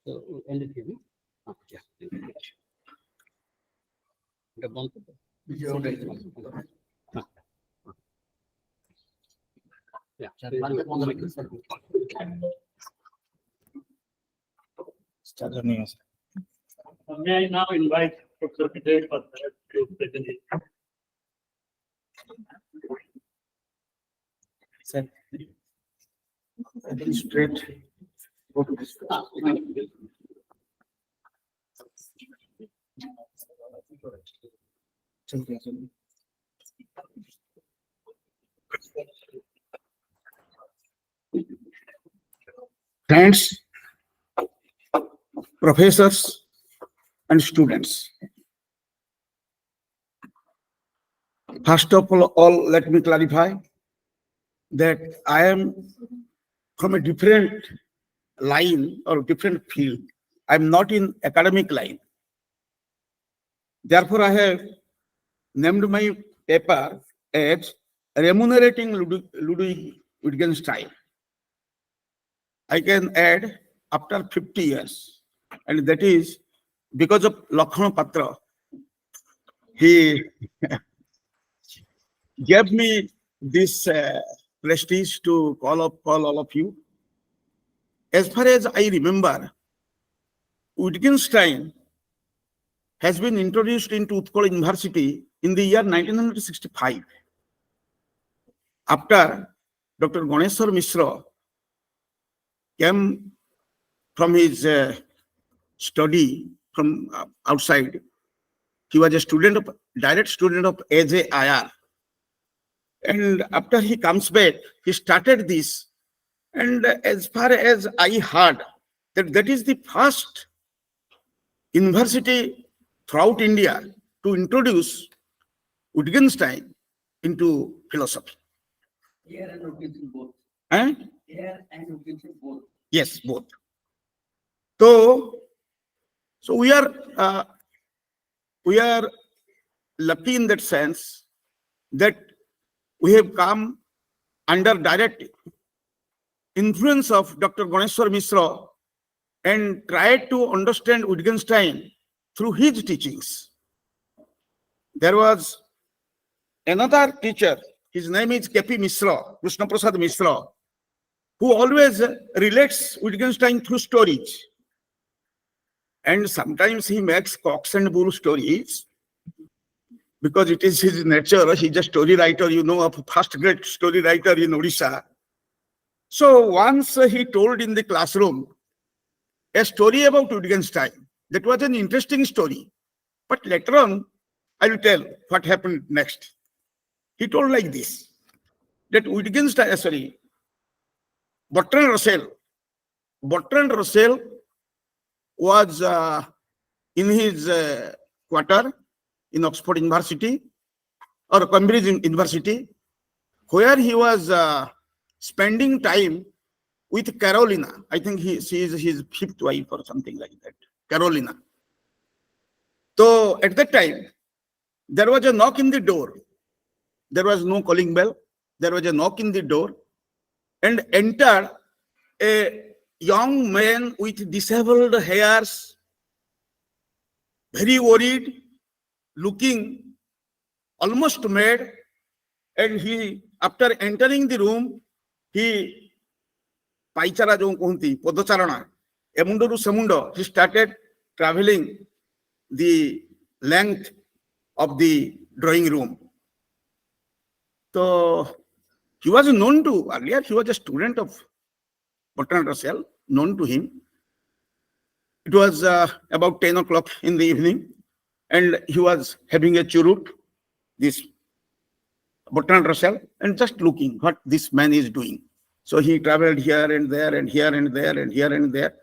So we end it here. Yeah. May I now invite Professor Peter for to present it. Sir, I think straight go to this. Friends, professors, and students. First of all, let me clarify that I am from a different line or different field. I'm not in academic line. Therefore, I have named my paper as Remunerating Ludwig Wittgenstein. I can add after 50 years, and that is because of Lakhana Patra. He gave me this prestige to call all of you. As far as I remember, Wittgenstein has been introduced into Utkal University in the year 1965. After Dr. Ganeshwar Mishra came from his study from outside, he was a direct student of AJIR. And after he comes back, he started this. And as far as I heard, that is the first university throughout India to introduce Wittgenstein into philosophy. Here and Wittgenstein both. Eh? Here and Wittgenstein both. Yes, both. So we are lucky in that sense that we have come under direct influence of Dr. Ganeshwar Mishra and tried to understand Wittgenstein through his teachings. There was another teacher, his name is K.P. Mishra, Krishna Prasad Mishra, who always relates Wittgenstein through stories. And sometimes he makes cocks and bull stories because it is his nature. He's a story writer, you know, a first great story writer in Odisha. So once he told in the classroom a story about Wittgenstein. That was an interesting story. But later on, I will tell what happened next. He told like this, that Wittgenstein, Bertrand Russell was in his quarter in Oxford University or Cambridge University, where he was spending time with Carolina. I think she is his fifth wife or something like that, Carolina. So at that time, there was a knock in the door. There was no calling bell. There was a knock in the door, and entered a young man with disabled hairs, very worried, looking almost mad. And he, after entering the room, he Paichara jo kuhunti, podocharana, emundoru semundo, he started traveling the length of the drawing room. So he was known to, earlier he was a student of Bertrand Russell, known to him. It was about 10 o'clock in the evening, and he was having a churut, this Bertrand Russell, and just looking what this man is doing. So he traveled here and there and here and there and here and there.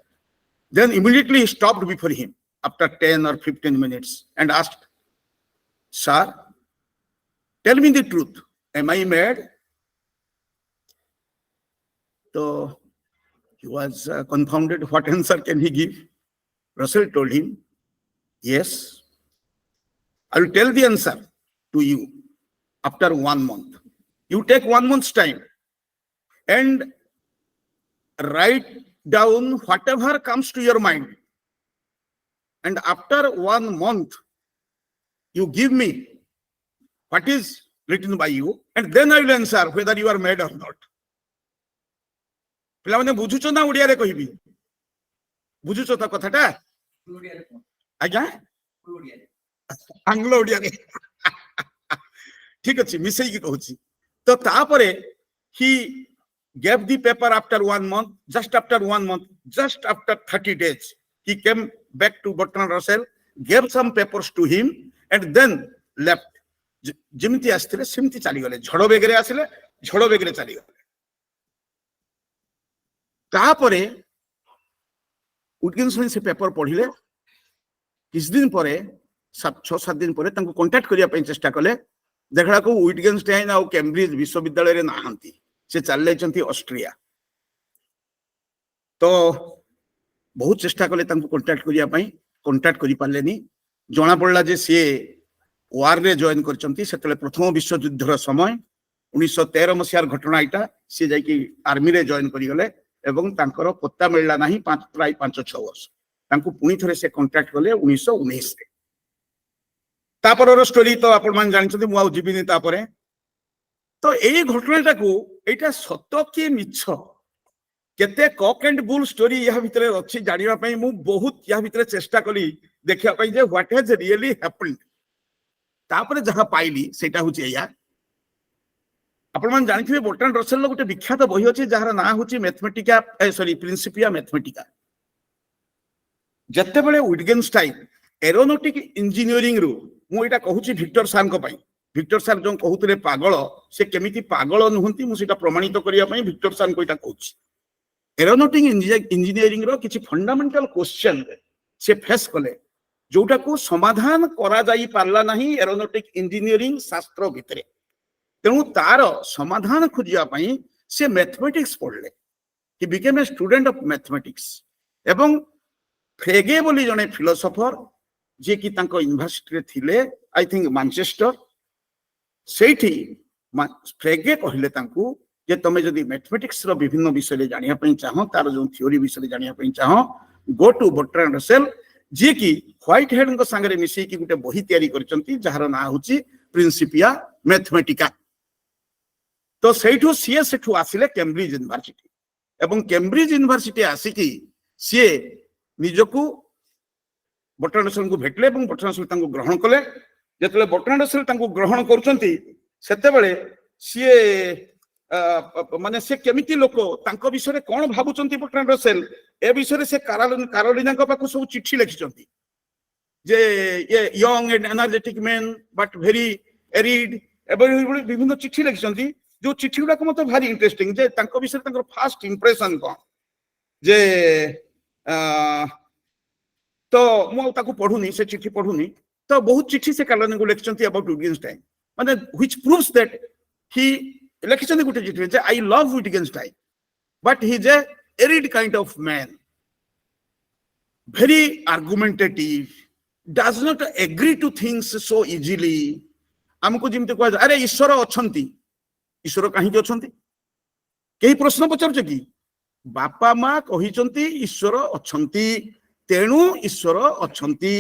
Then immediately he stopped before him after 10 or 15 minutes and asked, "Sir, tell me the truth. Am I mad?" So he was confounded. What answer can he give? Russell told him, "Yes, I will tell the answer to you after 1 month. You take 1 month's time and write down whatever comes to your mind. And after 1 month, you give me what is written by you, and then I will answer whether you are mad or not." ପିଲାମାନେ ବୁଝୁଛ ନା ଓଡ଼ିଆରେ କହିବି? ବୁଝୁଛ ତ କଥାଟା? ଆଜ୍ଞା, Anglo ଓଡ଼ିଆରେ। ଠିକ ଅଛି, ମିଶେଇକି କହୁଛି। ତ ତାପରେ he gave the paper after 1 month, just after 1 month, just after 30 days. He came back to Bertrand Russell, gave some papers to him, and then left. ଯେମିତି ଆସିଥିଲେ ସେମିତି ଚାଲିଗଲେ। ଝଡ଼ ବେଗରେ ଆସିଲେ, ଝଡ଼ ବେଗରେ ଚାଲିଗଲେ। ତାପରେ ୱିଟଗେନଷ୍ଟାଇନ୍ ସେ ପେପର ପଢିଲେ। କିଛି ଦିନ ପରେ, 6-7 ଦିନ ପରେ ତାଙ୍କୁ କଣ୍ଟାକ୍ଟ କରିବା ପାଇଁ ଚେଷ୍ଟା କଲେ। ଦେଖିଲାକୁ ୱିଟଗେନଷ୍ଟାଇନ୍ ଆଉ କେମ୍ବ୍ରିଜ ବିଶ୍ୱବିଦ୍ୟାଳୟରେ ନାହାନ୍ତି, ସେ ଚାଲି ଯାଇଛନ୍ତି ଅଷ୍ଟ୍ରିଆ। ତ ବହୁତ ଚେଷ୍ଟା କଲେ ତାଙ୍କୁ କଣ୍ଟାକ୍ଟ କରିବା ପାଇଁ, କଣ୍ଟାକ୍ଟ କରିପାରିଲେନି। ଜଣା ପଡ଼ିଲା ଯେ ସିଏ ୱାରରେ ଜଏନ୍ କରିଛନ୍ତି। ସେତେବେଳେ ପ୍ରଥମ ବିଶ୍ୱଯୁଦ୍ଧର ସମୟ, 1913 ମସିହାର ଘଟଣା ଏଇଟା। ସିଏ ଯାଇକି ଆର୍ମିରେ ଜଏନ୍ କରିଗଲେ ଏବଂ ତାଙ୍କର ପତ୍ତା ମିଳିଲା ନାହିଁ ପ୍ରାୟ 5-6 ବର୍ଷ। ତାଙ୍କୁ ପୁଣି ଥରେ ସେ କଣ୍ଟାକ୍ଟ କଲେ 1919ରେ। ତାପରର ଷ୍ଟୋରି ତ ଆପଣମାନେ ଜାଣିଛନ୍ତି, ମୁଁ ଆଉ ଯିବିନି ତାପରେ। ତ ଏଇ ଘଟଣାଟାକୁ, ଏଇଟା ସତ କି ମିଛ, କେତେ କକ୍ ଆଣ୍ଡ ବୁଲ୍ ଷ୍ଟୋରି ଏହା ଭିତରେ ଅଛି ଜାଣିବା ପାଇଁ ମୁଁ ବହୁତ ଏହା ଭିତରେ ଚେଷ୍ଟା କଲି ଦେଖିବା ପାଇଁ ଯେ ହ୍ୱାଟ ହାଜ ରିଏଲି ହ୍ୟାପେଣ୍ଡ। ତାପରେ ଯାହା ପାଇଲି ସେଇଟା ହଉଛି ଏଇଆ। ଆପଣମାନେ ଜାଣିଥିବେ ବର୍ଟ୍ରାଣ୍ଡ ରସେଲର ଗୋଟେ ବିଖ୍ୟାତ ବହି ଅଛି ଯାହାର ନାଁ ହଉଛି ପ୍ରିନ୍ସିପିଆ ମ୍ୟାଥମେଟିକା। ଯେତେବେଳେ ୱିଟଗେନଷ୍ଟାଇନ୍ ଏରୋନଟିକ ଇଞ୍ଜିନିୟରିଂରୁ, ମୁଁ ଏଇଟା କହୁଛି ଭିକ୍ଟର ସାରଙ୍କ ପାଇଁ, ଭିକ୍ଟର ସାର ଯୋଉ କହୁଥିଲେ ପାଗଳ, ସେ କେମିତି ପାଗଳ ନୁହନ୍ତି ମୁଁ ସେଇଟା ପ୍ରମାଣିତ କରିବା ପାଇଁ ଭିକ୍ଟର ସାରଙ୍କୁ ଏଇଟା କହୁଛି। ଏରୋନଟିକ ଇଞ୍ଜିନିୟରିଂର କିଛି ଫଣ୍ଡାମେଣ୍ଟାଲ କ୍ୱେଶ୍ଚନ ସେ ଫେସ୍ କଲେ, ଯୋଉଟାକୁ ସମାଧାନ କରାଯାଇ ପାରିଲା ନାହିଁ ଏରୋନଟିକ ଇଞ୍ଜିନିୟରିଂ ଶାସ୍ତ୍ର ଭିତରେ। ତେଣୁ ତାର ସମାଧାନ ଖୋଜିବା ପାଇଁ ସେ ମ୍ୟାଥମେଟିକ୍ସ ପଢିଲେ। He became a student of mathematics. ଏବଂ ଫ୍ରେଗେ ବୋଲି ଜଣେ ଫିଲୋସଫର, जे कि तांको यूनिवर्सिटी रे थिले I think Manchester Sethi Frege कहले तांको जे तमे जदि मैथमेटिक्स रो विभिन्न विषय जानिया पई चाहो तार जो थ्योरी विषय जानिया पई चाहो गो टू बर्ट्रांड रसेल जे कि व्हाइट हेड को संगे मिसी कि गुटे बही तयारी करचंती जहार ना होची प्रिंसिपिया मैथमेटिका तो सेठू सीए सेठू आसिले कैम्ब्रिज यूनिवर्सिटी एवं कैम्ब्रिज यूनिवर्सिटी आसिकी सीए निजकू बर्ट्रांड रसेल को भेटले एवं बर्ट्रांड रसेल तांको ग्रहण कले जेतले बर्ट्रांड रसेल तांको ग्रहण करचंती सेते बेले सीए माने से केमिति लोक तांको विषय कोन भाबुचंती बर्ट्रांड रसेल ए विषय से कारोलिना को पाखु सब चिट्ठी लिखिचंती जे ये young and energetic man but very arid एवं विभिन्न चिट्ठी लिखिचंती जो चिट्ठी गुडा को मत भारी इंटरेस्टिंग जे तांको विषय तांको फर्स्ट इंप्रेशन कोन जे तो मु ताको पढुनी से चिट्ठी पढुनी तो बहुत चिट्ठी से कारोलिना को लिखिचंती अबाउट विटगेनस्टाइन माने व्हिच प्रूव्स दैट ही लिखिचंती गुटे चिट्ठी जे I love Wittgenstein but he is a arid kind of man, very argumentative, does not agree to things so easily. हमको जिमते कह अरे ईश्वर अछंती ईश्वर कहीं के अछंती कई प्रश्न पचारुछ कि बापा माँ कहिचंती ईश्वर अछंती तेणु ईश्वर अछंती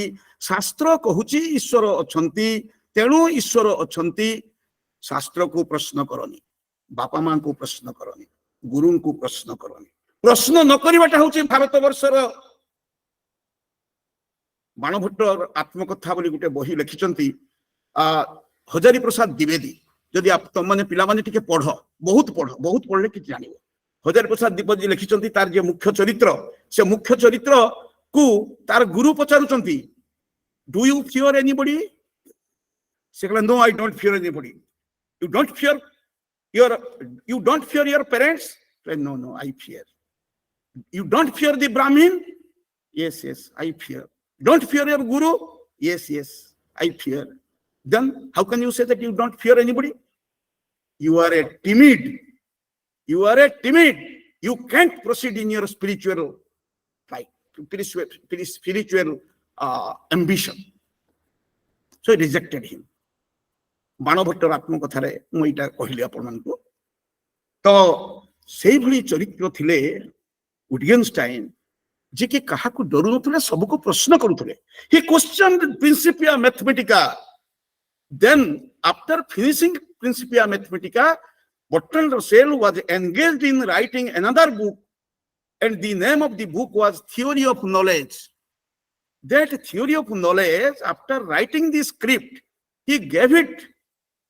शास्त्र कहूची ईश्वर अछंती तेणु ईश्वर अछंती शास्त्र को प्रश्न करनी बापा माँ को प्रश्न करनी गुरु को प्रश्न करनी प्रश्न न करवाटा हूँ भारत वर्षर बाणभट्ट आत्मकथा बोली गोटे बही लिखिचंती हजारी प्रसाद द्विवेदी जदि आप तुम माने पिला माने टिके पढ़ बहुत पढ़ले कि जानिबो हजारी प्रसाद द्विवेदी लिखिचंती तार जे मुख्य चरित्र से मुख्य चरित्र को तार गुरु पचारुचंती डू यू फियर एनीबॉडी से कहला no I don't fear anybody you don't fear your parents no no I fear You don't fear the Brahmin? Yes, I fear. Don't fear your guru? Yes, I fear. Then how can you say that you don't fear anybody? You are a timid. You can't proceed in your spiritual fight, spiritual ambition. So he rejected him. बाणभट्टर आत्मकथारे मु इटा कहली आपण को तो सेही भली चरित्र थिले Wittgenstein जे कि कहा को डरू नथले सब को प्रश्न करूथले he questioned Principia Mathematica then after finishing Principia Mathematica Bertrand Russell was engaged in writing another book and the name of the book was Theory of Knowledge. That Theory of Knowledge, after writing the script, he gave it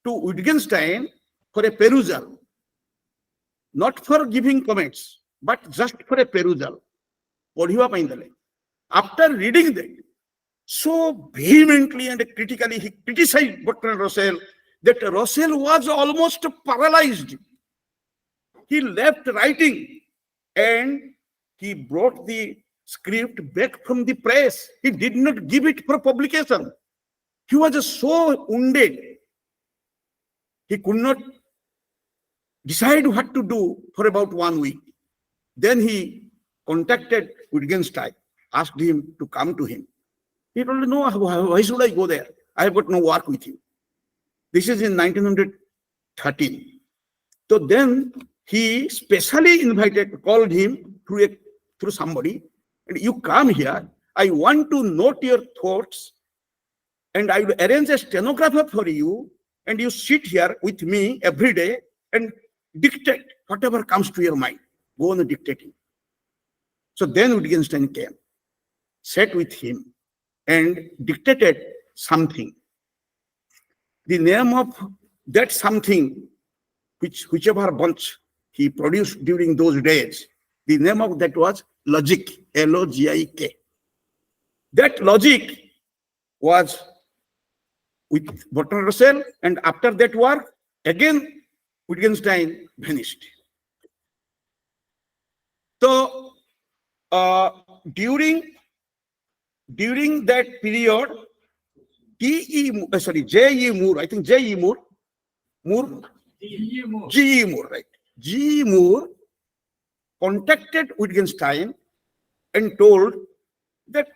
to Wittgenstein for a perusal, not for giving comments but just for a perusal. After reading that, so vehemently and critically, he criticized Bertrand Russell that Russell was almost paralyzed. He left writing and he brought the script back from the press. He did not give it for publication. He was so wounded. He could not decide what to do for about 1 week. Then he contacted Wittgenstein, asked him to come to him. He told him, no, why should I go there? I have got no work with you. This is in 1913. So then he specially called him through somebody, and you come here, I want to note your thoughts, and I will arrange a stenographer for you, and you sit here with me every day and dictate whatever comes to your mind. Go on dictating. So then Wittgenstein came, sat with him, and dictated something. The name of that something, whichever bunch he produced during those days, the name of that was logic, L-O-G-I-K. That logic was with Bertrand Russell, and after that work, again Wittgenstein vanished. So during that period, J.E. Moore, I think J.E. Moore, right? G.E. Moore contacted Wittgenstein and told that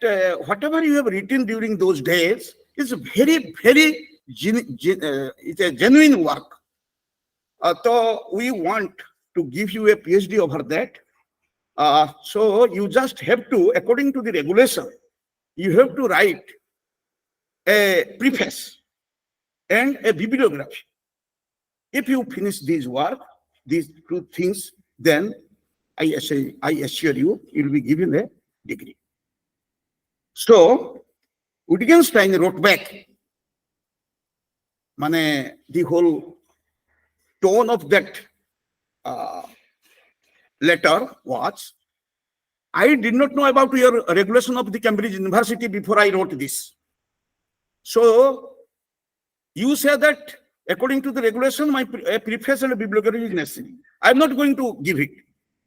whatever you have written during those days is very, very it's a genuine work. So we want to give you a PhD over that. So you just have to, according to the regulation, you have to write a preface and a bibliography. If you finish these work, these two things, then I assure you, you will be given a degree. So Wittgenstein wrote back, the whole tone of that letter was, I did not know about your regulation of the Cambridge University before I wrote this. So you say that according to the regulation, my preface and bibliography is necessary. I'm not going to give it.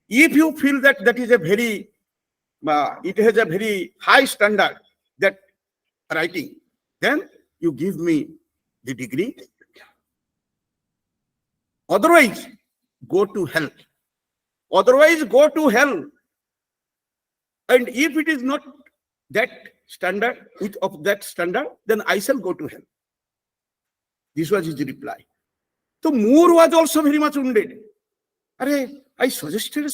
If you feel that that is a very, it has a very high standard, that writing, then you give me the degree. Otherwise, go to hell. Otherwise, go to hell. And if it is not that standard, of that standard, then I shall go to hell. This was his reply. So Moore was also very much wounded. I suggested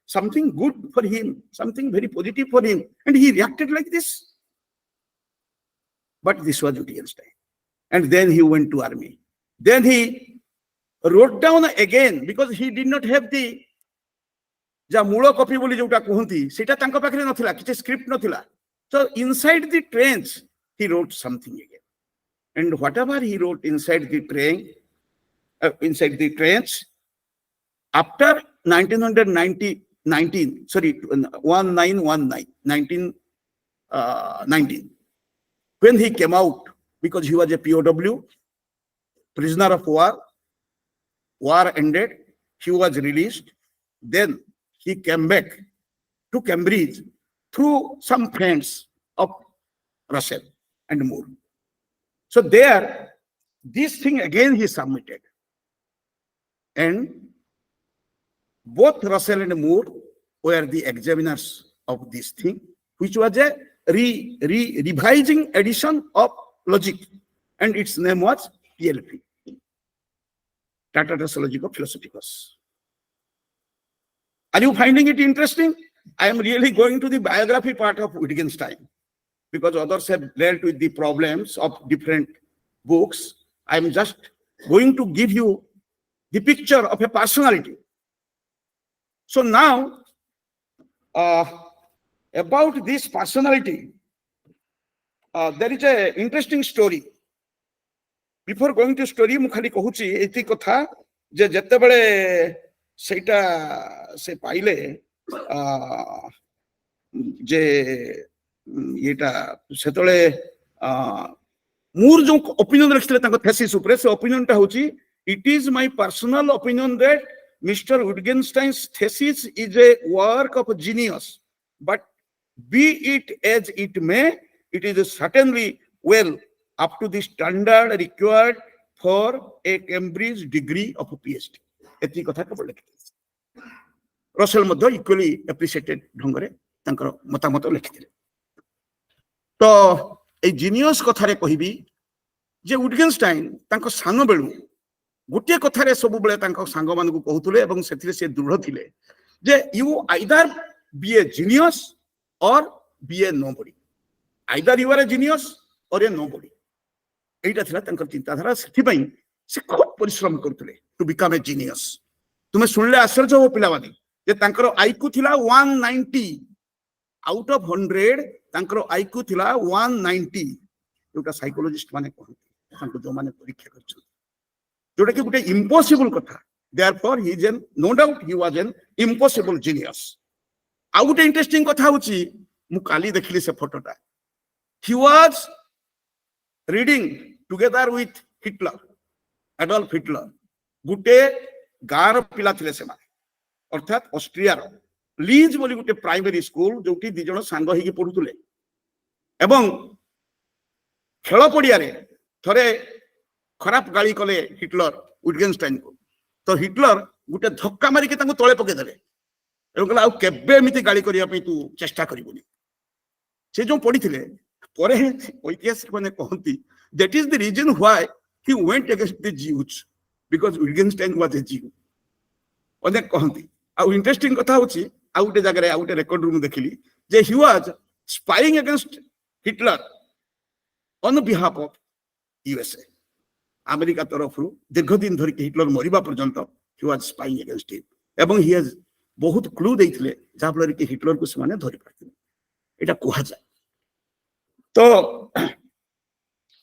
something good for him, something very positive for him, and he reacted like this. But this was Wittgenstein. And then he went to army. Then he wrote down again, because he did not have the मूल copy बोली जोटा कहती सेटा तांको पाखरे नथिला, किछि script नथिला. So inside the trench he wrote something again, and whatever he wrote inside the trench after 1919, when he came out, because he was a POW, prisoner of war ended, he was released. Then he came back to Cambridge through some friends of Russell and Moore. So there, this thing again he submitted. And both Russell and Moore were the examiners of this thing, which was a revising edition of logic. And its name was TLP, Tractatus Logico Philosophicus. Are you finding it interesting? I am really going to the biography part of Wittgenstein, because others have dealt with the problems of different books. I am just going to give you the picture of a personality. So now, about this personality, there is an interesting story. Before going to story, ମୁଁ खाली कहूची एति कथा जे जत्ते बळे सेटा से पाइले जे येटा सेतळे मूर जो opinion रखिले ताको थेसिस ऊपर से ओपिनियन टा होची, it is my personal opinion that Mr. Wittgenstein's thesis is a work of genius, but be it as it may, it is certainly well up to the standard required for a Cambridge degree of a PhD. एति कथा केवल लिखिले. Russell मध्ये equally appreciated ढंगरे तांकर मतामत लिखिले. तो ए genius कथारे कहिबी जे विटगेनस्टाइन तांको सानो value गोटे कथारे सब बेले तांको सांग मानकु कहउतले एवं सेथिरे से दृढ़ थिले जे you either be a genius or be a nobody. Either you are a genius or a nobody. एटा थिला तांकर चिंताधारा. सेथि पई से खूब परिश्रम करथले टू बिकम ए जीनियस. तुमे सुनले आश्चर्य हो पिलावानी जे तांकर आईक्यू थिला 190 आउट ऑफ 100. तांकर आईक्यू थिला 190. जोटा साइकोलॉजिस्ट माने कहନ୍ତି तांको जो माने परीक्षा करछ जोटा कि गुटे इम्पॉसिबल कथा. Therefore he is an no doubt he was an impossible genius. आ गुटे इंटरेस्टिंग कथा होची मु काली देखली से फोटोटा. He was reading together with Hitler, Adolf Hitler. गुटे गार पिला थिले से माने, अर्थात ऑस्ट्रिया रो लीज बोली गुटे प्राइमरी स्कूल जोटी दि जण सांग होई पढुतले. एवं खेल पड़िया रे थरे खराब गाली कले हिटलर विटगेनस्टाइन को. तो हिटलर गुटे धक्का मारी के तांको तळे पके देले एवं कहला आ केबे एमिति गाली करिया पे तू चेष्टा करिबोनी. से जो पढ़ी ପରେ ଐତିହାସିକ ମାନେ କହନ୍ତି that is the reason why he went against the Jews because Wittgenstein was a Jew ଅନେକ କହନ୍ତି। ଆଉ ଇଣ୍ଟରେଷ୍ଟିଂ କଥା ହଉଛି ଆଉ ଗୋଟେ ଜାଗାରେ ଆଉ ଗୋଟେ ରେକର୍ଡ ମୁଁ ଦେଖିଲି ଯେ he was spying against Hitler on behalf of USA America ତରଫରୁ ଦୀର୍ଘ ଦିନ ଧରିକି ହିଟଲର ମରିବା ପର୍ଯ୍ୟନ୍ତ he was spying against him ଏବଂ he has ବହୁତ କ୍ଲୁ ଦେଇଥିଲେ ଯାହା ଫଳରେ କି ହିଟଲରକୁ ସେମାନେ ଧରି ପାରିଥିଲେ ଏଇଟା କୁହାଯାଏ। ତ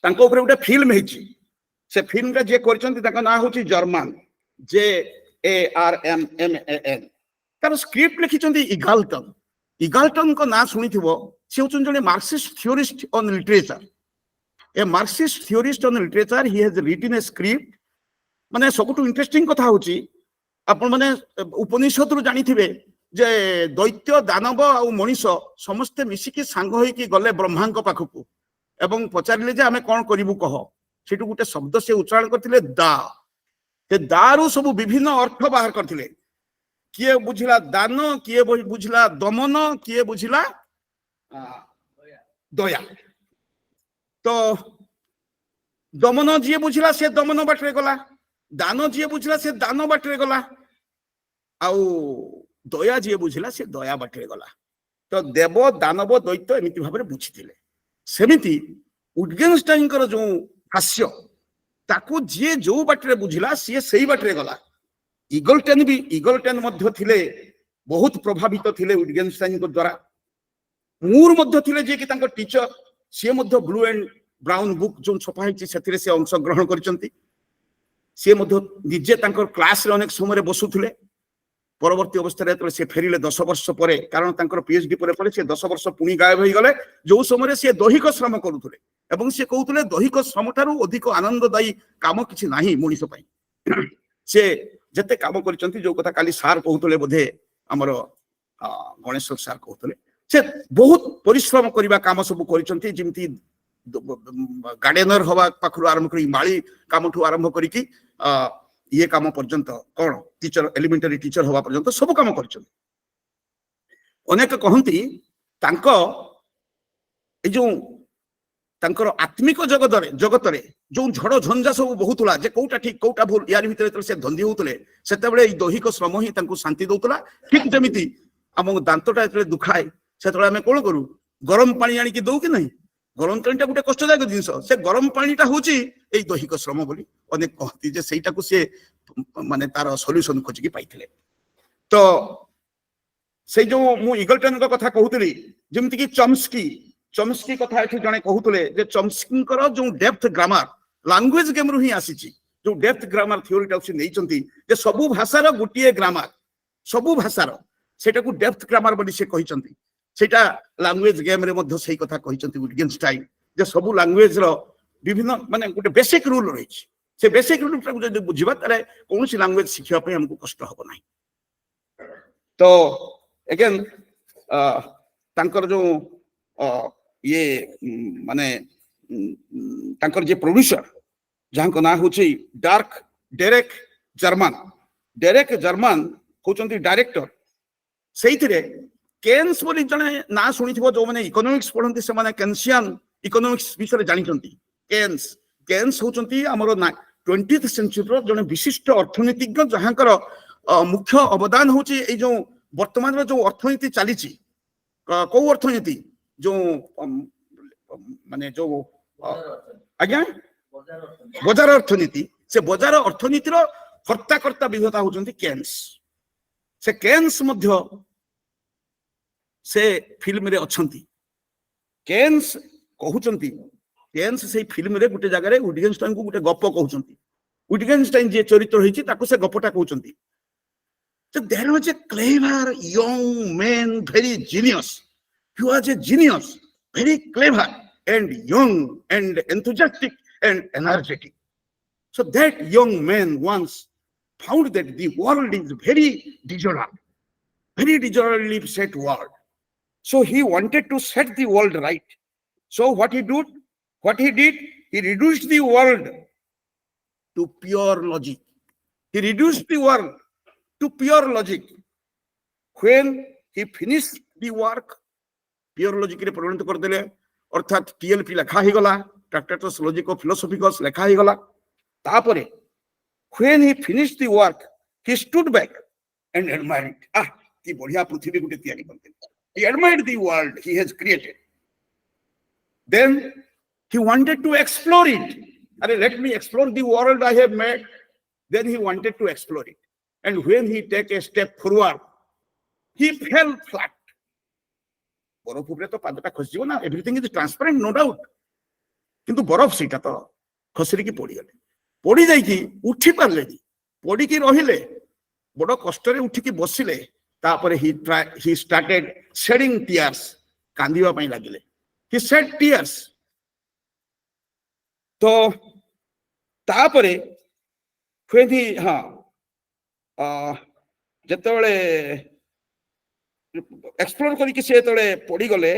ତାଙ୍କ ଉପରେ ଗୋଟେ ଫିଲ୍ମ ହେଇଛି ସେ ଫିଲ୍ମଟା ଯିଏ କରିଛନ୍ତି ତାଙ୍କ ନାଁ ହଉଛି ଜର୍ମାନ JARMAN ତାର ସ୍କ୍ରିପ୍ଟ ଲେଖିଛନ୍ତି ଇଗାଲଟନଙ୍କ ନାଁ ଶୁଣିଥିବ ସେ ହଉଛନ୍ତି ଜଣେ Marxist theorist on literature A Marxist theorist on literature, he has written a script. माने सबुठु इंटरेस्टिंग कथा होची आपण माने उपनिषद रु जानिथिबे जे दैत्य दानव आ मनीष समस्ते मिसिकी सांग होई कि गले ब्रह्मांक पाखकु एवं पचारिले जे हमें कोन करिवु कह सेटु गुटे शब्द से उच्चारण करथिले दा ते दारु सब विभिन्न अर्थ बाहर करथिले किए बुझिला दान किए बुझिला दमन किए बुझिला दया तो दमन जी बुझिला से दमन बाटरे गला दान जी बुझिला से दान बाटरे गला आउ दया जी बुझिला से दया बाटरे गला तो देव दानव दैत्य एमिति भाबरे बुझिथिले सेमिति उडगेनस्टाइन कर जो हास्य ताकू जी जो बाटरे बुझिला से सेही बाटरे गला इगलटेन मध्य थिले बहुत प्रभावित थिले उडगेनस्टाइन को द्वारा मूर मध्य थिले जे कि तांको टीचर सी मध्य ब्लू एंड ब्राउन बुक जो छपा है से अंश ग्रहण करछंती सी मध्य निजे तांकर क्लास रे अनेक समय बसुथिले परवर्ती अवस्था रे से फेरिले 10 वर्ष परे कारण तांकर पीएचडी परे से 10 वर्ष पुणी गायब होई गले जो समय से दैहिक श्रम करूथले एवं से कहउथले दैहिक श्रम थारु अधिक आनंददायी काम किछि नाही मनुष्य पई से जते काम करछंती जो कथा काली सार कहउथले बोधे हमर गणेश सार कहउथले से बहुत परिश्रम करबा काम सब करछंती जिमती गार्डेनर हवा पाखरु आरंभ करी माली कामठू आरंभ करी कि ये काम पर्यंत कोन टीचर एलिमेंटरी टीचर हवा पर्यंत सब काम करछन अनेक कहंती तांको ए जो तांकर आत्मिक जगत रे जो झड़ झंझा सब बहुतला जे कोटा ठीक कोटा भूल यार भीतर से धंदी होतले सेते बेले ई दैहिक श्रम ही तांको शांति दउतला ठीक जेमिति हम दांतटा एतले दुखाय सेतले हमें कोन करू गरम पानी आनी कि दउ कि नहीं गरम पानीटा गोटे कष्टदायक जिनस से गरम पानीटा होची ए दैहिक श्रम बोली अनेक कहती जे सेटा को से माने तार सॉल्यूशन खोजिकी पाइथिले तो से जो मु इगलटन को कथा कहउतली जेमति कि चम्स्की कथा एठी जने कहउतले जे चम्स्की कर जो डेप्थ ग्रामर लैंग्वेज गेम रु ही आसीची जो डेप्थ ग्रामर थ्योरीटा से नैचंती जे सबु भाषार गुटिए ग्रामर सबु भाषार सेटा को डेप्थ ग्रामर बोली से कहिचंती सेटा लैंग्वेज गेम रे मध्य सही कथा कहिचंती विटगेनस्टाइन जे सबु लैंग्वेज रो विभिन्न माने गुटे बेसिक रूल रहिछि से बेसिक रूल टा जदि बुझिबा तारे कोनोसी लैंग्वेज सिखिया पे हमको कष्ट हबो नाही तो अगेन तांकर जो ये माने तांकर जे प्रोड्यूसर जहां को ना होछि डेरेक जर्मन होचंती डायरेक्टर सेइथिरे केन्स बोली जने ना सुनिथिबो जो माने इकोनॉमिक्स पढंती से माने केन्सियन इकोनॉमिक्स विषय जानिचंती केन्स होचंती हमर 20th सेंचुरी रो जने विशिष्ट अर्थनीतिज्ञ जहांकर मुख्य अवदान होची ए जो वर्तमान रो जो अर्थनीति चालीची को अर्थनीति जो माने जो आज्ञा बजार अर्थनीति से बजार अर्थनीति रो कर्ता विधता होचंती केन्स मध्य से फिल्म रे अछंती केन्स कहउचंती केन्स से फिल्म रे गुटे जगह रे विटगेनस्टाइन को गुटे गप कहउचंती विटगेनस्टाइन जे चरित्र होईची ताको से गपटा कहउचंती so there was a clever young man very genius he was a genius very clever and young and enthusiastic and energetic so that young man once found that the world is very disorderly set world. So he wanted to set the world right. So what he did, he reduced the world to pure logic. When he finished the work, pure logic रे परिणत कर देले अर्थात TLP लिखा ही गला ट्रैक्टेट्स logic of फिलोसॉफिकल्स लिखा ही गला तापरे when he finished the work he stood back and admired it की बढ़िया पृथ्वी गुटे तैयारी करते he admired the world he has created then he wanted to explore it let me explore the world I have made then he wanted to explore it and when he take a step forward he fell flat बरफ उपरे तो पादटा खसी जीव ना everything is transparent no doubt किंतु बरफ सीटा तो खसरी की पड़ी गले पड़ी जाई की उठी पारले पड़ी की रहिले बड़ कष्ट रे उठी की बसिले तापरे he started shedding tears कांदिबा पई लागिले he shed tears तो तापरे फेदी जतबेले एक्सप्लोर करके से तळे पड़ी गले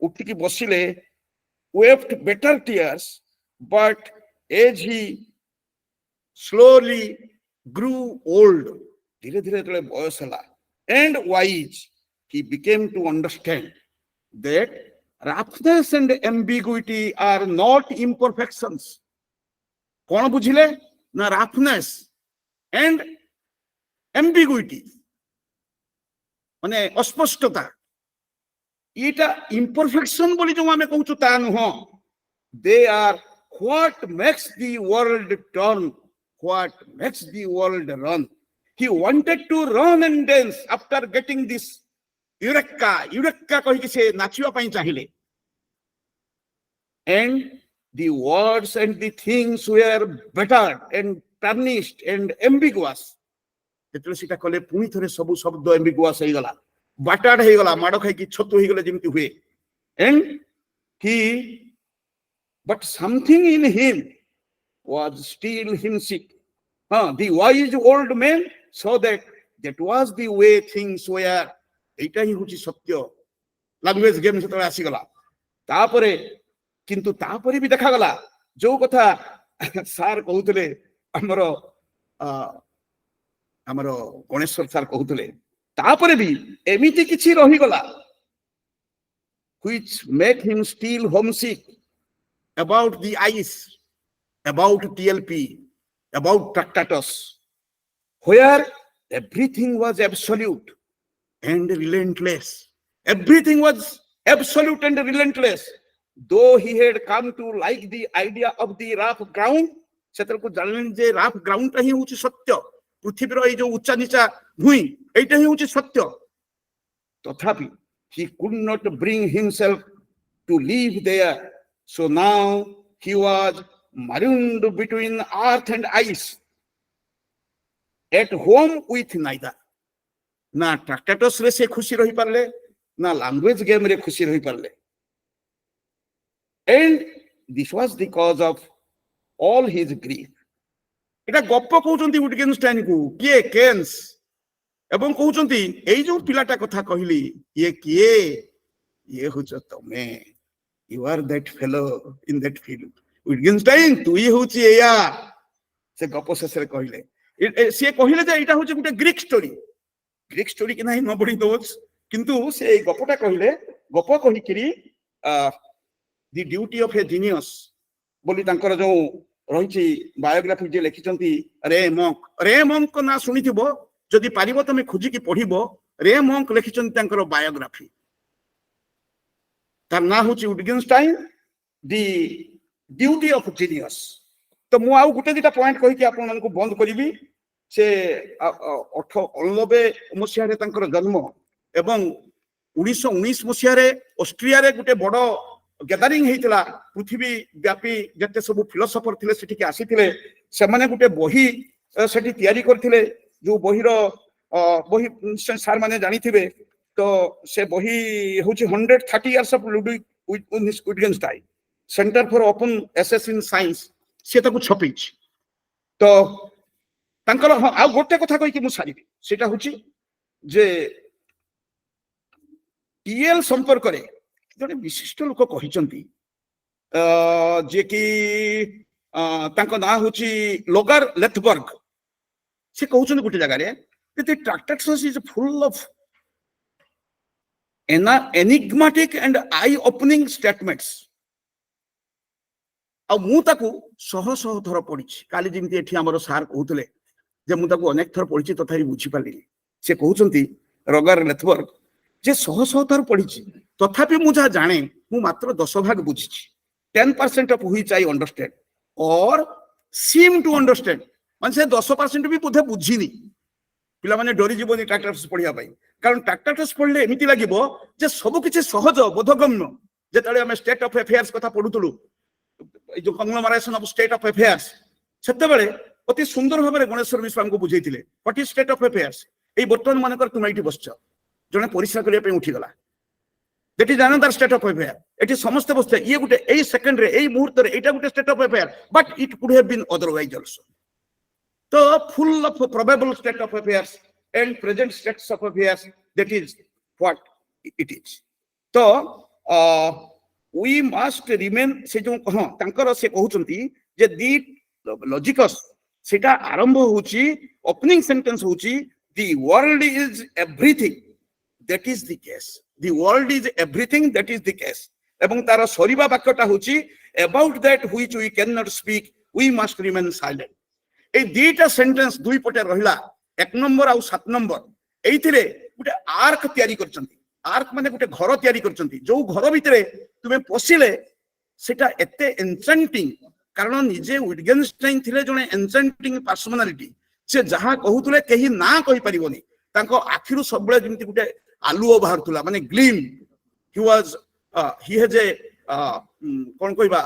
उठी की बसिले wept better tears but as he slowly grew old धीरे धीरे तळे बयस हला and wise he became to understand that roughness and ambiguity are not imperfections कौन बुझिले ना roughness and ambiguity माने अस्पष्टता इटा imperfection बोली जो आमे कहूछु ता नुह they are what makes the world turn what makes the world run he wanted to run and dance after getting this eureka कहि कि से नाचिवा पई चाहिले and the words and the things were battered and tarnished and ambiguous जेतले सीटा कले पुनी थरे सब शब्द एम्बिगुअस हे गला बाटाड हे गला माडो खाई कि छतु हे गले जेमति हुए and he but something in him was still himself the wise old man saw that was the way things were एटा ही होची सत्य लैंग्वेज गेम से आसी गला तापरे किंतु तापरे भी देखा गला जो कथा सार कहउतले हमरो गणेश्वर सार कहउतले तापरे भी एमिति किछि रही गला which make him still homesick about the ice about TLP about Tractatus where everything was absolute and relentless everything was absolute and relentless though he had come to like the idea of the rough ground सेतर को जानन जे rough ground ता ही होची सत्य पृथ्वी रो ए जो उच्चा नीचा भूई एटा ही होची सत्य तथापि he could not bring himself to live there so now he was marooned between earth and ice at home with neither ना ट्रैक्टेटस रे से खुशी रही पारले ना लैंग्वेज गेम रे खुशी रही Parle and this was the cause of all his grief एटा गप्प कहउचंती विटगेनस्टाइन को किए केन्स एवं कहउचंती एई जो पिलाटा कथा कहली ये किए ये होच तमे you are that fellow in that field विटगेनस्टाइन तू ही होची एया से गप्प शेषरे कहले से कहले जे एटा होची गुटे ग्रीक स्टोरी कि नाही नबडी दोस किंतु से गपटा कहले गप कहि करी the duty of a genius बोली तांकर जो रहिछि बायोग्राफी जे लिखिचंती रे मंक को ना सुनिथिबो जदि पारिबो तमे खोजि की पढिबो रे मंक लिखिचंती तांकर बायोग्राफी तार ना होछि विटगेनस्टाइन the duty of genius तो मु आउ गुटे दिटा पॉइंट कहि कि आपन मन को बंद करिवि से 1889 मसिया रे तांकर जन्म एवं 1919 मसिया रे ऑस्ट्रिया रे गुटे बड़ गैदरिंग हेतिला पृथ्वी व्यापी जते सब फिलोसोफर थिले सेठी के आसीथिले से माने गुटे बही सेठी तयारी करथिले जो बही रो बही सार माने जानिथिबे तो से बही होची 130 years of Ludwig Wittgenstein centre for open access in science से ताकू छपिच तो तांकर आ गोटे कथा कहि कि मु सारिबी सेटा होची जे टीएल संपर्क रे जने विशिष्ट लोक कहिचंती जे कि तांको ना होची लोगर लेथबर्ग से कहउछन गुटे जगह रे the Tractatus is full of enigmatic and eye-opening statements. ଆଉ ମୁଁ ତାକୁ ଶହ ଶହ ଥର ପଢିଛି। କାଲି ଯେମିତି ଏଠି ଆମର ସାର୍ କହୁଥିଲେ ଯେ ମୁଁ ତାକୁ ଅନେକ ଥର ପଢିଛି ତଥାପି ବୁଝିପାରିଲିନି। ସେ କହୁଛନ୍ତି ରଗର ନେଟୱର୍କ ଯେ ଶହ ଶହ ଥର ପଢିଛି ତଥାପି ମୁଁ ଯାହା ଜାଣେ ମୁଁ ମାତ୍ର 10 ଭାଗ ବୁଝିଛି। 10% of which I understand or seem to understand, ମାନେ ସେ 10% ବି ବୋଧେ ବୁଝିନି। ପିଲାମାନେ ଡରି ଯିବନି ଟ୍ରାକ୍ଟର୍ସ ପଢିବା ପାଇଁ, କାରଣ ଟ୍ରାକ୍ଟର୍ସ ପଢିଲେ ଏମିତି ଲାଗିବ ଯେ ସବୁ କିଛି ସହଜ ବୋଧଗମ୍ୟ। ଯେତେବେଳେ ଆମେ ଷ୍ଟେଟ୍ ଅଫ୍ ଆଫେୟାର୍ସ କଥା ପଢୁଥିଲୁ, এই ଯୋଉ conglomeration of state of affairs, ସେତେବେଳେ ଅତି ସୁନ୍ଦର ଭାବରେ ଗଣେଶ୍ୱର ମିଶ୍ର ଆମକୁ ବୁଝେଇଥିଲେ what is state of affairs. ଏଇ ବର୍ତ୍ତମାନ ମାନଙ୍କର ତୁମେ ଏଇଠି ବସିଛ, ଜଣେ ପରିସ୍ରା କରିବା ପାଇଁ ଉଠିଗଲା, that is another state of affair. ଏଠି ସମସ୍ତେ ବସିছে, ଇଏ ଗୋଟେ ଏଇ ସେକେଣ୍ଡରେ ଏଇ ମୁହୂର୍ତ୍ତରେ ଏଇଟା ଗୋଟେ state of affair, but it could have been otherwise also. So full of probable state of affairs and present states of affairs, that is what it is. So we must remain, se jo ha tankara se कहउचंती J the logicus सेटा आरंभ होउची, opening sentence होउची, the world is everything, that is the case. The world is everything, that is the case. এবং তার সরিবা বাক্যটা হচ্ছে about that which we cannot speak, we must remain silent. এই দুইটা সেন্টেন্স দুই পটে রহিলা, 1 নম্বর আর 7 নম্বর, এইথিরে গোটে আর্ক তৈরি করছন্তি। আর্ক মানে গোটে ঘর তৈরি করছন্তি, যে ঘর ভিতরে তুমি পশিলে সেটা এতে এনচেন্টিং, কারণ নিজে উইটগেনস্টাইন থিলে জনে এনচেন্টিং পার্সোনালিটি। সে যাহা কহুতলে কেহি না কহি পারিবনি, তাঙ্ক আখিরু সবବେଳେ যেମିତି গোটে আলুও বাহারুলা, মানে গ্লিম। He has a কোন কইবা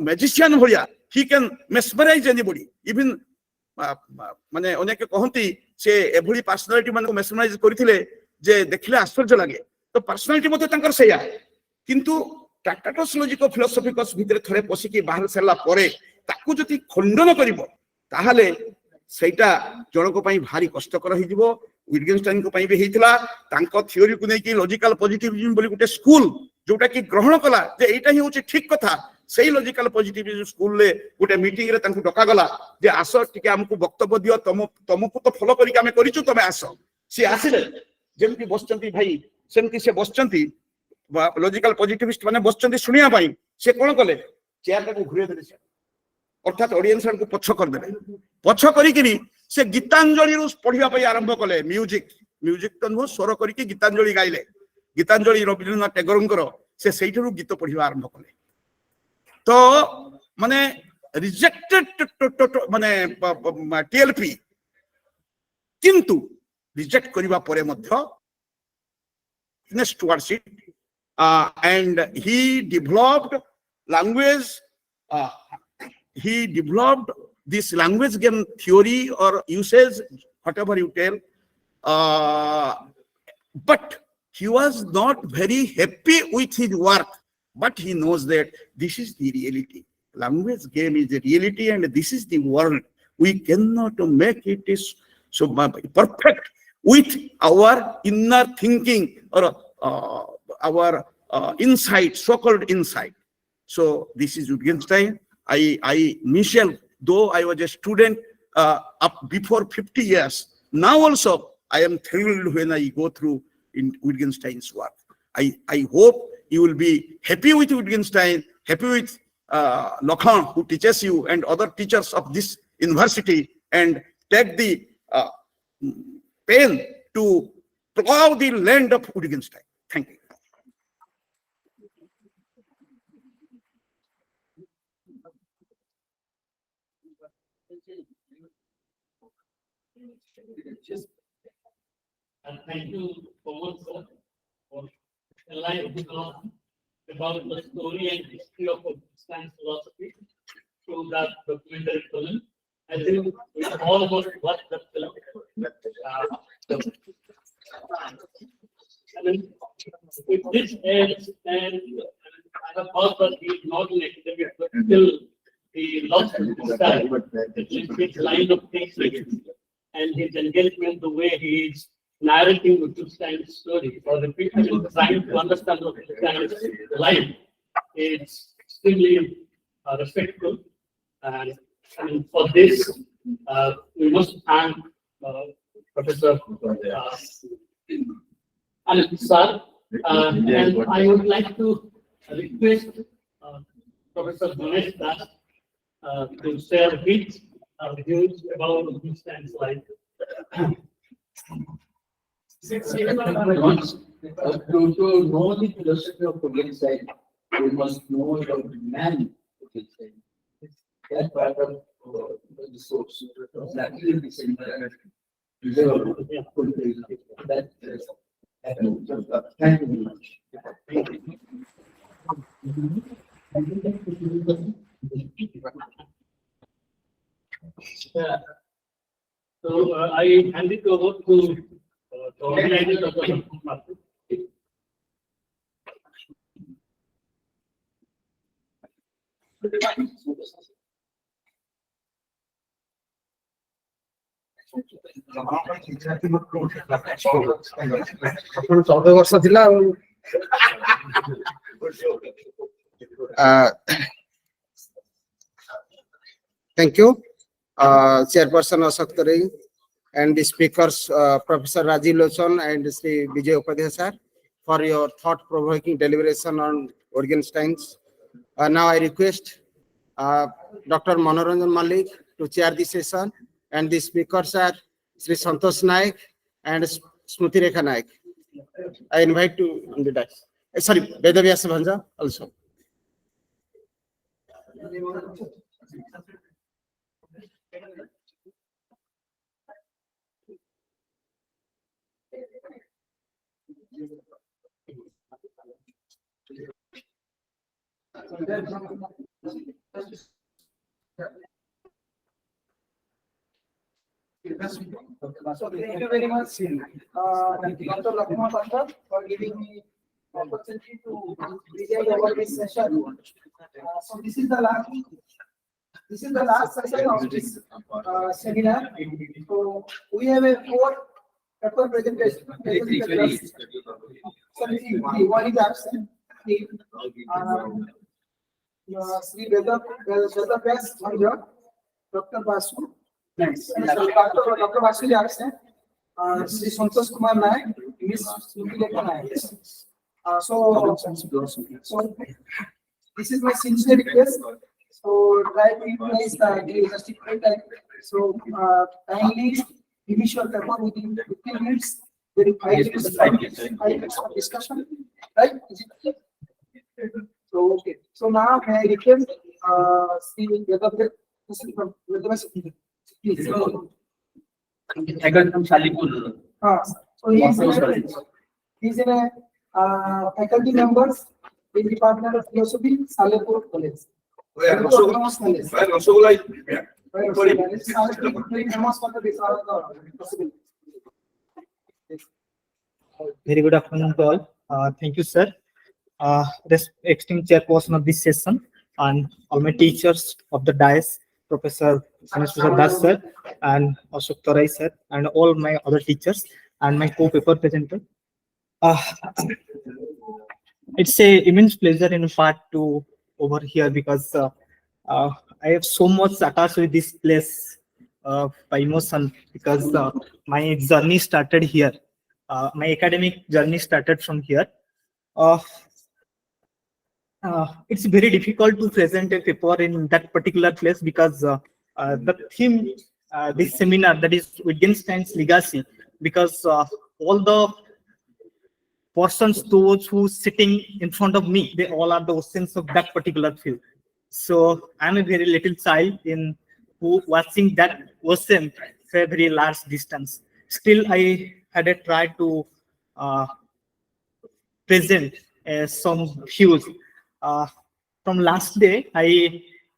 magician ভলিয়া, he can mesmerize anybody, even মানে অনেকে কহନ୍ତି সে এভলি পার্সোনালিটি মানে মেসমারাইজ করিଥିଲେ যে দেখিলে আশ্চর্য লাগে। তো পার্সোনালিটি মতে তাঙ্কর সেইয়া, কিন্তু ট্রাক্টাটস লজিকো ফিলোসফিকস ভিতরে থরে পশিকি বাহার সারলা পরে তাকু যদি খণ্ডন করিব তাহলে সেইটা জনক পাই ভারি কষ্টকর হইଯିବ। উইটগেনস্টাইন को পাই भी हेइतला, तांको थियोरी को नै कि लॉजिकल पॉजिटिविज्म बोली गुटे स्कूल जोटा कि ग्रहण कला जे एटा ही होची ठीक कथा। सेही लॉजिकल पॉजिटिविज्म स्कूल ले गुटे मीटिंग रे तांको डका गला जे आसो टिके हमकु वक्तव्य दियो, तमकु तो फॉलो करी के हमें करिचु, तमे आसो। से आसिले जेमति बसचंती भाई, सेमति से बसचंती लॉजिकल पॉजिटिविस्ट माने बसचंती सुनिया पाई। से कोन कले, चेयर को घुरे देले, से अर्थात ऑडियंस को पछ कर देले। पछ करी कि से गीतांजलि रु पढ़िया पाई आरंभ कले। म्यूजिक तो नुह, स्वर करिके गीतांजलि गाइले। गीतांजलि रवींद्रनाथ टैगोरंकर से सेठरू गीत पढ़िया आरंभ कले। तो माने रिजेक्टेड माने टीएलपी, किंतु रिजेक्ट करिबा परे मध्य next towards it, and he developed language, he developed this language game theory or usage, whatever you tell, but he was not very happy with his work. But he knows that this is the reality. Language game is the reality, and this is the world. We cannot make it so perfect with our inner thinking or our insight, so-called insight. So this is Wittgenstein. I myself, though I was a student up before 50 years, now also I am thrilled when I go through in Wittgenstein's work. I hope you will be happy with Wittgenstein, happy with Lokhan, who teaches you, and other teachers of this university, and take the pen to plow the land of Wittgenstein. Thank you. And thank you for enlightening us about the story and history of science philosophy through that documentary film. I think we all must watch that film. I mean, with this age, and I have heard that he is not an academic, but still he loves to style, his line of thinking, and his engagement, the way he is narrating Wittgenstein's story, or the people trying to understand Wittgenstein's life, is extremely respectful. And for this, we must thank Professor Anand Sir And I would like to request Professor Ganesh Das to share his views about Wittgenstein's life. To know the philosophy of Wittgenstein, we must know about the man Wittgenstein. That part of the source. Exactly the same. Thank you very much. So I hand it over to the organizer of the market. Thank you, Chairperson Ashok Tarai, and the speakers, Professor Rajiv Lochon and Sri Vijay Upadhyay sir, for your thought-provoking deliberation on Wittgenstein's. Now I request Dr. Manoranjan Malik to chair the session, and the speakers are Sri Santosh Naik and Smruti Rekha Naik. I invite to on the dais. Sorry, Vedavyas Bhanja also. So thank you very much, Dr. Lakshman Pandit, for giving me opportunity to present over this session. So this is the last session of this seminar. So we have a 4 paper presentation. So one is absent. Sri Vedavyas Bhanja, Dr. Basu. Dr. Basu is absent. Sri Santosh Kumar Naik, Ms. Smruti Rekha Naik. So this is my sincere request. So try to utilize the justified time. So kindly finish your paper within 15 minutes. Then 5 minutes of discussion. Right? So okay. So now may I request Sri Vedavyas please. I got from Salipur. So he's in a faculty members in Department of Philosophy, Salipur College. Very good afternoon to all. Thank you, sir. This esteemed chairperson of this session and all my teachers of the dais, Professor Das sir and Ashok Tarai sir, and all my other teachers and my co-paper presenter. It's a immense pleasure in part to over here because I have so much attached with this place by emotion because my journey started here. My academic journey started from here. It's very difficult to present a paper in that particular place because the theme this seminar, that is Wittgenstein's legacy, because all the persons, those who sitting in front of me, they all are the oceans of that particular field. So I'm a very little child in who watching that ocean for a very large distance. Still, I had a try to present some views. From last day,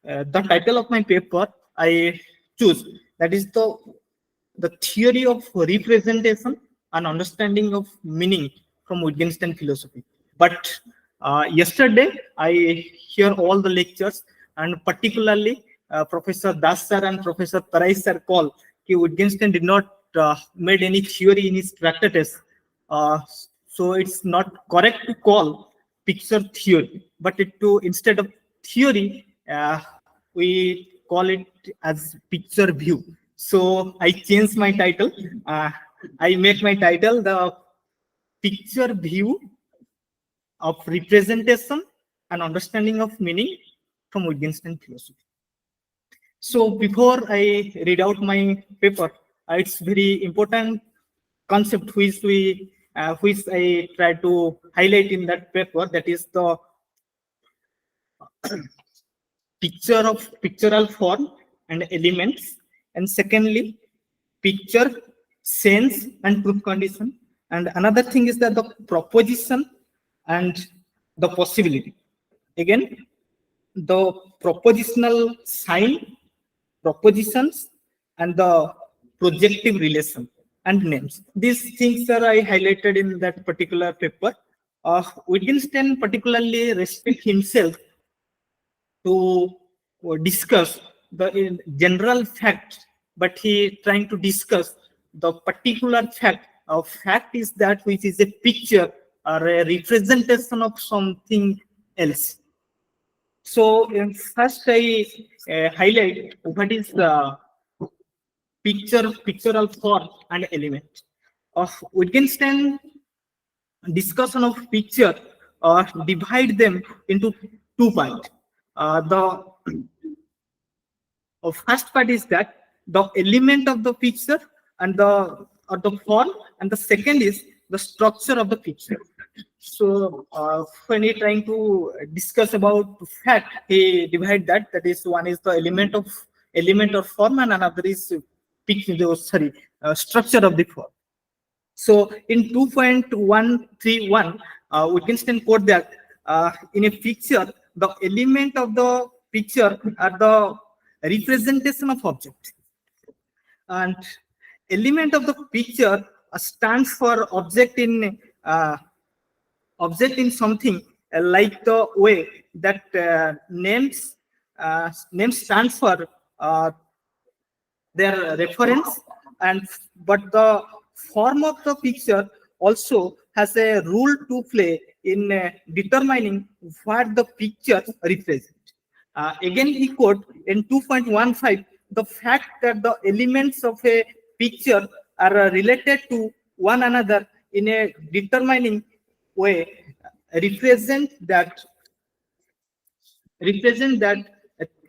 the title of my paper I choose, that is the theory of representation and understanding of meaning from Wittgenstein philosophy. But yesterday I hear all the lectures, and particularly Professor Das sir and Professor Tarai sir call Wittgenstein did not made any theory in his tractates. So it's not correct to call picture theory, but instead of theory, we call it as picture view. So I changed my title. I make my title the picture view of representation and understanding of meaning from Wittgenstein philosophy. So before I read out my paper, it's very important concept which I try to highlight in that paper, that is the pictorial form and elements, and secondly picture, sense and proof condition, and another thing is that the proposition and the possibility. Again, the propositional sign, propositions and the projective relation and names. These things are I highlighted in that particular paper. Wittgenstein particularly restrict himself to discuss the general fact, but he trying to discuss the particular fact. A fact is that which is a picture or a representation of something else. So first I highlight what is the pictorial form and element. Of Wittgenstein discussion of picture divide them into two parts. The first part is that the element of the picture and the form, and the second is the structure of the picture. So when he trying to discuss about fact, he divide that. That is, one is the element or form, and another is structure of the form. So in 2.131, Wittgenstein quote that in a picture, the element of the picture are the representation of object, and element of the picture stands for object in something like the way that names stands for their reference, but the form of the picture also has a role to play in determining what the picture represents. Again, he quote in 2.15 the fact that the elements of a picture are related to one another in a determining way represent that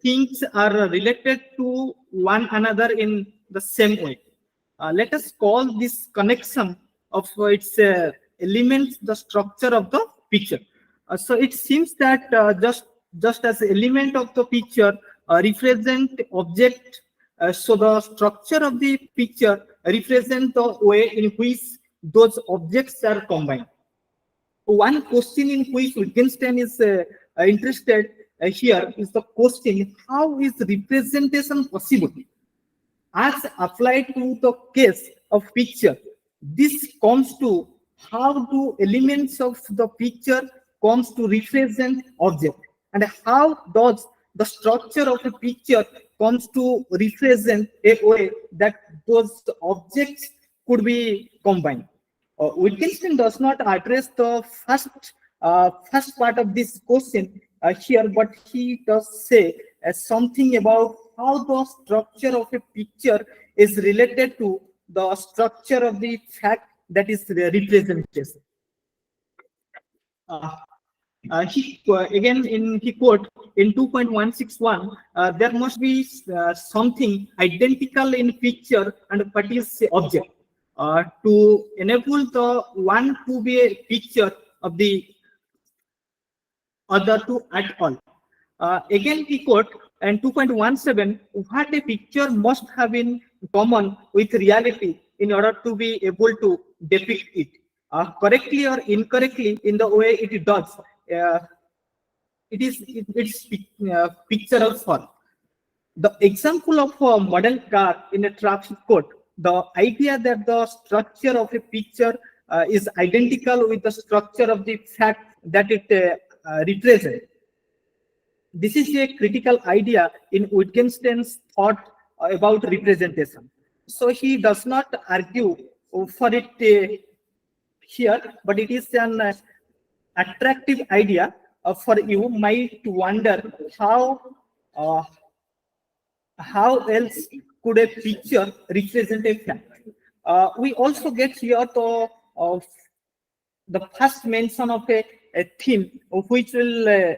things are related to one another in the same way. Let us call this connection of its elements the structure of the picture. So it seems that just as element of the picture represent object, so the structure of the picture represent the way in which those objects are combined. One question in which Wittgenstein is interested here is the question: how is representation possible? As applied to the case of picture, this comes to how do elements of the picture comes to represent object, and how does the structure of a picture comes to represent a way that those objects could be combined. Wittgenstein does not address the first part of this question here, but he does say something about how the structure of a picture is related to the structure of the fact that is the representation. He quote in 2.161, there must be something identical in picture and what is object to enable the one to be a picture of the other to at all. Again, he quote and 2.17, what a picture must have in common with reality in order to be able to depict it correctly or incorrectly in the way it does. It's pictorial form. The example of a model car in a traffic court, the idea that the structure of a picture is identical with the structure of the fact that it represents. This is a critical idea in Wittgenstein's thought about representation. So he does not argue for it here, but it is an attractive idea for you might wonder how else could a picture represent a fact. We also get here the first mention of a theme which will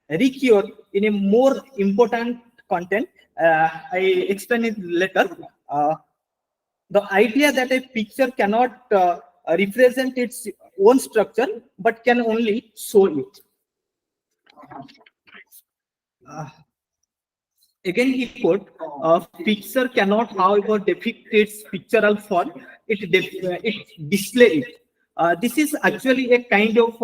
recur in a more important content. I explain it later. The idea that a picture cannot represent its own structure but can only show it. Again, he quote, a picture cannot, however, depict its pictorial form, it display it. This is actually a kind of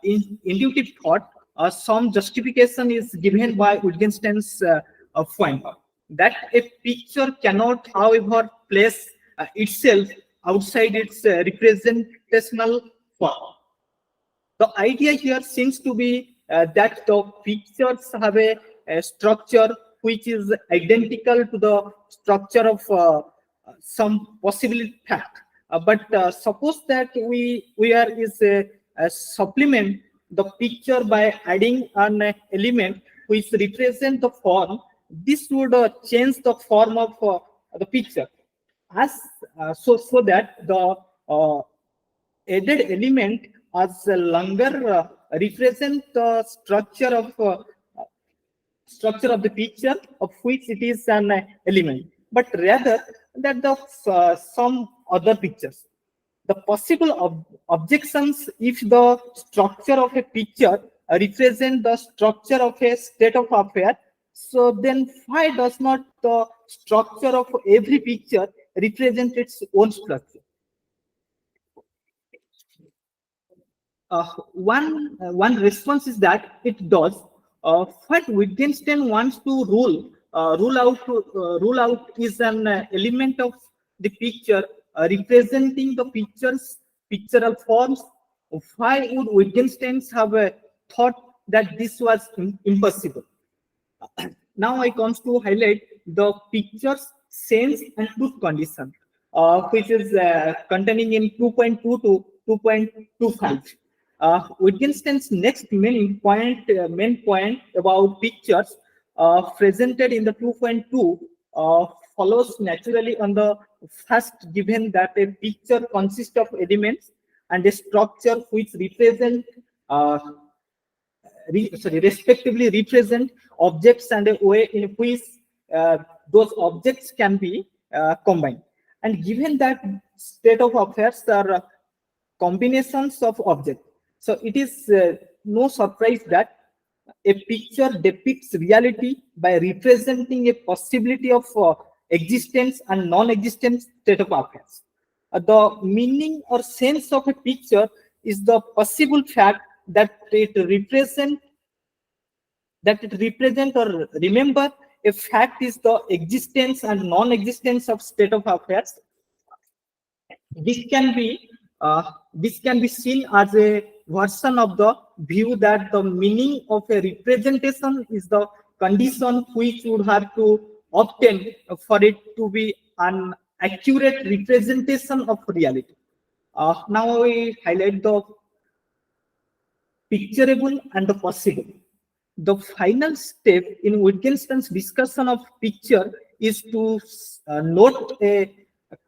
intuitive thought. Some justification is given by Wittgenstein's point that a picture cannot, however, place itself outside its representational form. The idea here seems to be that the pictures have a structure which is identical to the structure of some possible fact. But suppose that we are supplement the picture by adding an element which represent the form. This would change the form of the picture, as so that the added element as longer represent the structure of the picture of which it is an element, but rather that the some other pictures. The possible objections if the structure of a picture represent the structure of a state of affair, so then why does not the structure of every picture represent its own structure? One response is that it does. What Wittgenstein wants to rule out is an element of the picture representing the pictorial forms. Why would Wittgenstein have thought that this was impossible? Now I comes to highlight the picture's sense and truth condition, which is containing in 2.2 to 2.25. Wittgenstein's next main point about pictures presented in the 2.2 follows naturally on the first, given that a picture consists of elements and a structure which represent respectively represent objects and a way in which those objects can be combined. And given that state of affairs are combinations of objects, so it is no surprise that a picture depicts reality by representing a possibility of existence and non-existence state of affairs. The meaning or sense of a picture is the possible fact that it represent or remember a fact is the existence and non-existence of state of affairs. This can be seen as a version of the view that the meaning of a representation is the condition which would have to obtain for it to be an accurate representation of reality. Now we highlight the picturable and the possible. The final step in Wittgenstein's discussion of picture is to note a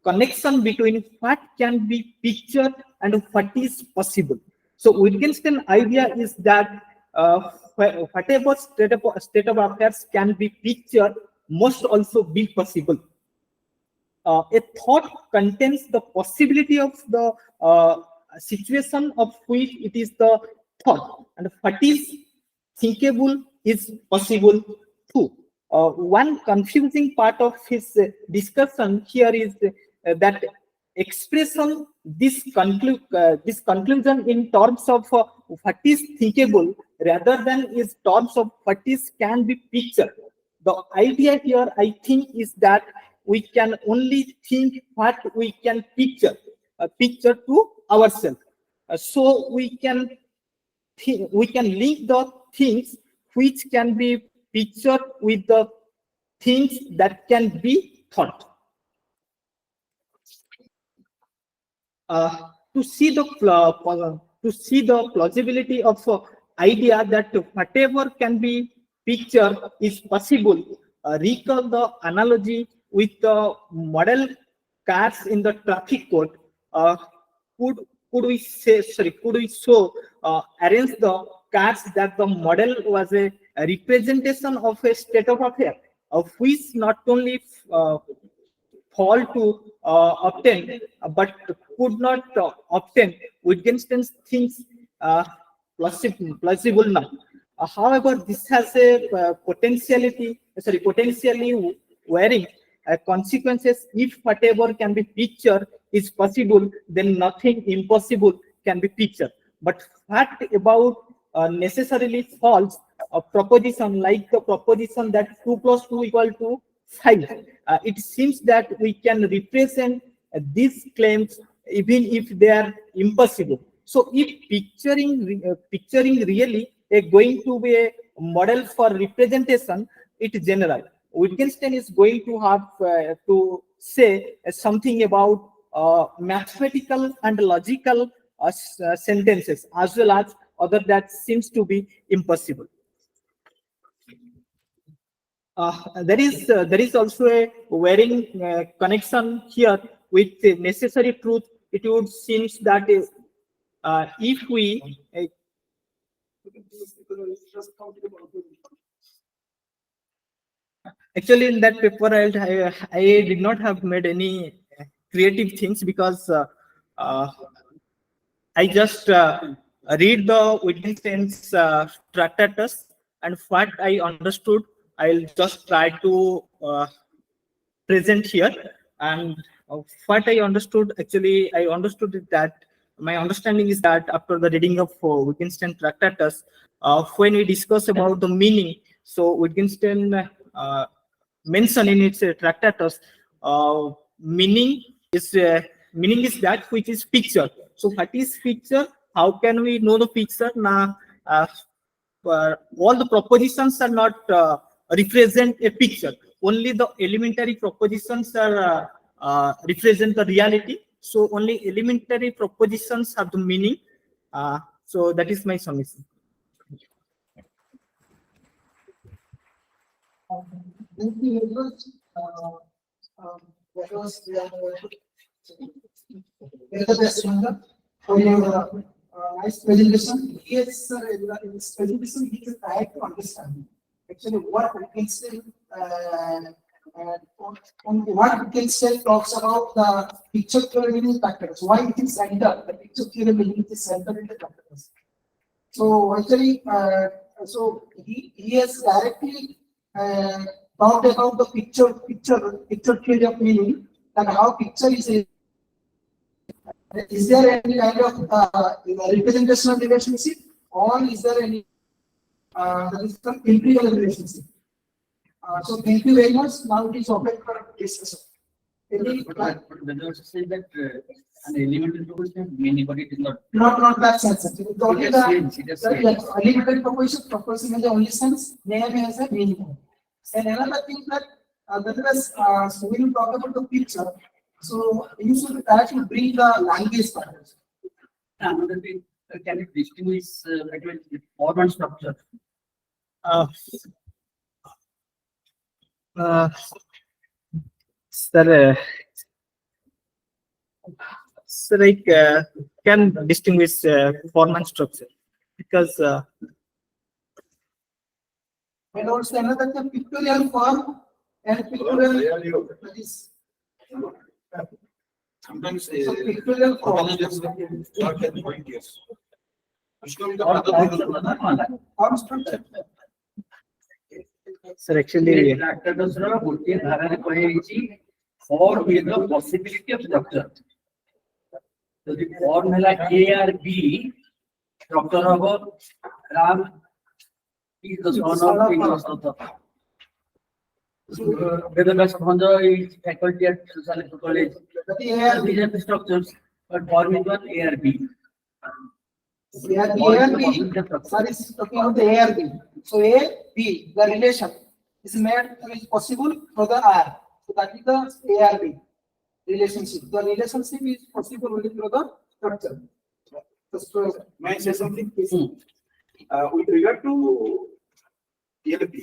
connection between what can be pictured and what is possible. So Wittgenstein's idea is that whatever state of affairs can be pictured must also be possible. A thought contains the possibility of the situation of which it is the thought, and what is thinkable is possible too. One confusing part of his discussion here is that expression this conclusion in terms of what is thinkable rather than in terms of what is can be pictured. The idea here, I think, is that we can only think what we can picture to ourselves. So we can link the things which can be pictured with the things that can be thought. To see the plausibility of idea that whatever can be pictured is possible, recall the analogy with the model cars in the traffic code. Could we show arrange the cards that the model was a representation of a state of affair, of which not only fall to obtain, but could not obtain Wittgenstein's things plausible now. However, this has a potentially varying consequences. If whatever can be pictured is possible, then nothing impossible can be pictured. But fact about necessarily false a proposition like the proposition that 2 + 2 = 5. It seems that we can represent these claims even if they are impossible. So if picturing really going to be a model for representation, it is general. Wittgenstein is going to have to say something about mathematical and logical sentences as well as other that seems to be impossible. There is also a varying connection here with the necessary truth. It would seem that if we actually in that paper I did not have made any creative things because I just read the Wittgenstein's Tractatus, and what I understood I'll just try to present here. And what I understood, actually I understood that my understanding is that after the reading of Wittgenstein Tractatus, when we discuss about the meaning, so Wittgenstein mentioned in its Tractatus, meaning is that which is picture. So what is picture? How can we know the picture? Now, all the propositions are not represent a picture. Only the elementary propositions are represent the reality. So only elementary propositions have the meaning. So that is my submission. Thank you very much. That was the best one for your nice presentation. Yes, sir, in this presentation, he is trying to understand actually what Wittgenstein talks about the picture theory in Tractatus. Why it is centered? The picture theory meaning is centered in the Tractatus. So actually, so he has directly talked about the picture theory of meaning, and how picture is there any kind of representational relationship, or is there any that is some empirical relationship? So thank you very much. Now it is open for discussion. But say that an elementary proposition meaning, but it is not. Not that sense. It is only the elementary proposition in the only sense. Name has a meaning. And another thing that when you talk about the picture, so you should try to bring the language part. Another thing, can it distinguish between form and structure? So like can distinguish form and structure because and also another thing, pictorial form and pictorial Sometimes pictorial form. Form structure. sir actually Tractatus ର ଗୋଟିଏ ଧାରାରେ କୁହାଯାଇଛି form with the possibility of structure. ଯଦି form ହେଲା ARB, structure ହବ Ram is the son of King Asatha. Vedantas Bhanja is faculty at Salipur College. These are the structures, but form is one ARB. ARB, sir is talking about the ARB. So A, B, the relation is made is possible for the R. So that is the ARB relationship. The relationship is possible only through the structure. May I say something? With regard to ARB,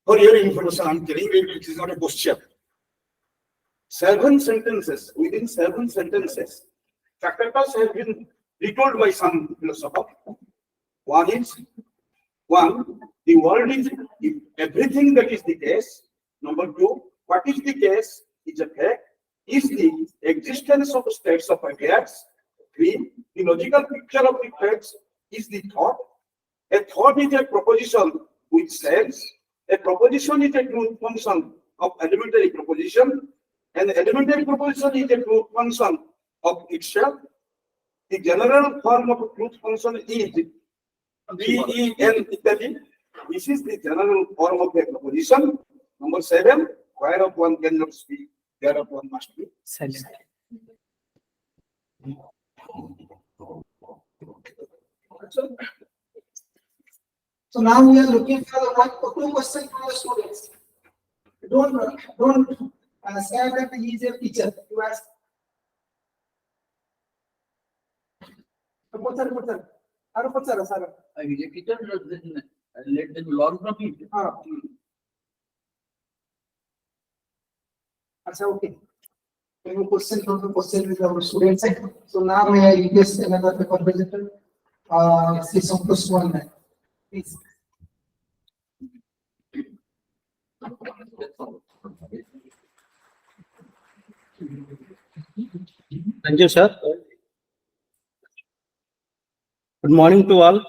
for your information, I'm telling you it is not a question. 7 sentences, within 7 sentences, Tractatus have been retold by some philosopher. One, the world is everything that is the case. Number two, what is the case is a fact, is the existence of states of affairs. Three, the logical picture of the facts is the thought. A thought is a proposition which says, a proposition is a truth function of elementary proposition, and the elementary proposition is a truth function of itself. The general form of a truth function is BEN Italy. This is the general form of a proposition. Number 7, whereof one cannot speak, thereof one must be silent. So now we are looking for the two questions from the students. Don't say that he is a teacher. You ask. Let them learn from it. Okay. Any question from the question with our students? So now may I request another paper presenter, Sri Santosh One, please. Thank you, sir. Good morning to all.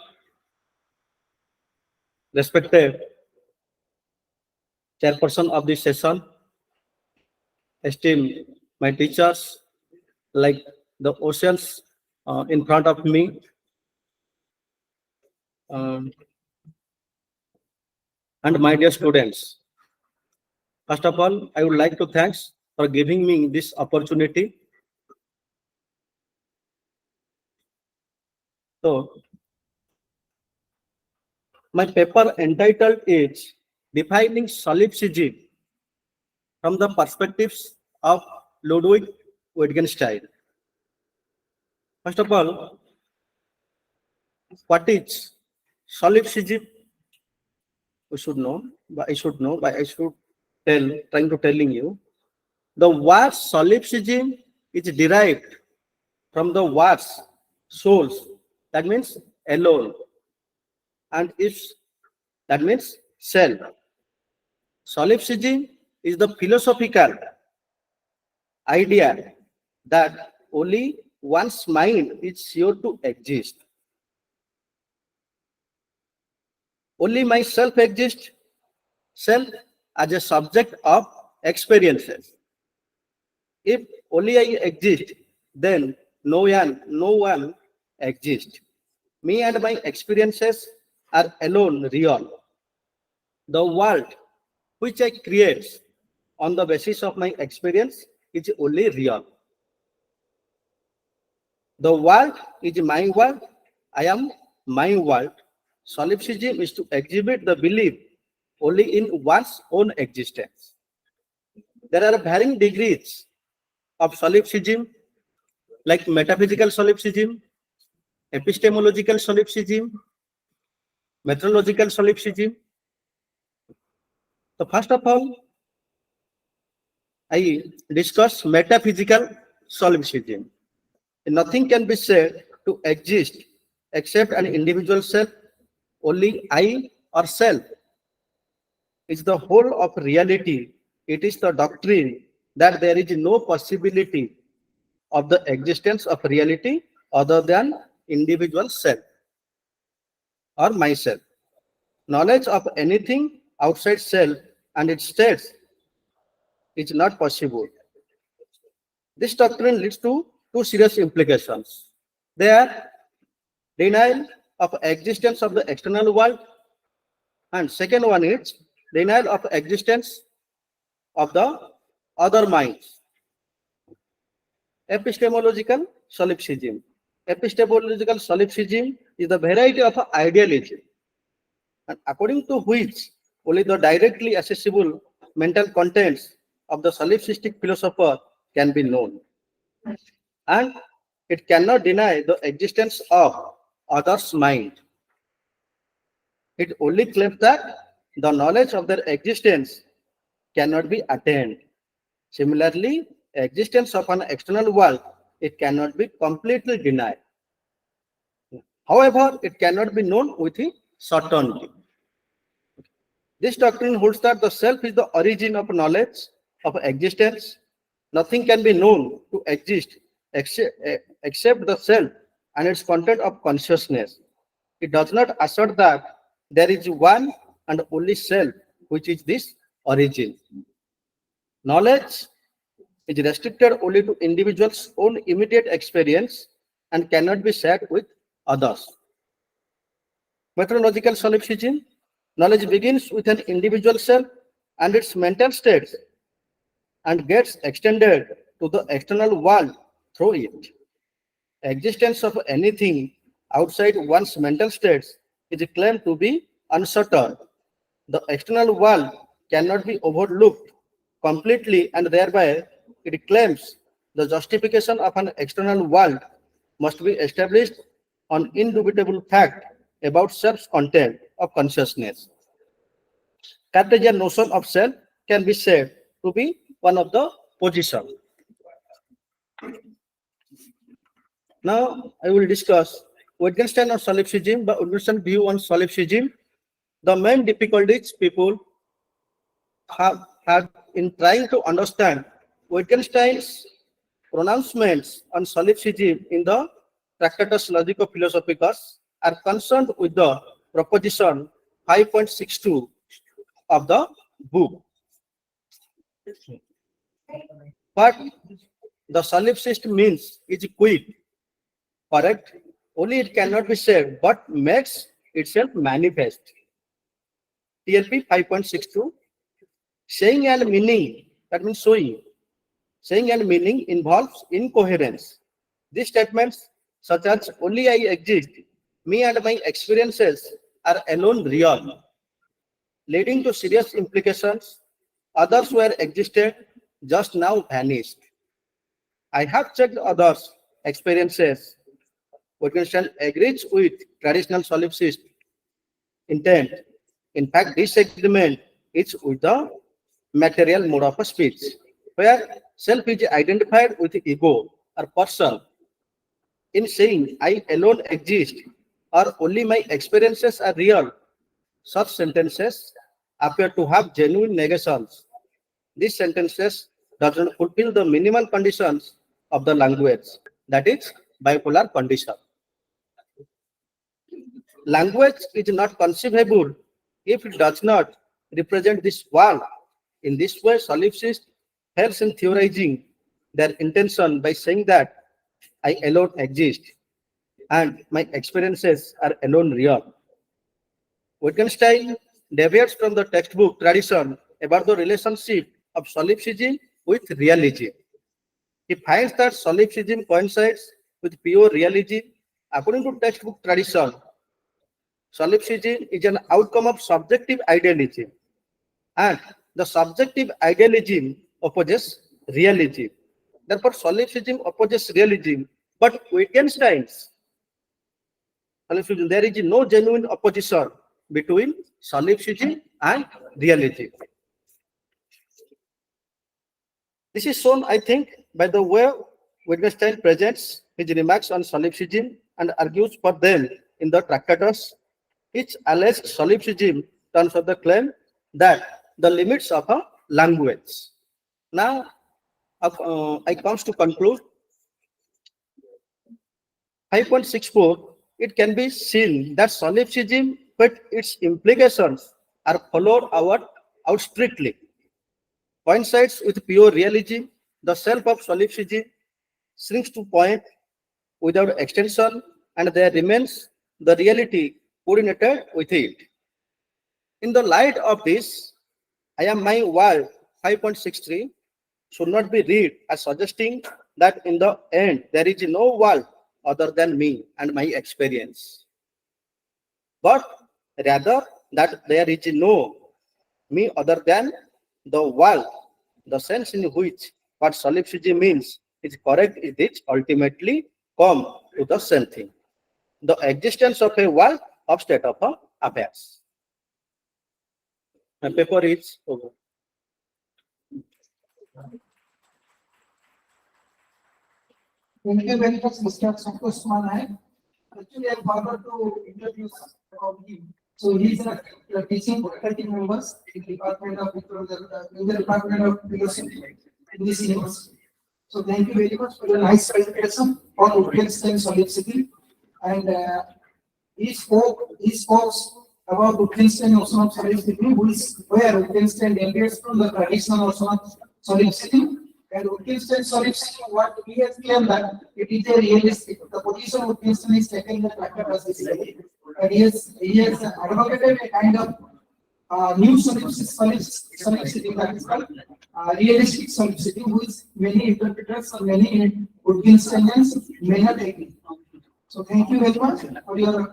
Respected chairperson of this session, esteemed my teachers, like the oceans in front of me, and my dear students. First of all, I would like to thanks for giving me this opportunity. So, my paper entitled is Defining Solipsism from the Perspectives of Ludwig Wittgenstein. First of all, what is solipsism? We should know, but I should trying to telling you. The word solipsism is derived from the words souls, that means alone, and ifs, that means self. Solipsism is the philosophical idea that only one's mind is sure to exist. Only myself exists, self as a subject of experiences. If only I exist, then no one exists. Me and my experiences are alone real. The world which I create on the basis of my experience is only real. The world is my world. I am my world. Solipsism is to exhibit the belief only in one's own existence. There are varying degrees of solipsism, like metaphysical solipsism, epistemological solipsism, methodological solipsism. So first of all, I discuss metaphysical solipsism. Nothing can be said to exist except an individual self. Only I or self is the whole of reality. It is the doctrine that there is no possibility of the existence of reality other than individual self or myself. Knowledge of anything outside self and its states is not possible. This doctrine leads to two serious implications. They are denial of existence of the external world, and second one is denial of existence of the other minds. Epistemological solipsism. Epistemological solipsism is the variety of idealism, and according to which only the directly accessible mental contents of the solipsistic philosopher can be known, and it cannot deny the existence of others' mind. It only claims that the knowledge of their existence cannot be attained. Similarly, existence of an external world, it cannot be completely denied. However, it cannot be known with certainty. This doctrine holds that the self is the origin of knowledge, of existence. Nothing can be known to exist except the self and its content of consciousness. It does not assert that there is one and only self, which is this origin. Knowledge is restricted only to individuals' own immediate experience and cannot be shared with others. Methodological solipsism. Knowledge begins with an individual self and its mental states and gets extended to the external world through it. Existence of anything outside one's mental states is claimed to be uncertain. The external world cannot be overlooked completely, and thereby it claims the justification of an external world must be established on indubitable fact about self's content of consciousness. Cartesian notion of self can be said to be one of the positions. Now I will discuss Wittgenstein or solipsism, the Wittgenstein view on solipsism. The main difficulties people have in trying to understand Wittgenstein's pronouncements on solipsism in the Tractatus Logico-Philosophicus are concerned with the proposition 5.62 of the book. What the solipsist means is quid, correct? Only it cannot be said, but makes itself manifest. TLP 5.62. Saying and meaning, that means showing. Saying and meaning involves incoherence. These statements, such as only I exist, me and my experiences are alone real, leading to serious implications. Others were existed, just now vanished. I have checked others' experiences. Wittgenstein agrees with traditional solipsist intent. In fact, this agreement is with the material mode of speech, where self is identified with ego or person. In saying I alone exist or only my experiences are real, such sentences appear to have genuine negations. These sentences doesn't fulfill the minimal conditions of the language, that is bipolar condition. Language is not conceivable if it does not represent this world. In this way, solipsists helps in theorizing their intention by saying that I alone exist and my experiences are alone real. Wittgenstein deviates from the textbook tradition about the relationship of solipsism with realism. He finds that solipsism coincides with pure realism. According to textbook tradition, solipsism is an outcome of subjective idealism, and the subjective idealism opposes realism. Therefore, solipsism opposes realism, but Wittgenstein's solipsism, there is no genuine opposition between solipsism and realism. This is shown, I think, by the way Wittgenstein presents his remarks on solipsism and argues for them in the Tractatus. Each alleged solipsism turns on the claim that the limits of a language. Now, I comes to conclude 5.64. It can be seen that solipsism, but its implications are followed out strictly. Coincides with pure realism. The self of solipsism shrinks to point without extension, and there remains the reality coordinated with it. In the light of this, I am my world 5.63 should not be read as suggesting that in the end there is no world other than me and my experience, but rather that there is no me other than the world. The sense in which what solipsism means is correct is it ultimately come to the same thing, the existence of a world of state of affairs. My paper is over. Thank you very much, Mr. Santosh Manai. Actually, I forgot to introduce about him. So he's a teaching faculty members in the Department of Philosophy in this university. So thank you very much for the nice presentation on Wittgenstein solipsism, and he spoke about Wittgenstein notion of solipsism, where Wittgenstein deviates from the traditional notion of solipsism. And Wittgenstein solipsism, what we have claimed that it is a realistic. The position Wittgenstein is taking the factor as this, and he has advocated a kind of new solipsism that is called realistic solipsism, which many interpreters or many Wittgensteinians may not agree. So thank you very much for your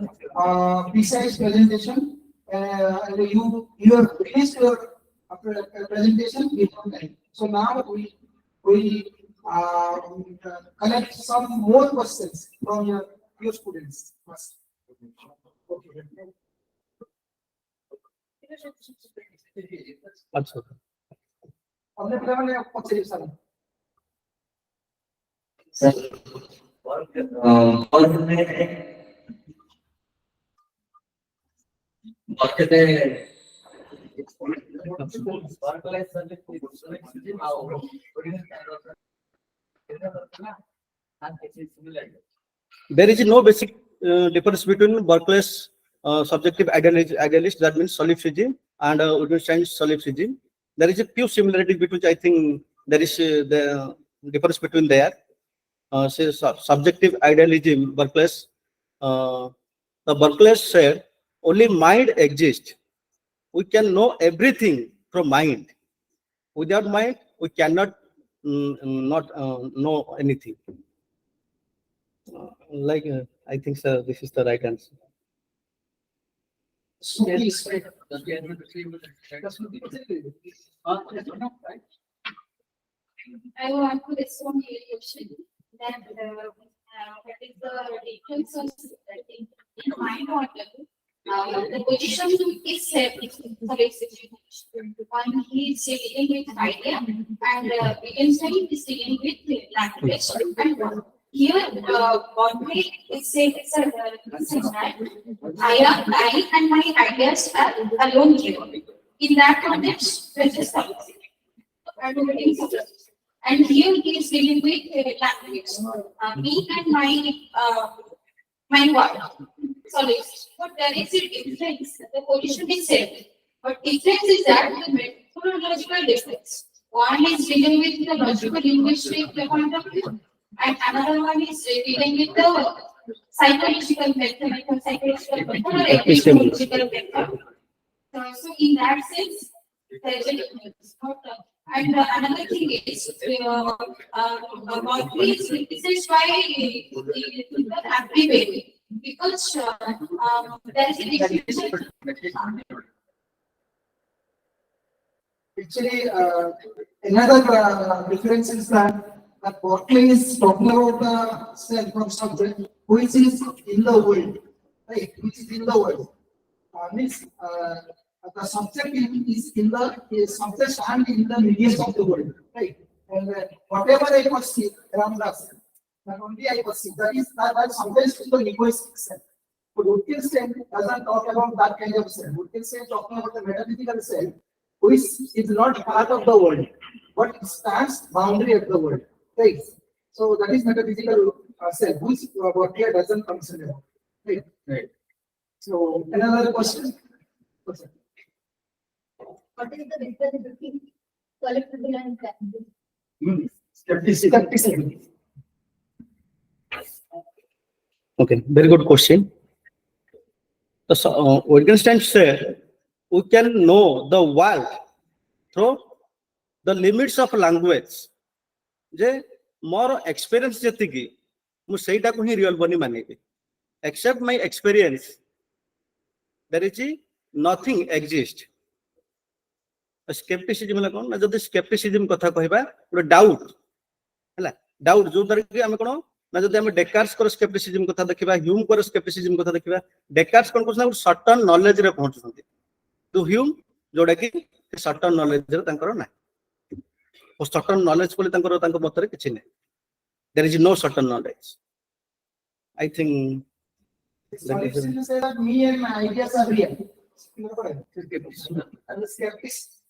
precise presentation. And you have finished your presentation before time. So now we collect some more questions from your students. Okay. Only one question, sir. There is no basic difference between Berkeley's subjective idealist, that means solipsism, and Wittgenstein's solipsism. There is a few similarities between, I think there is the difference between there. Say subjective idealism, Berkeley's, the Berkeley said only mind exists. We can know everything from mind. Without mind, we cannot know anything. I think, sir, this is the right answer. I want to respond to your question that what is the difference of in my model? The position is set one he is dealing with idea and Wittgenstein is dealing with language and here Berkeley is saying that I and my ideas are alone here. In that context, this is and here he is dealing with language. Me and my work. Sorry, but there is a difference. The position is same, but difference is that the methodological difference. One is dealing with the logical linguistic point of view, and another one is dealing with the psychological method, psychological method, or epistemological method. So in that sense, there is a difference. And another thing is, Berkeley is criticized by the happy way because there is a difference. Actually, another difference is that Berkeley is talking about the self or subject which is in the world, right? Which is in the world. Means the subject is in the subject stand in the medium of the world, right? And whatever I perceive around us, not only I perceive, that subject in the linguistic self. But Wittgenstein doesn't talk about that kind of self. Wittgenstein is talking about the metaphysical self, which is not part of the world, but it stands boundary of the world, right? So that is metaphysical self, which Berkeley doesn't consider, right? Right. So another question. What is the difference between collectivism and collectivism? Skepticism. Okay, very good question. So, Wittgenstein said we can know the world through the limits of language. J more experience जतिकी मु सेटा को ही real बनी मानेबी. Except my experience, there is nothing exist. Skepticism ला कोन ना जदि skepticism कथा कहबा ଗୋଟେ doubt हैला doubt जो दर कि हम कोन ना जदि हम डेकार्ट्स को skepticism कथा देखिबा ह्यूम को skepticism कथा देखिबा डेकार्ट्स कोन कोन certain knowledge रे पहुंचुछंती तो ह्यूम जोडा कि certain knowledge रे तांकर ना ओ certain knowledge बोले तांकर तांको मतरे किछि नै. There is no certain knowledge. I think Solipsism, you say that me and my ideas are real. And the skeptics,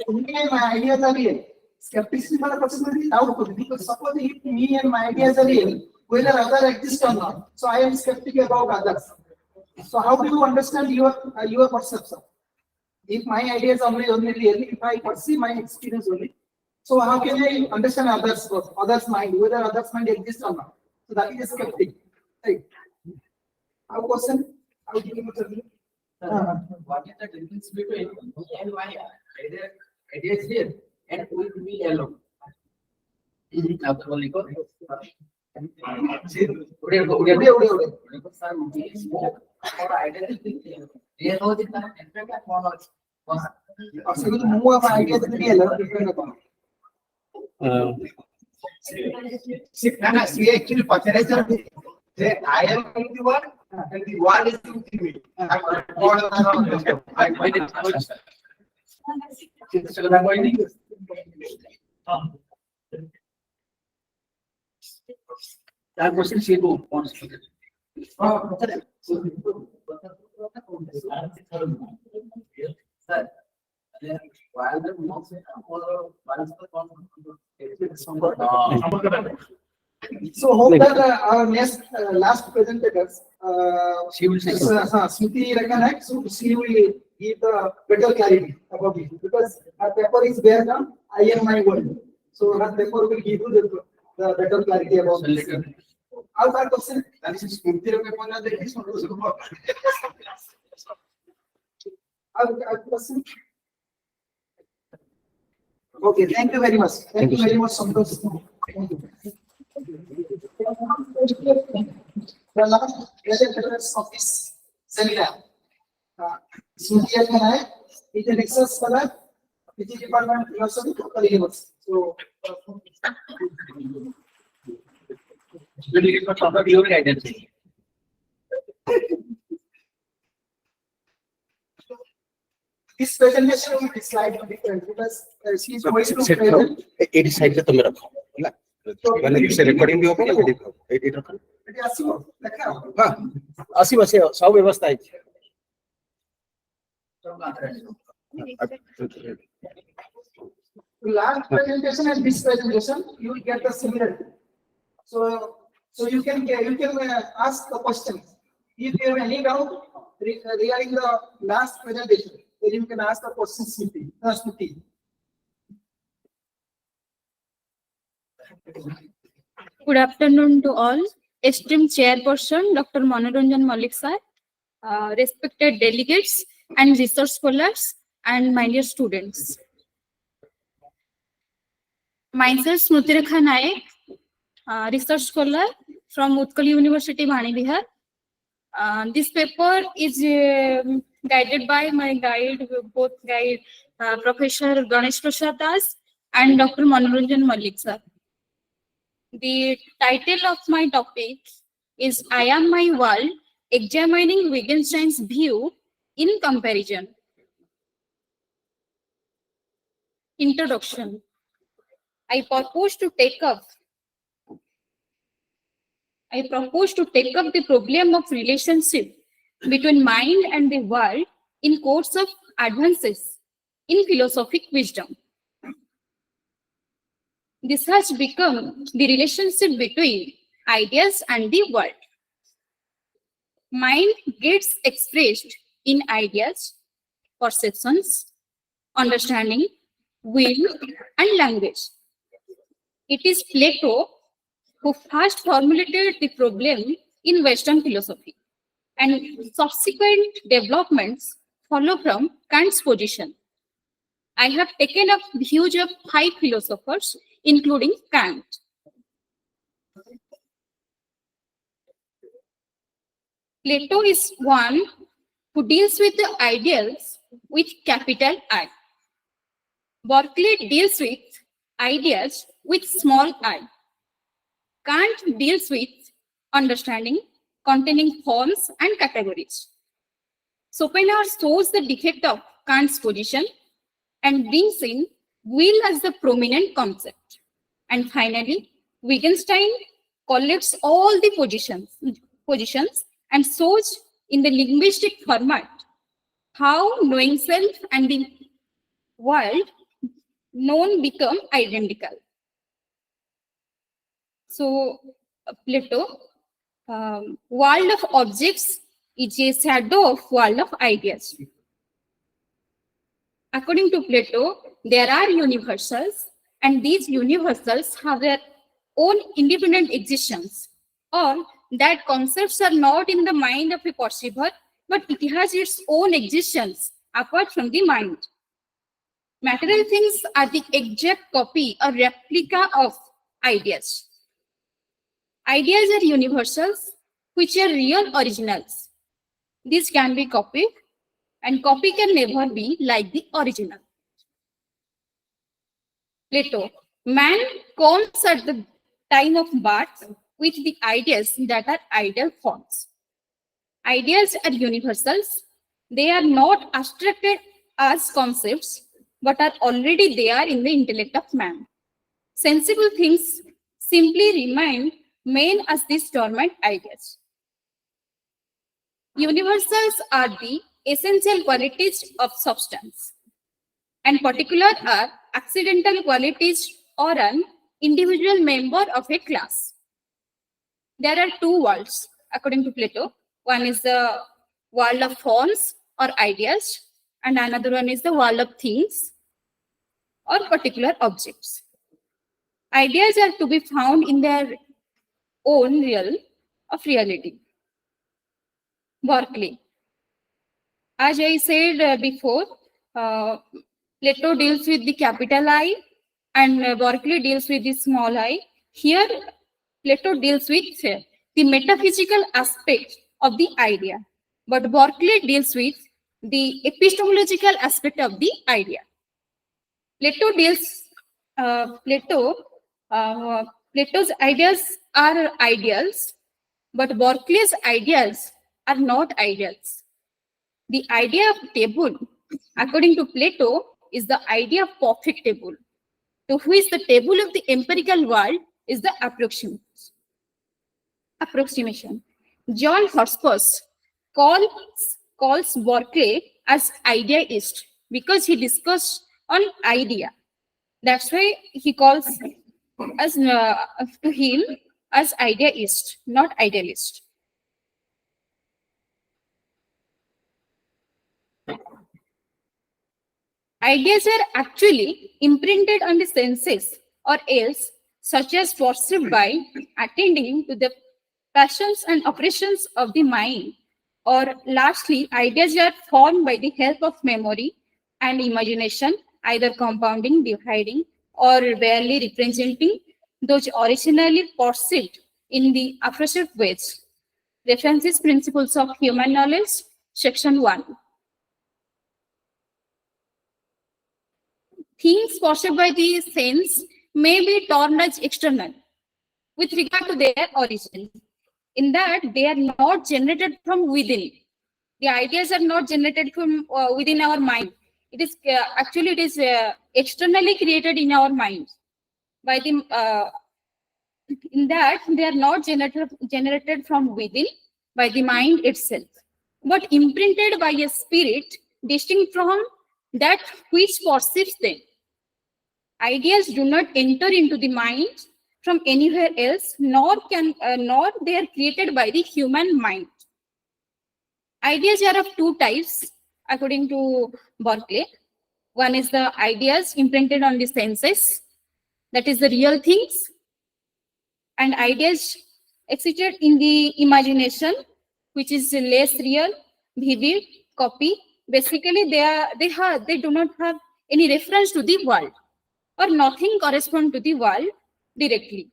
me and my ideas are real. Skepticism is a possibility doubt because suppose if me and my ideas are real, whether others exist or not. So I am skeptical about others. So how do you understand your perception? If my ideas are only real, if I perceive my experience only, so how can I understand others' mind, whether others' mind exists or not? So that is a skeptic. Right. Our question, how do you what is the difference between me and my ideas here and with me alone? I am the one and the one is me. That question she do wants to. So hope that our next last presenters, She will say Smriti recognized, so she will give the better clarity about it because her paper is there now. I am my world, so her paper will give you the better clarity about this. Our question. That is Smriti Our question. Okay, thank you very much. Thank you very much, Santosh. Thank you. The last presenters of this seminar, Smriti Rakanai is a research scholar with the Department of Philosophy of the University. So, your guidance. this presentation will be slightly different because she is going to present. it is side to me rakho la माने से recording भी होगा ना edit रखो हां आसी बसे सब व्यवस्था है Last presentation and this presentation, you will get the similarity. So you can ask the questions. If you have any doubt regarding the last presentation, then you can ask the questions. Smriti. Good afternoon to all. Esteemed Chairperson, Dr. Manoranjan Malik sir, respected delegates and research scholars, and my dear students. Myself, Smriti Rakanai, research scholar from Utkal University, Banibihar. This paper is guided by my guide, Professor Ganesh Prasad Das and Dr. Manoranjan Malik sir. The title of my topic is I Am My World, Examining Wittgenstein's View in Comparison. Introduction. I propose to take up the problem of relationship between mind and the world in course of advances in philosophic wisdom. This has become the relationship between ideas and the world. Mind gets expressed in ideas, perceptions, understanding, will, and language. It is Plato who first formulated the problem in Western philosophy, and subsequent developments follow from Kant's position. I have taken up views of 5 philosophers, including Kant. Plato is one who deals with the ideals with capital I. Berkeley deals with ideas with small I. Kant deals with understanding containing forms and categories. Schopenhauer shows the defect of Kant's position and brings in will as the prominent concept. And finally, Wittgenstein collects all the positions and shows in the linguistic format how knowing self and the world known become identical. So, Plato, world of objects is a shadow of world of ideas. According to Plato, there are universals, and these universals have their own independent existence, or that concepts are not in the mind of a perceiver, but it has its own existence apart from the mind. Material things are the exact copy or replica of ideas. Ideas are universals, which are real originals. These can be copied, and copy can never be like the original. Plato, man comes at the time of birth with the ideas that are ideal forms. Ideas are universals. They are not abstracted as concepts, but are already there in the intellect of man. Sensible things simply remain men as these dormant ideas. Universals are the essential qualities of substance, and particular are accidental qualities or an individual member of a class. There are two worlds, according to Plato. One is the world of forms or ideas, and another one is the world of things or particular objects. Ideas are to be found in their own realm of reality. Berkeley. As I said before, Plato deals with the capital I and Berkeley deals with the small I. Here, Plato deals with the metaphysical aspect of the idea, but Berkeley deals with the epistemological aspect of the idea. Plato's ideas are ideals, but Berkeley's ideas are not ideals. The idea of table, according to Plato, is the idea of perfect table, to which the table of the empirical world is the approximation. John Horsford calls Berkeley as ideaist because he discussed on idea. That's why he calls us to him as ideaist, not idealist. Ideas are actually imprinted on the senses or else, such as perceived by attending to the passions and operations of the mind. Or lastly, ideas are formed by the help of memory and imagination, either compounding, dividing, or barely representing those originally perceived in the appreciative ways. References Principles of Human Knowledge, Section 1. Things perceived by the sense may be termed as external with regard to their origin, in that they are not generated from within. The ideas are not generated from within our mind. It is externally created in our mind. By the in that they are not generated from within by the mind itself, but imprinted by a spirit distinct from that which perceives them. Ideas do not enter into the mind from anywhere else, nor they are created by the human mind. Ideas are of two types, according to Berkeley. One is the ideas imprinted on the senses, that is the real things, and ideas excited in the imagination, which is less real, vivid, copy. Basically, they do not have any reference to the world, or nothing correspond to the world directly.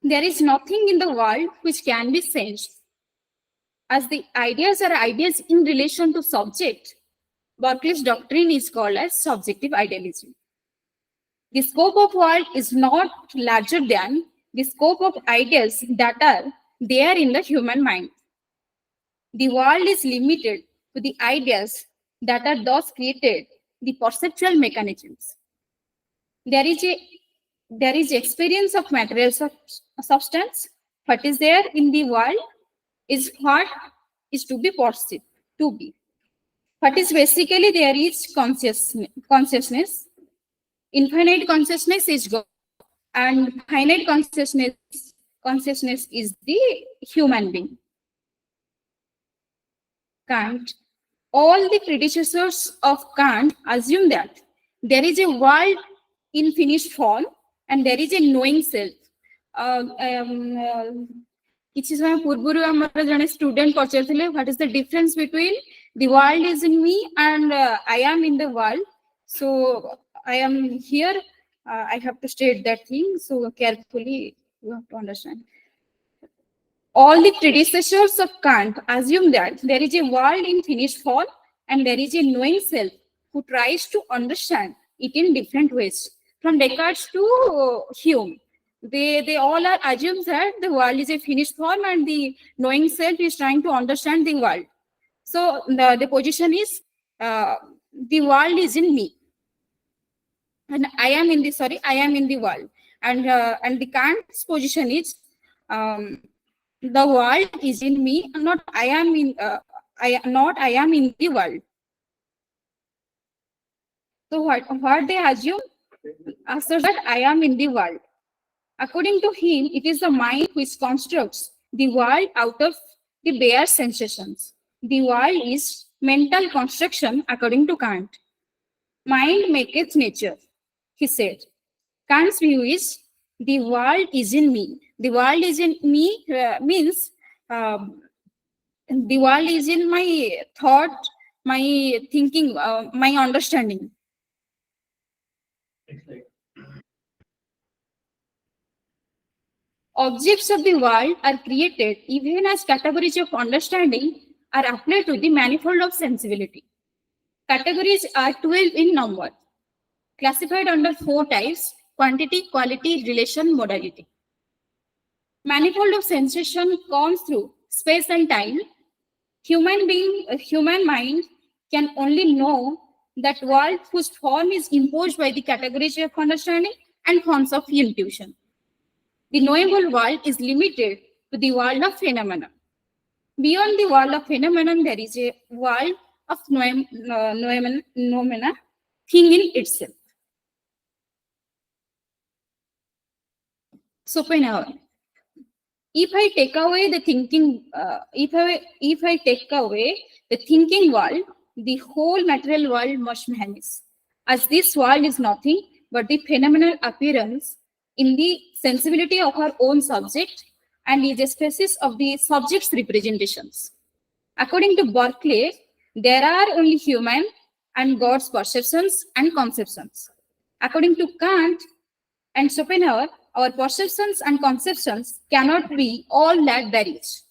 There is nothing in the world which can be sensed. As the ideas are ideas in relation to subject, Berkeley's doctrine is called as subjective idealism. The scope of world is not larger than the scope of ideas that are there in the human mind. The world is limited to the ideas that are thus created the perceptual mechanisms. There is experience of material substance. What is there in the world is what is to be perceived, to be. What is basically there is consciousness. Infinite consciousness is God, and finite consciousness is the human being. Kant. All the predecessors of Kant assume that there is a world in finished form and there is a knowing self. କିଛି ସମୟ ପୂର୍ବରୁ ଆମର ଜଣେ student ପଚାରୁଥିଲେ what is the difference between the world is in me and I am in the world. So I am here. I have to state that thing. So carefully you have to understand. All the predecessors of Kant assume that there is a world in finished form and there is a knowing self who tries to understand it in different ways. From Descartes to Hume, they all are assumed that the world is a finished form and the knowing self is trying to understand the world. So the position is the world is in me, and I am in the world. And the Kant's position is the world is in me, not I am in I am in the world. So what they assume assert that I am in the world. According to him, it is the mind which constructs the world out of the bare sensations. The world is mental construction according to Kant. Mind maketh nature, he said. Kant's view is the world is in me. The world is in me means the world is in my thought, my thinking, my understanding. Objects of the world are created even as categories of understanding are applied to the manifold of sensibility. Categories are 12 in number, classified under 4 types: quantity, quality, relation, modality. Manifold of sensation comes through space and time. Human mind can only know that world whose form is imposed by the categories of understanding and forms of intuition. The knowable world is limited to the world of phenomena. Beyond the world of phenomenon, there is a world of noumena, thing in itself. Schopenhauer. If I take away the thinking, if I take away the thinking world, the whole material world must vanish, as this world is nothing but the phenomenal appearance in the sensibility of our own subject and is a species of the subject's representations. According to Berkeley, there are only human and God's perceptions and conceptions. According to Kant and Schopenhauer, our perceptions and conceptions cannot be all that there is,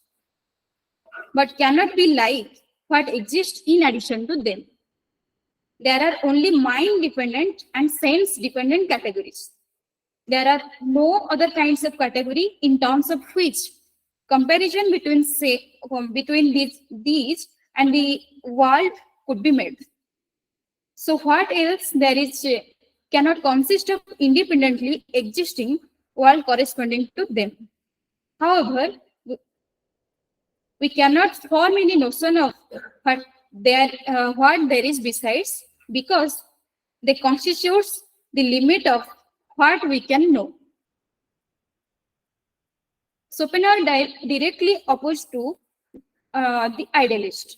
but cannot be like what exists in addition to them. There are only mind-dependent and sense-dependent categories. There are no other kinds of category in terms of which comparison between these and the world could be made. So what else there is cannot consist of independently existing world corresponding to them. However, we cannot form any notion of what there is besides, because they constitute the limit of what we can know. Schopenhauer directly opposed to the idealist.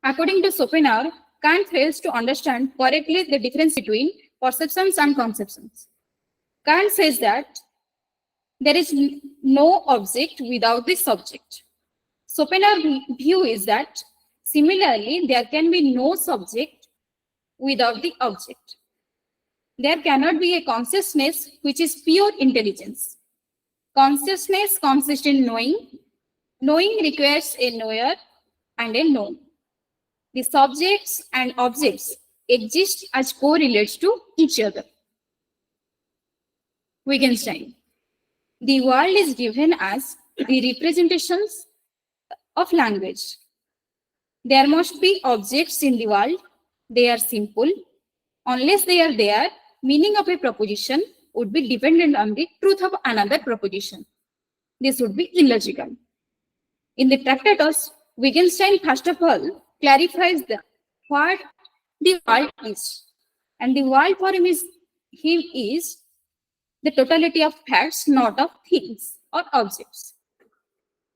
According to Schopenhauer, Kant fails to understand correctly the difference between perceptions and conceptions. Kant says that there is no object without the subject. Schopenhauer's view is that similarly, there can be no subject without the object. There cannot be a consciousness which is pure intelligence. Consciousness consists in knowing. Knowing requires a knower and a known. The subjects and objects exist as correlates to each other. Wittgenstein. The world is given as the representations of language. There must be objects in the world. They are simple. Unless they are there, meaning of a proposition would be dependent on the truth of another proposition. This would be illogical. In the Tractatus, Wittgenstein first of all clarifies what the world is. And the world for him is the totality of facts, not of things or objects.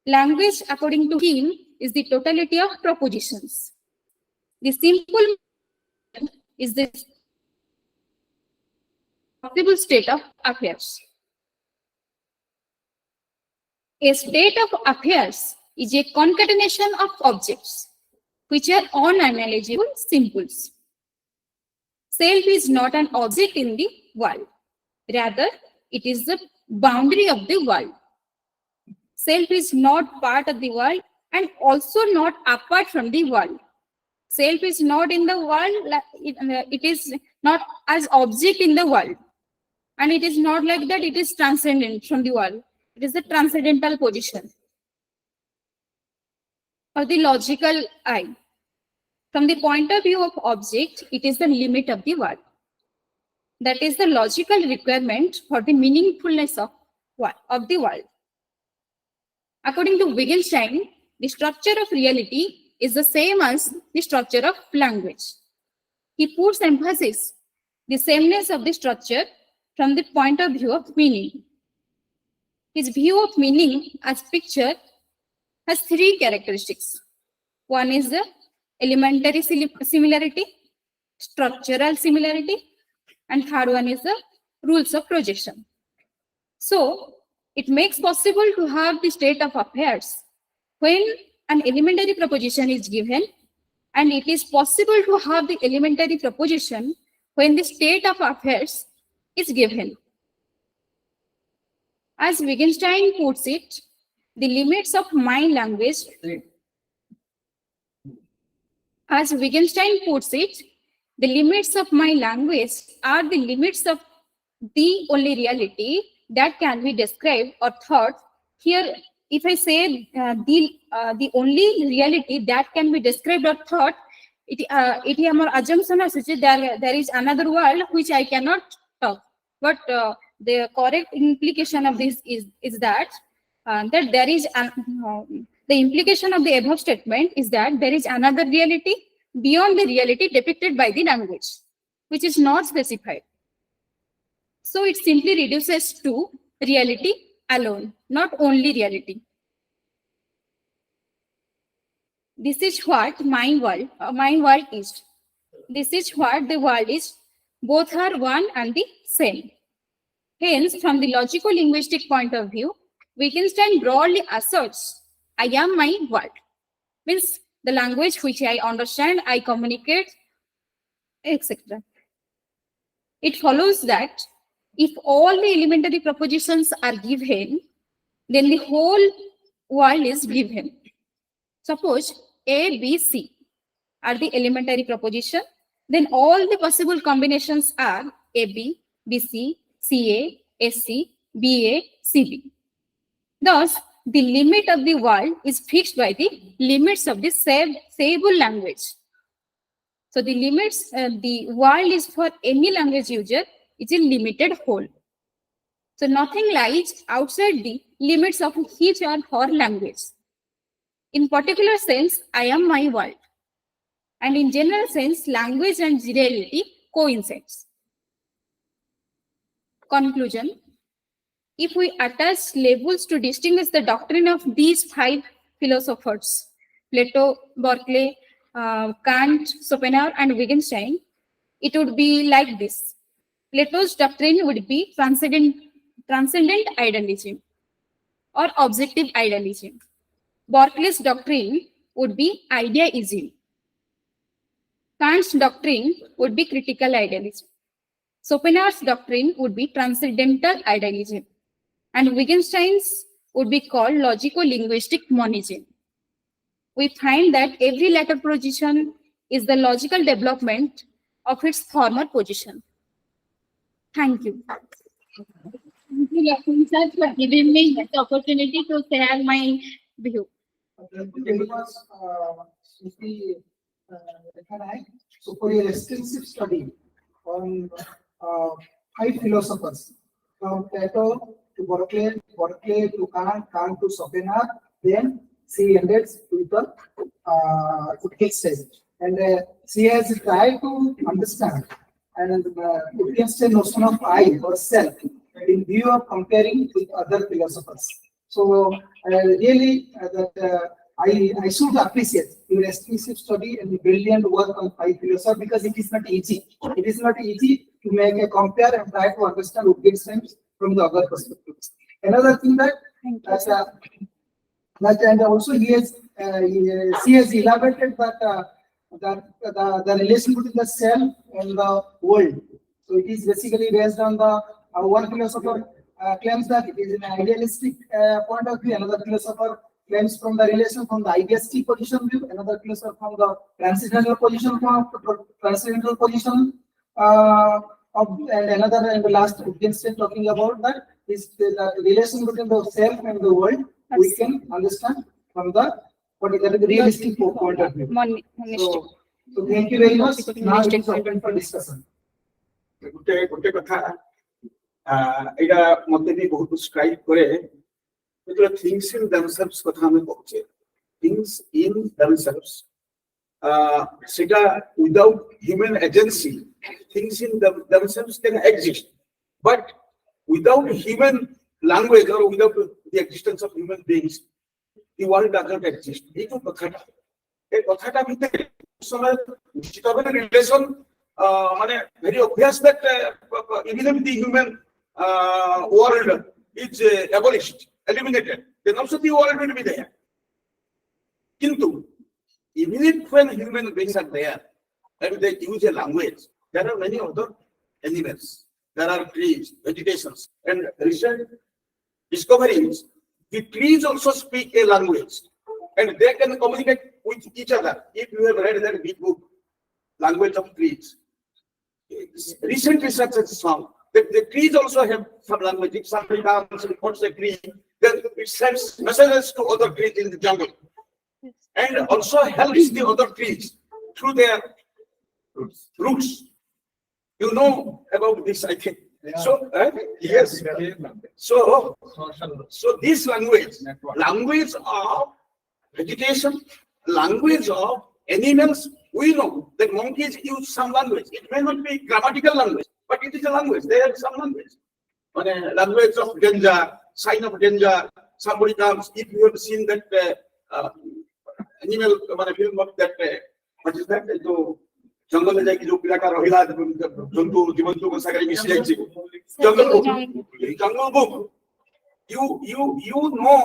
Language, according to him, is the totality of propositions. The simple is the possible state of affairs. A state of affairs is a concatenation of objects which are unanalyzable simples. Self is not an object in the world. Rather, it is the boundary of the world. Self is not part of the world and also not apart from the world. Self is not in the world, it is not as object in the world. And it is not like that it is transcendent from the world. It is the transcendental position of the logical I. From the point of view of object, it is the limit of the world. That is the logical requirement for the meaningfulness of the world. According to Wittgenstein, the structure of reality is the same as the structure of language. He puts emphasis the sameness of the structure from the point of view of meaning. His view of meaning as picture has three characteristics. One is the elementary similarity, structural similarity, and third one is the rules of projection. So, it makes possible to have the state of affairs when an elementary proposition is given, and it is possible to have the elementary proposition when the state of affairs is given. As Wittgenstein puts it, the limits of my language, as Wittgenstein puts it, the limits of my language are the limits of the only reality that can be described or thought. Here, if I say the only reality that can be described or thought, it is assumption there is another world which I cannot talk. But the correct implication of this is that there is the implication of the above statement is that there is another reality beyond the reality depicted by the language, which is not specified. So it simply reduces to reality alone, not only reality. This is what my world is. This is what the world is. Both are one and the same. Hence, from the logico-linguistic point of view, Wittgenstein broadly asserts, I am my world. Means the language which I understand, I communicate, etc. It follows that if all the elementary propositions are given, then the whole world is given. Suppose A, B, C are the elementary proposition, then all the possible combinations are AB, BC, CA, SC, BA, CB. Thus, the limit of the world is fixed by the limits of the sayable language. So the limits, the world is for any language user, it's a limited whole. So nothing lies outside the limits of his or her language. In particular sense, I am my world. And in general sense, language and reality coincides. Conclusion. If we attach labels to distinguish the doctrine of these five philosophers, Plato, Berkeley, Kant, Schopenhauer, and Wittgenstein, it would be like this. Plato's doctrine would be transcendent idealism or objective idealism. Berkeley's doctrine would be ideaism. Kant's doctrine would be critical idealism. Schopenhauer's doctrine would be transcendental idealism. And Wittgenstein's would be called logico-linguistic monism. We find that every latter position is the logical development of its former position. Thank you. Thank you, Lakshmi sir, for giving me the opportunity to share my view. It was So for your extensive study on 5 philosophers, from Plato to Berkeley to Kant to Schopenhauer, then she ended with the Wittgenstein. And she has tried to understand and Wittgenstein notion of I or self in view of comparing with other philosophers. So really I should appreciate your extensive study and brilliant work on 5 philosophers because it is not easy. It is not easy to make a compare and try to understand Wittgenstein from the other perspectives. Another thing that and also she has elaborated that the relation between the self and the world. So it is basically based on the one philosopher claims that it is an idealistic point of view. Another philosopher claims from the relation from the idealistic position view. Another philosopher from the transcendental position and another and the last Wittgenstein talking about that is the relation between the self and the world. We can understand from the what is the realistic point of view. So thank you very much. Now it is open for discussion. ଗୋଟେ କଥା ଏଇଟା ମତେ ବି ବହୁତ strike କରେ ଯେତେବେଳେ things in themselves କଥା ଆମେ କହୁଛେ things in themselves ସେଟା without human agency things in themselves can exist but without human language or without the existence of human beings the world does not exist. এই তো কথাটা এই কথাটা ভিতরে সময় নিশ্চিত ভাবে রিলেশন মানে very obvious that even if the human world is abolished, eliminated, then also the world will be there. Kintu, even if when human beings are there and they use a language, there are many other animals, there are trees, vegetations, and recent discoveries, the trees also speak a language and they can communicate with each other. If you have read that big book, Language of Trees, recent research has found that the trees also have some language. If somebody comes and puts a tree, then it sends messages to other trees in the jungle and also helps the other trees through their roots. You know about this, I think. So yes, so this language of vegetation, language of animals, we know that monkeys use some language. It may not be grammatical language, but it is a language. They have some language. On a language of danger, sign of danger, somebody comes. If you have seen that animal, film of that, what is that? जंगल में जाके जो पिलाका रहिला जंतु जीवंतु को सागरी miss जाइछि jungle book you know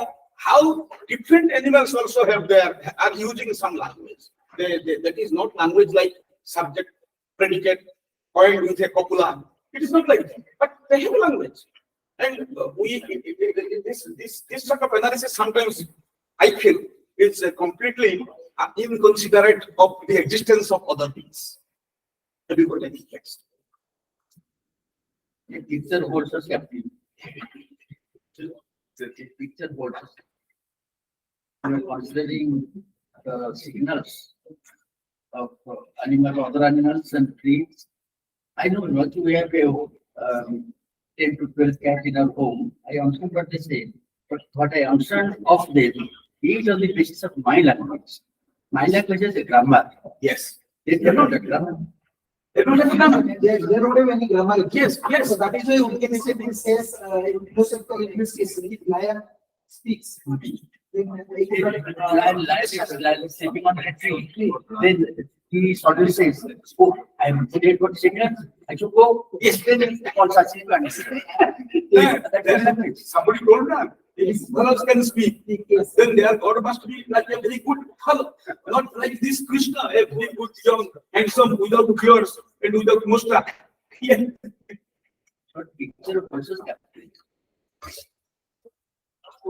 how different animals also are using some language. That is not language like subject predicate coined with a copula. It is not like that, but they have language. And this sort of analysis sometimes I feel it's completely inconsiderate of the existence of other things. Have you got any text? A picture holds us captive. The picture holds us. Considering the signals of other animals and trees. I know not we have a 10 to 12 cats in our home. I understand what they say, but what I understand of them is on the basis of my language. My language is a grammar. Yes. They are not a grammar. They don't have any grammar. Yes. So that is why Wittgenstein says in philosophical English is if lion speaks. Lion sleeping on a tree. Then he suddenly says, "Oh, I am today 20 seconds. I should go." Yes, then all such things. Somebody told them. If fellows can speak, then their God must be like a very good fellow, not like this Krishna, a very good young, handsome, without beards and without mustache. Yeah.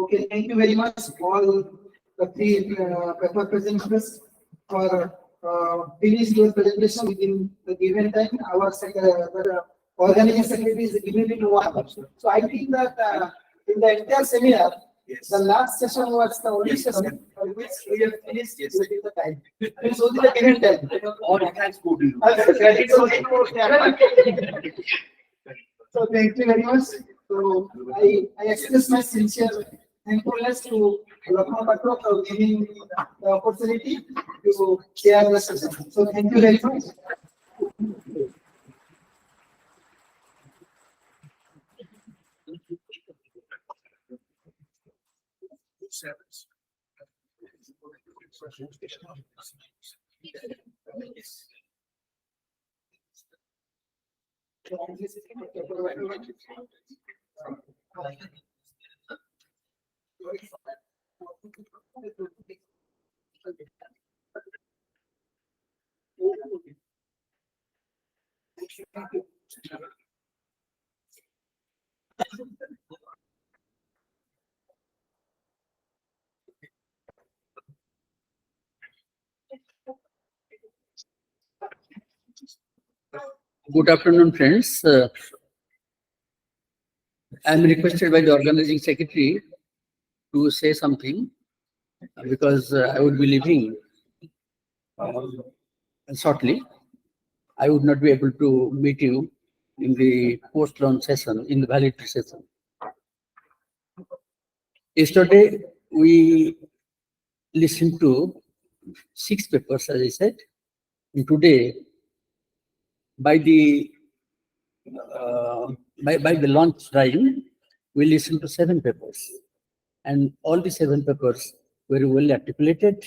Okay, thank you very much all the 3 paper presenters for finish your presentation within the given time. Our organizing secretary is given in 1 hour. So I think that in the entire seminar, Yes. The last session was the only session for which we have finished within the time. It's only the given time. Or it has good. It's only for So thank you very much. So I express my sincere thankfulness to Koraput for giving me the opportunity to share the session. So thank you very much. Good afternoon, friends. I am requested by the organizing secretary to say something because I would be leaving shortly. I would not be able to meet you in the post-launch session, in the validity session. Yesterday, we listened to 6 papers, as I said. And today, by the launch time, we listened to 7 papers. And all the 7 papers very well articulated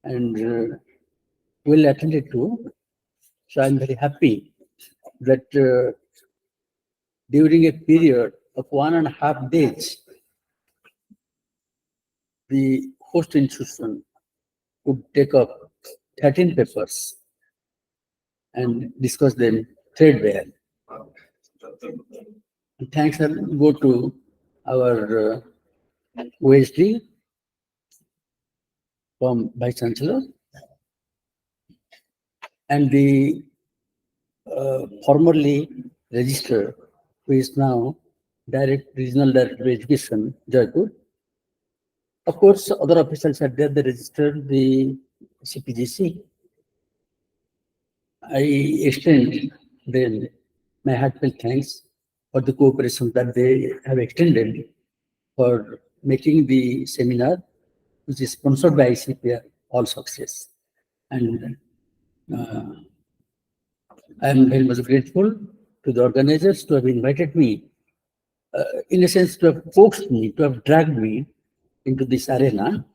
and well attended to. So I'm very happy that during a period of 1.5 days, the host institution could take up 13 papers and discuss them threadbare. Thanks go to our OSD from Vice Chancellor and the formerly registered, who is now Regional Director of Education, Jeypore. Of course, other officials are there, they registered the CPGC. I extend then my heartfelt thanks for the cooperation that they have extended for making the seminar, which is sponsored by ICPR, all success. And I am very much grateful to the organizers to have invited me, in a sense, to have coaxed me, to have dragged me into this arena.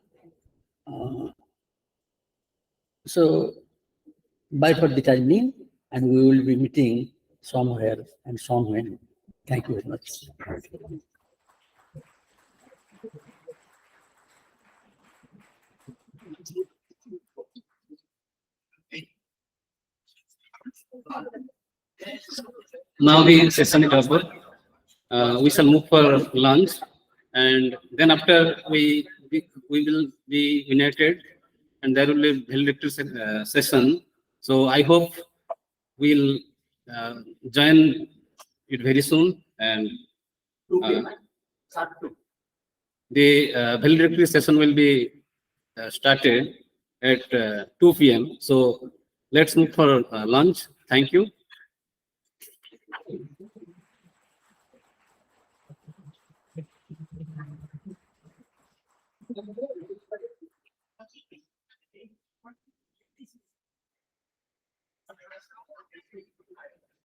So, bye for the time being, and we will be meeting somewhere and somewhere. Thank you very much. Now the session is over. We shall move for lunch, and then after we will be united, and there will be valedictory session. So I hope we'll join it very soon, and the valedictory session will be started at 2 p.m. So let's move for lunch. Thank you. Thank you.